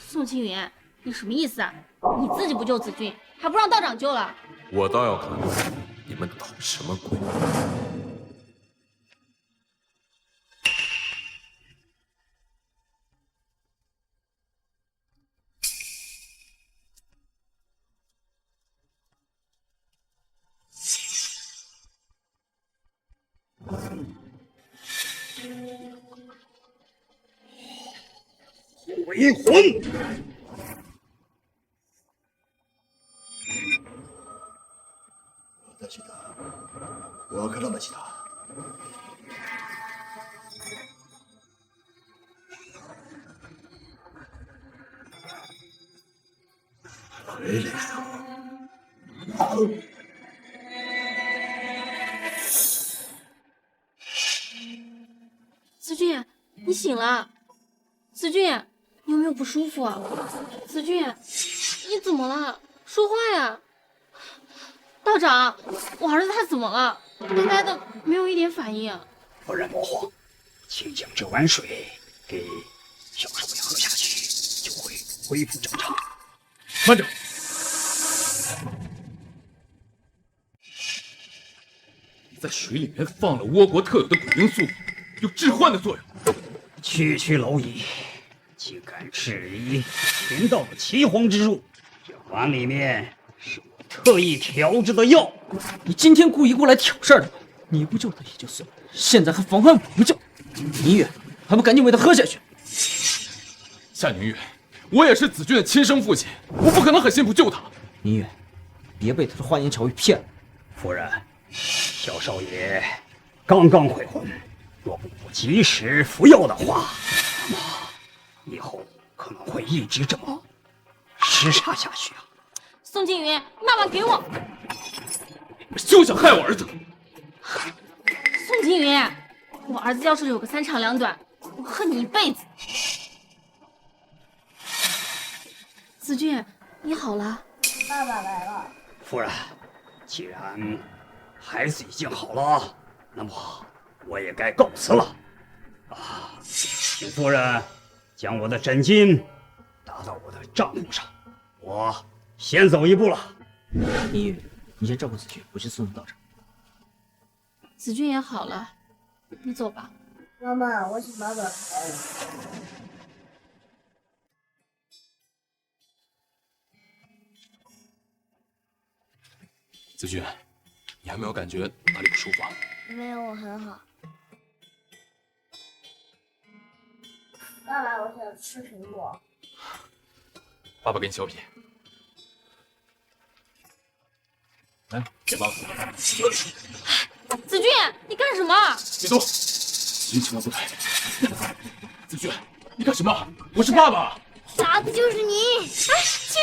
S16: 宋青云，你什么意思啊？你自己不救子俊，还不让道长救了？
S21: 我倒要看看你们捣什么鬼！
S8: 回魂！
S6: 私だ。わからなしだ。回来了。
S16: 子俊，你醒了。子俊，你有没有不舒服啊？子俊，你怎么了？说话呀！道长，我儿子他怎么了？呆呆的，没有一点反应。
S8: 夫人莫慌，请将这碗水给小少爷喝下去，就会恢复正常。
S1: 慢着！你在水里面放了倭国特有的鬼罂素，有致幻的作用。
S8: 区区蝼蚁，竟敢质疑贫道的岐黄之术？这碗里面是我特意调制的药。
S7: 你今天故意过来挑事儿的，你不救他也就算了，现在还妨碍我们救，宁远还不赶紧为他喝下去！
S1: 夏宁远，我也是子俊的亲生父亲，我不可能狠心不救他。
S7: 宁远，别被他的花言巧语骗了。
S8: 夫人，小少爷刚刚回魂，若不及时服药的话，那么以后可能会一直这么时差下去啊！
S16: 宋青云，那碗给我！
S1: 休想害我儿子！
S16: 宋青云，我儿子要是有个三长两短，我恨你一辈子。子俊，你好了。
S13: 爸爸来了。
S8: 夫人，既然孩子已经好了，那么我也该告辞了。啊，请夫人将我的枕巾打到我的账户上，我先走一步了。
S7: 宁远，你先照顾子俊，我去送道长。
S16: 子俊也好了，你走吧。
S13: 妈妈，我请爸爸陪。
S1: 子俊，你还没有感觉哪里不舒服啊？
S13: 没有，我很好。爸爸，我想吃苹果。
S1: 爸爸给你削皮。来，给爸爸。
S16: 子俊，你干什么？
S1: 别动！子俊千万不开。子俊，你干什么？我是爸爸。
S13: 傻子就是你！
S16: 哎，青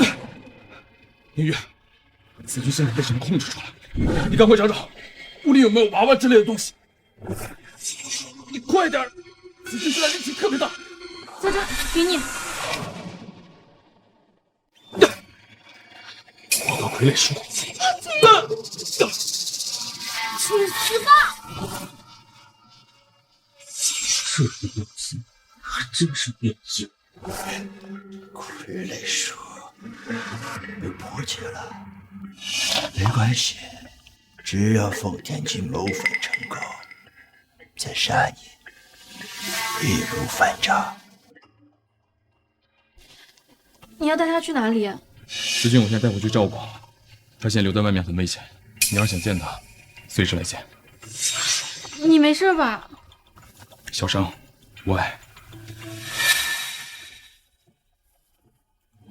S16: 云。
S1: 宁远，子俊现在被什么控制住了？你赶快找找，屋里有没有娃娃之类的东西。你快点！子俊现在力气特别大。
S16: 在这，给你。
S1: 黄道傀儡术。
S13: 去死吧！
S1: 这个东西还真是变形。
S6: 傀儡术被破解了，没关系，只要奉天境谋反成功，再杀你，易如反掌。
S16: 你要带他去哪里？
S1: 子俊，我先带回去照顾，他现在留在外面很危险。你要是想见他，随时来见。
S16: 你没事吧？
S1: 小伤，无碍。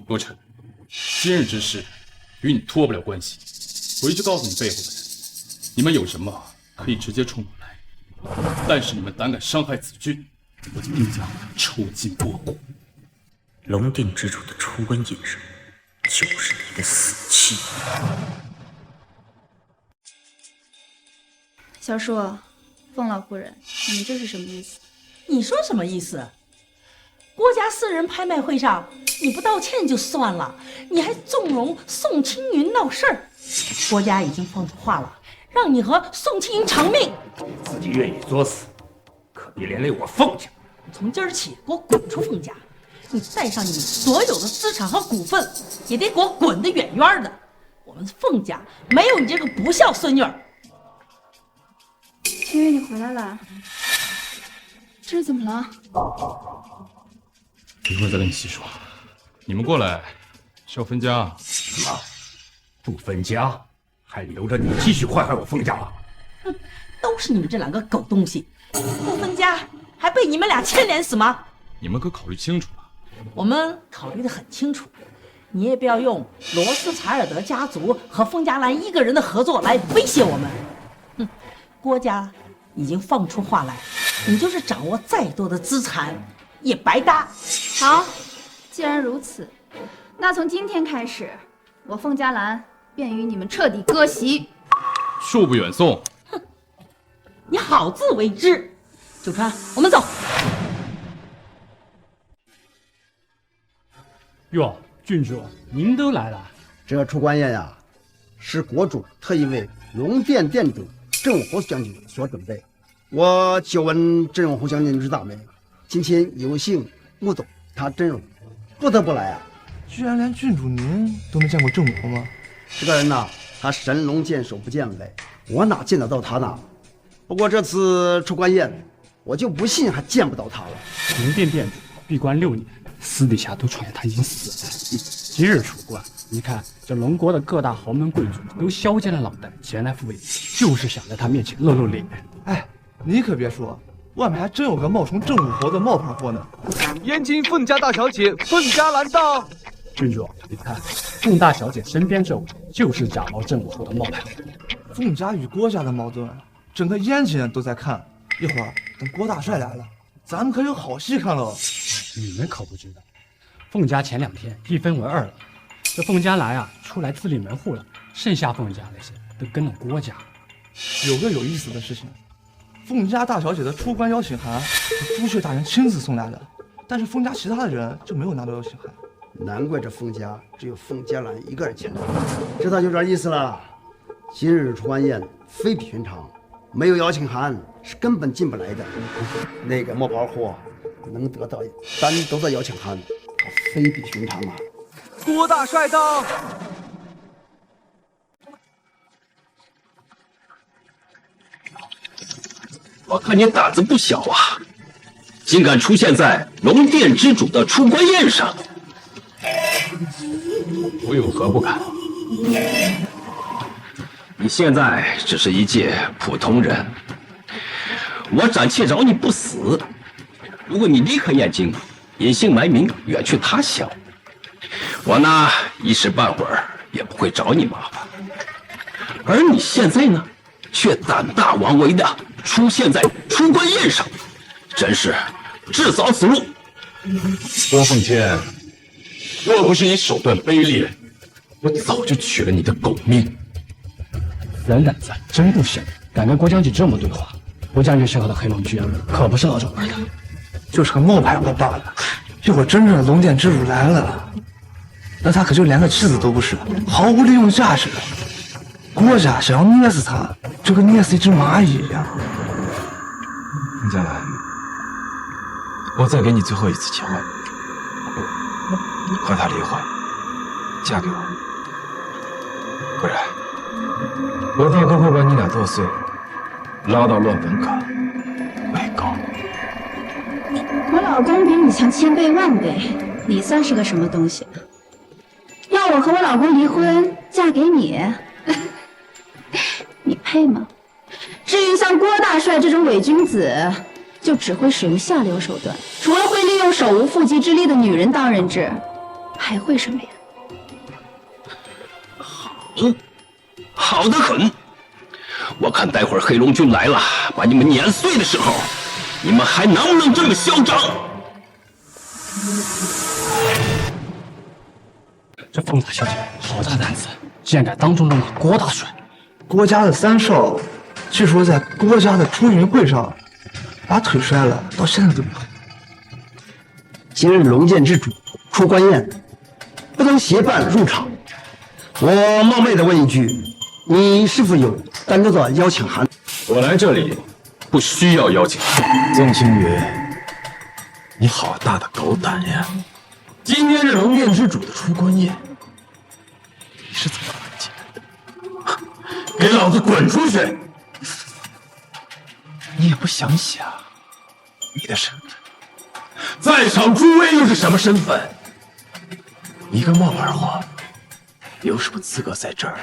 S1: 洛尘，今日之事与你脱不了关系。回去告诉你背后的人，你们有什么可以直接冲我来，但是你们胆敢伤害子俊，我就定将抽尽倭骨。
S17: 龙殿之主的初温眼神，就是你的死期。
S13: 小树，凤老夫人，你这是什么意思？
S15: 你说什么意思？郭家私人拍卖会上，你不道歉就算了，你还纵容宋青云闹事儿。郭家已经放出话了，让你和宋庆云偿命。
S2: 自己愿意作死，可别连累我凤家。
S15: 从今儿起，给我滚出凤家！你带上你所有的资产和股份，也得给我滚得远远的。我们凤家没有你这个不孝孙女儿。
S13: 清月，你回来了，这是怎么了？
S1: 一会儿再跟你细说。你们过来是要分家？
S2: 什么？不分家，还留着你继续坏我凤家吗？
S15: 哼，都是你们这两个狗东西，不分家还被你们俩牵连死吗？
S1: 你们可考虑清楚了。
S15: 我们考虑得很清楚，你也不要用罗斯柴尔德家族和凤家兰一个人的合作来威胁我们。哼，郭家已经放出话来，你就是掌握再多的资产也白搭。
S13: 好，既然如此，那从今天开始，我凤家兰便与你们彻底割席。
S1: 恕不远送。
S15: 哼，你好自为之。九川，我们走。
S11: 哟，郡主，您都来了。
S23: 这出关宴呀，是国主特意为龙殿殿主郑永侯将军所准备。我久闻郑永侯将军之大名，今天有幸目睹他真容，不得不来啊！
S4: 居然连郡主您都没见过郑永侯吗？
S23: 这个人呐，他神龙见首不见尾，我哪见得到他呢？不过这次出关宴，我就不信还见不到他了。
S11: 龙殿殿主闭关6年，私底下都传他已经死了。今日出关，你看这龙国的各大豪门贵族都削尖了脑袋前来赴宴，就是想在他面前露露脸。
S4: 哎，你可别说，外面还真有个冒充郑永侯的冒牌货呢。燕京凤家大小姐凤家兰到。
S11: 郡主，你看，凤大小姐身边这位就是假冒郑永侯的冒牌货。
S4: 凤家与郭家的矛盾，整个燕京人都在看。一会儿等郭大帅来了，咱们可有好戏看喽。
S11: 你们可不知道，凤家前2天一分为2了。这凤家来啊，出来自立门户了，剩下凤家那些都跟了郭家。
S4: 有个有意思的事情，凤家大小姐的出关邀请函是朱雀大人亲自送来的，但是凤家其他的人就没有拿到邀请函。
S23: 难怪这凤家只有凤家兰一个人前来，这倒有点意思了。今日出关宴非比寻常，没有邀请函是根本进不来的。那个冒牌货能得到单独的邀请函，他非比寻常啊！
S4: 郭大帅到。
S19: 我看你胆子不小啊，竟敢出现在龙殿之主的出关宴上。
S1: 我有何不敢？
S19: 你现在只是一介普通人，我暂且饶你不死。如果你离开燕京，隐姓埋名，远去他乡，我呢一时半会儿也不会找你麻烦。而你现在呢，却胆大妄为的出现在出关宴上，真是自找死路。
S1: 郭凤谦，若不是你手段卑劣，我早就取了你的狗命。
S11: 人胆子真不小，敢跟郭将军这么对话。郭将军身后的黑龙军可不是那种玩的，
S4: 就是个冒牌货罢了。一会儿真正的龙殿之主来了，那他可就连个棋子都不是，毫无利用价值。郭家想要捏死他，就跟捏死一只蚂蚁一样。
S21: 凤家兰，我再给你最后一次机会，和他离婚，嫁给我，不然我大哥会把你俩剁碎，拉到乱坟岗被告。
S13: 我老公比你强1000倍万倍，你算是个什么东西？要我和我老公离婚，嫁给你，你配吗？至于像郭大帅这种伪君子，就只会使用下流手段，除了会利用手无缚鸡之力的女人当人质，还会什么呀？
S19: 好得很！我看待会儿黑龙军来了，把你们碾碎的时候，你们还能不能这么嚣张？
S11: 这凤大小姐好大胆子，竟然敢当众怒骂郭大帅！
S4: 郭家的3少，据说在郭家的出云会上把腿摔了，到现在都没好。
S23: 今日龙剑之主出关宴，不能携伴入场。我冒昧的问一句，你是否有带着邀请函？
S21: 我来这里不需要邀请函。宗清云，你好大的狗胆呀！今天是龙殿之主的出关宴，你是怎么混进来的？给老子滚出去！你也不想想你的身份，在场诸位又是什么身份？一个冒牌货，有什么资格在这儿？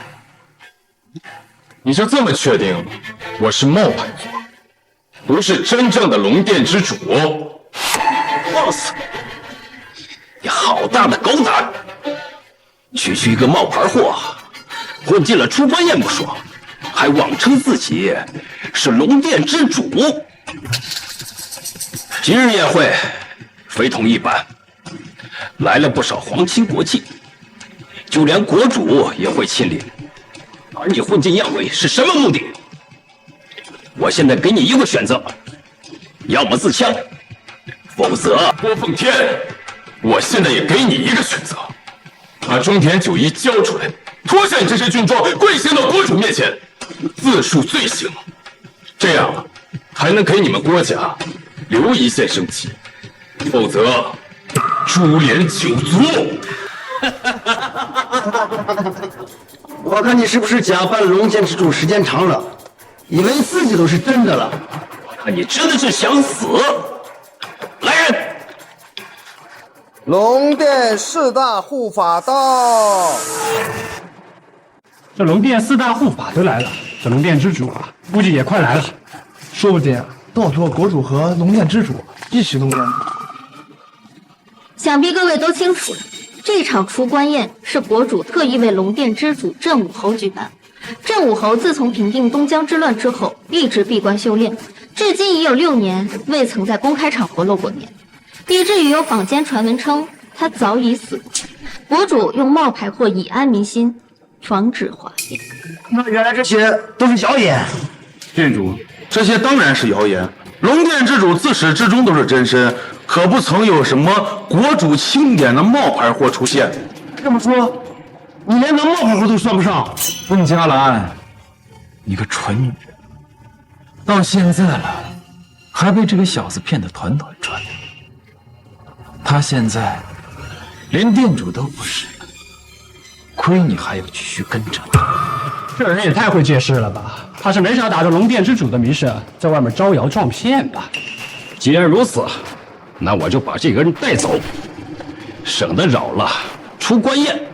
S21: 你就这么确定我是冒牌货，不是真正的龙殿之主？放肆！
S19: 你好大的狗胆！区区一个冒牌货，混进了出关宴不说，还妄称自己是龙殿之主。今日宴会非同一般，来了不少皇亲国戚，就连国主也会亲临。而你混进宴会是什么目的？我现在给你一个选择，要么自枪，否则……
S21: 郭奉天，我现在也给你一个选择，把中田九一交出来，脱下你这身军装，跪降到国主面前，自述罪行，这样才能给你们郭家留一线生机，否则株连九族。
S23: 我看你是不是假扮龙剑之主时间长了，以为自己都是真的了。
S19: 我看你真的是想死！来人！
S14: 龙殿四大护法到。
S11: 这龙殿四大护法都来了，这龙殿之主啊，估计也快来了。
S10: 说不定到时候国主和龙殿之主一起动员。
S5: 想必各位都清楚了，这场出关宴是国主特意为龙殿之主镇武侯举办。镇武侯自从平定东疆之乱之后，一直闭关修炼，至今已有6年未曾在公开场合露过面，以至于有坊间传闻称他早已死过。国主用冒牌货以安民心，防止哗变。
S23: 那原来这些都是谣言。
S18: 郡主，这些当然是谣言。龙殿之主自始至终都是真身，可不曾有什么国主钦点的冒牌货出现。
S23: 这么说，你连个冒牌货都算不上？
S21: 凤嘉兰，你个蠢女人，到现在了，还被这个小子骗得团团转。他现在连店主都不是，亏你还要继续跟着他。
S11: 这人也太会借势了吧！他是没少打着龙殿之主的名声，在外面招摇撞骗吧？
S19: 既然如此，那我就把这个人带走，省得扰了出关宴。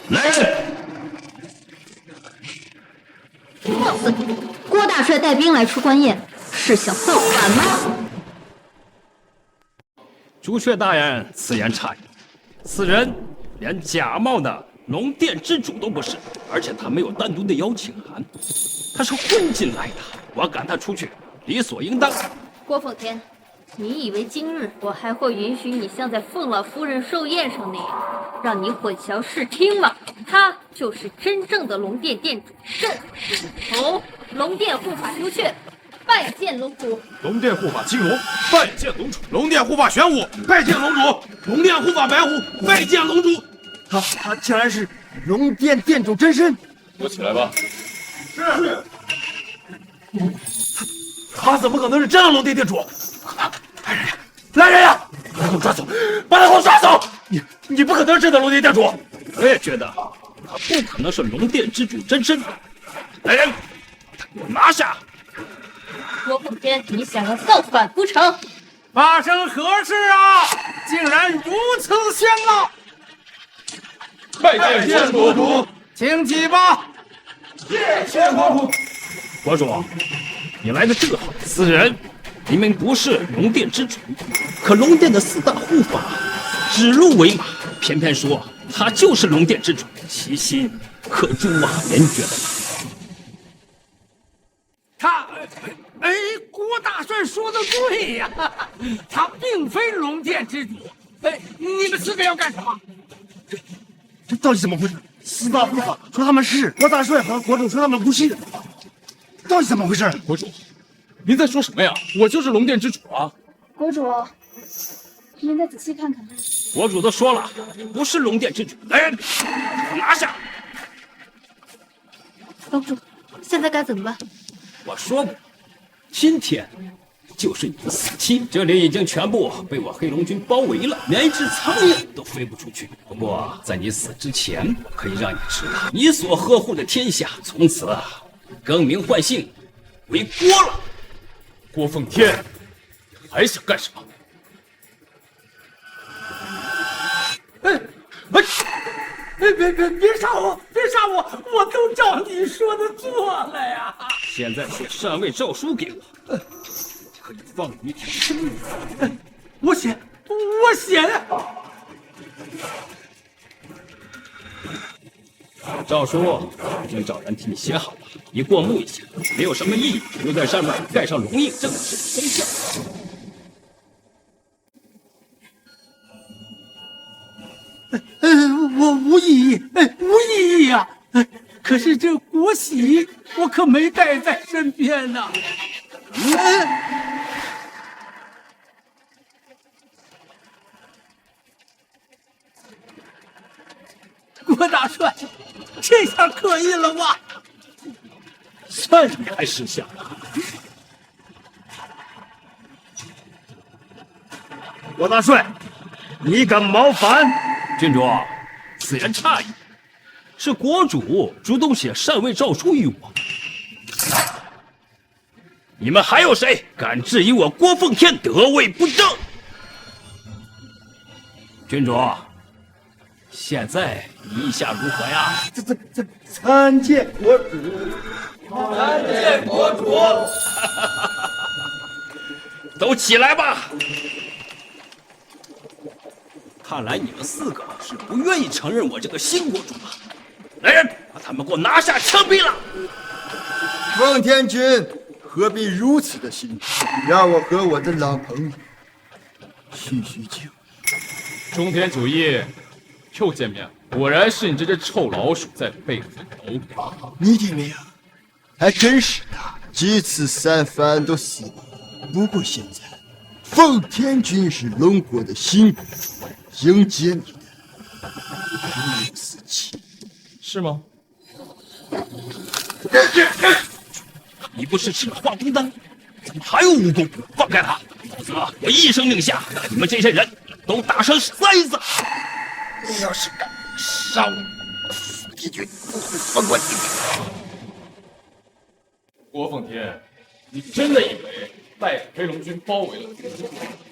S19: 来人！
S5: 放肆！郭大帅带兵来出关宴，是想造反吗？
S19: 朱雀大人，此言差矣。此人连假冒的龙殿之主都不是，而且他没有单独的邀请函，他是混进来的。我赶他出去，理所应当。
S5: 郭奉天，你以为今日我还会允许你像在凤老夫人寿宴上那样，让你混淆视听吗？他就是真正的龙殿殿主镇武侯，龙殿护法朱雀，拜见龙主。
S2: 龙殿护法青龙，拜见龙主。龙殿护法玄武，拜见龙主。龙殿护法白虎，拜见龙主。
S23: 他竟然是龙殿殿主真身！
S21: 都起来吧。
S2: 是。他怎么可能是真的龙殿殿主？来人呀！来人呀！把他给我抓走！把他给我抓走！你不可能是真的龙殿殿主！
S19: 我也觉得他不可能是龙殿之主真身。来人，给我拿下！
S5: 郭奉天，你想要造反不成？
S2: 发生何事啊？竟然如此喧闹！
S21: 拜见国主，
S2: 请起吧。
S21: 谢谢国主。
S19: 国主，你来的正好。此人明明不是龙殿之主，可龙殿的四大护法指鹿为马，偏偏说他就是龙殿之主，其心可诛啊！您觉得呢？
S2: 郭大帅说的对呀，他并非龙殿之主。你们四个要干什么？
S23: 这到底怎么回事？四大护法说他们是，郭大帅和国主说他们不是，到底怎么回事？
S1: 国主，您在说什么呀？我就是龙殿之主啊！
S13: 国主，您再仔细看看。
S19: 国主都说了，不是龙殿之主。来人，拿下！
S16: 帮主，现在该怎么办？
S19: 我说过，今天就是你的死期。这里已经全部被我黑龙军包围了，连一只苍蝇都飞不出去。不过在你死之前，我可以让你知道，你所呵护的天下从此更名换姓为郭了。
S1: 郭奉天，还想干什么？
S17: 别杀我！别杀我！我都照你说的做了呀！
S19: 现在写禅位诏书给我，可以放你一条生路。
S17: 我写了。
S19: 诏书已经找人替你写好了，你过目一下，没有什么意义，留在上面盖上龙印，正式生效。
S17: 我无异议，无异议呀！可是这国玺我可没带在身边呐。郭大帅，这下可以了吧？
S19: 算你还识相。
S8: 郭大帅，你敢谋反？
S19: 郡主，此言差矣，是国主主动写禅位诏书于我。你们还有谁敢质疑我郭奉天得位不正？郡主，现在你意下如何呀？
S8: 参见国主。
S19: 参见国主。都起来吧。看来你们4个是不愿意承认我这个新国主了。来人，把他们给我拿下枪毙了！
S6: 奉天君何必如此的心痛？让我和我的老朋友叙叙旧。
S1: 中天主义又见面了，果然是你这只臭老鼠在背后捣。
S6: 你听没有？还真是的，几次三番都死了。不过现在，奉天君是龙国的新国主，迎接你的不有死期，
S1: 是吗？
S19: 你不是吃了化功丹，怎么还有武功？放开他，否则我一声令下，把你们这些人都打成筛子。
S6: 你要是敢杀我，奉天君不会放过你。
S1: 郭奉天，你真的以为带着黑龙军包围了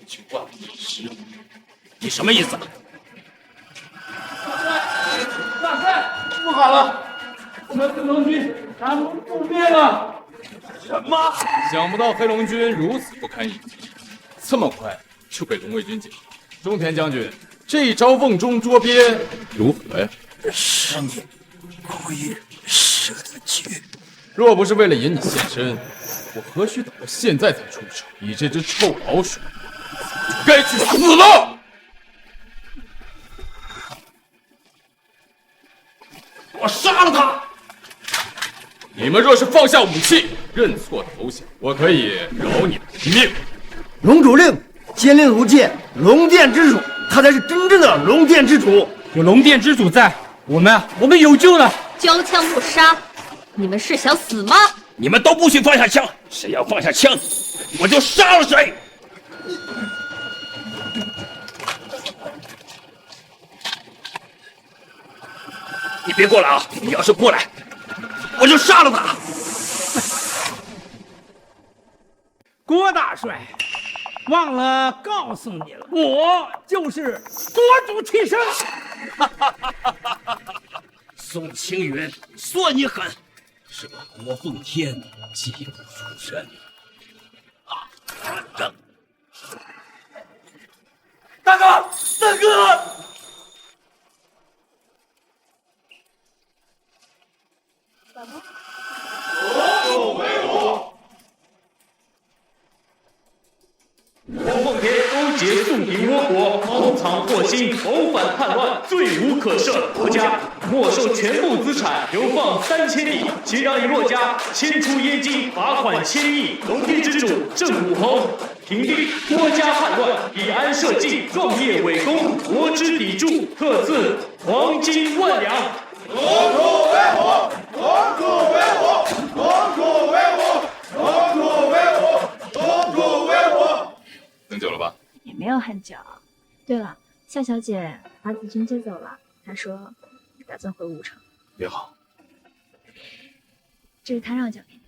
S1: 就万无一失？
S19: 你什么意思？
S17: 大帅，不好了，我们黑龙军全部覆灭了！
S19: 什么？
S1: 想不到黑龙军如此不堪一击，这么快就被龙卫军解决。中田将军，这一招瓮中捉鳖如何呀？
S6: 是你故意舍得去。
S1: 若不是为了引你现身，我何须等到现在才出手？你这只臭老鼠，该去死了！
S19: 我杀了他！
S1: 你们若是放下武器，认错投降，我可以饶你们一命。
S23: 龙主令，监令如见，龙殿之主，他才是真正的龙殿之主。
S11: 有龙殿之主在，我们有救了。
S5: 交枪不杀，你们是想死吗？
S19: 你们都不许放下枪！谁要放下枪，我就杀了谁！你别过来啊！你要是过来，我就杀了他！
S17: 郭大帅，忘了告诉你了，我就是国主替身。
S19: 宋青云，算你狠，是我郭奉天嫉不出身。
S17: 大哥，大哥！
S3: 国主威武！郭奉天勾结宋敌倭国，谋藏祸心，谋反叛乱，罪无可赦。国家没收全部资产，流放3000里，且让以洛家迁出燕京，罚款1000亿。龙天之主郑武侯平定郭家叛乱，以安社稷，壮业伟功，国之砥柱，特赐黄金1万两。
S17: 主为虎，龙主为虎，龙主为虎，龙主为虎，龙主为虎。
S1: 很久了吧？
S9: 也没有很久。对了，夏小姐把子君接走了，她说打算回武城。
S1: 也好，
S9: 这是她让我交给你的。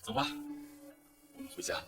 S1: 走吧，我们回家。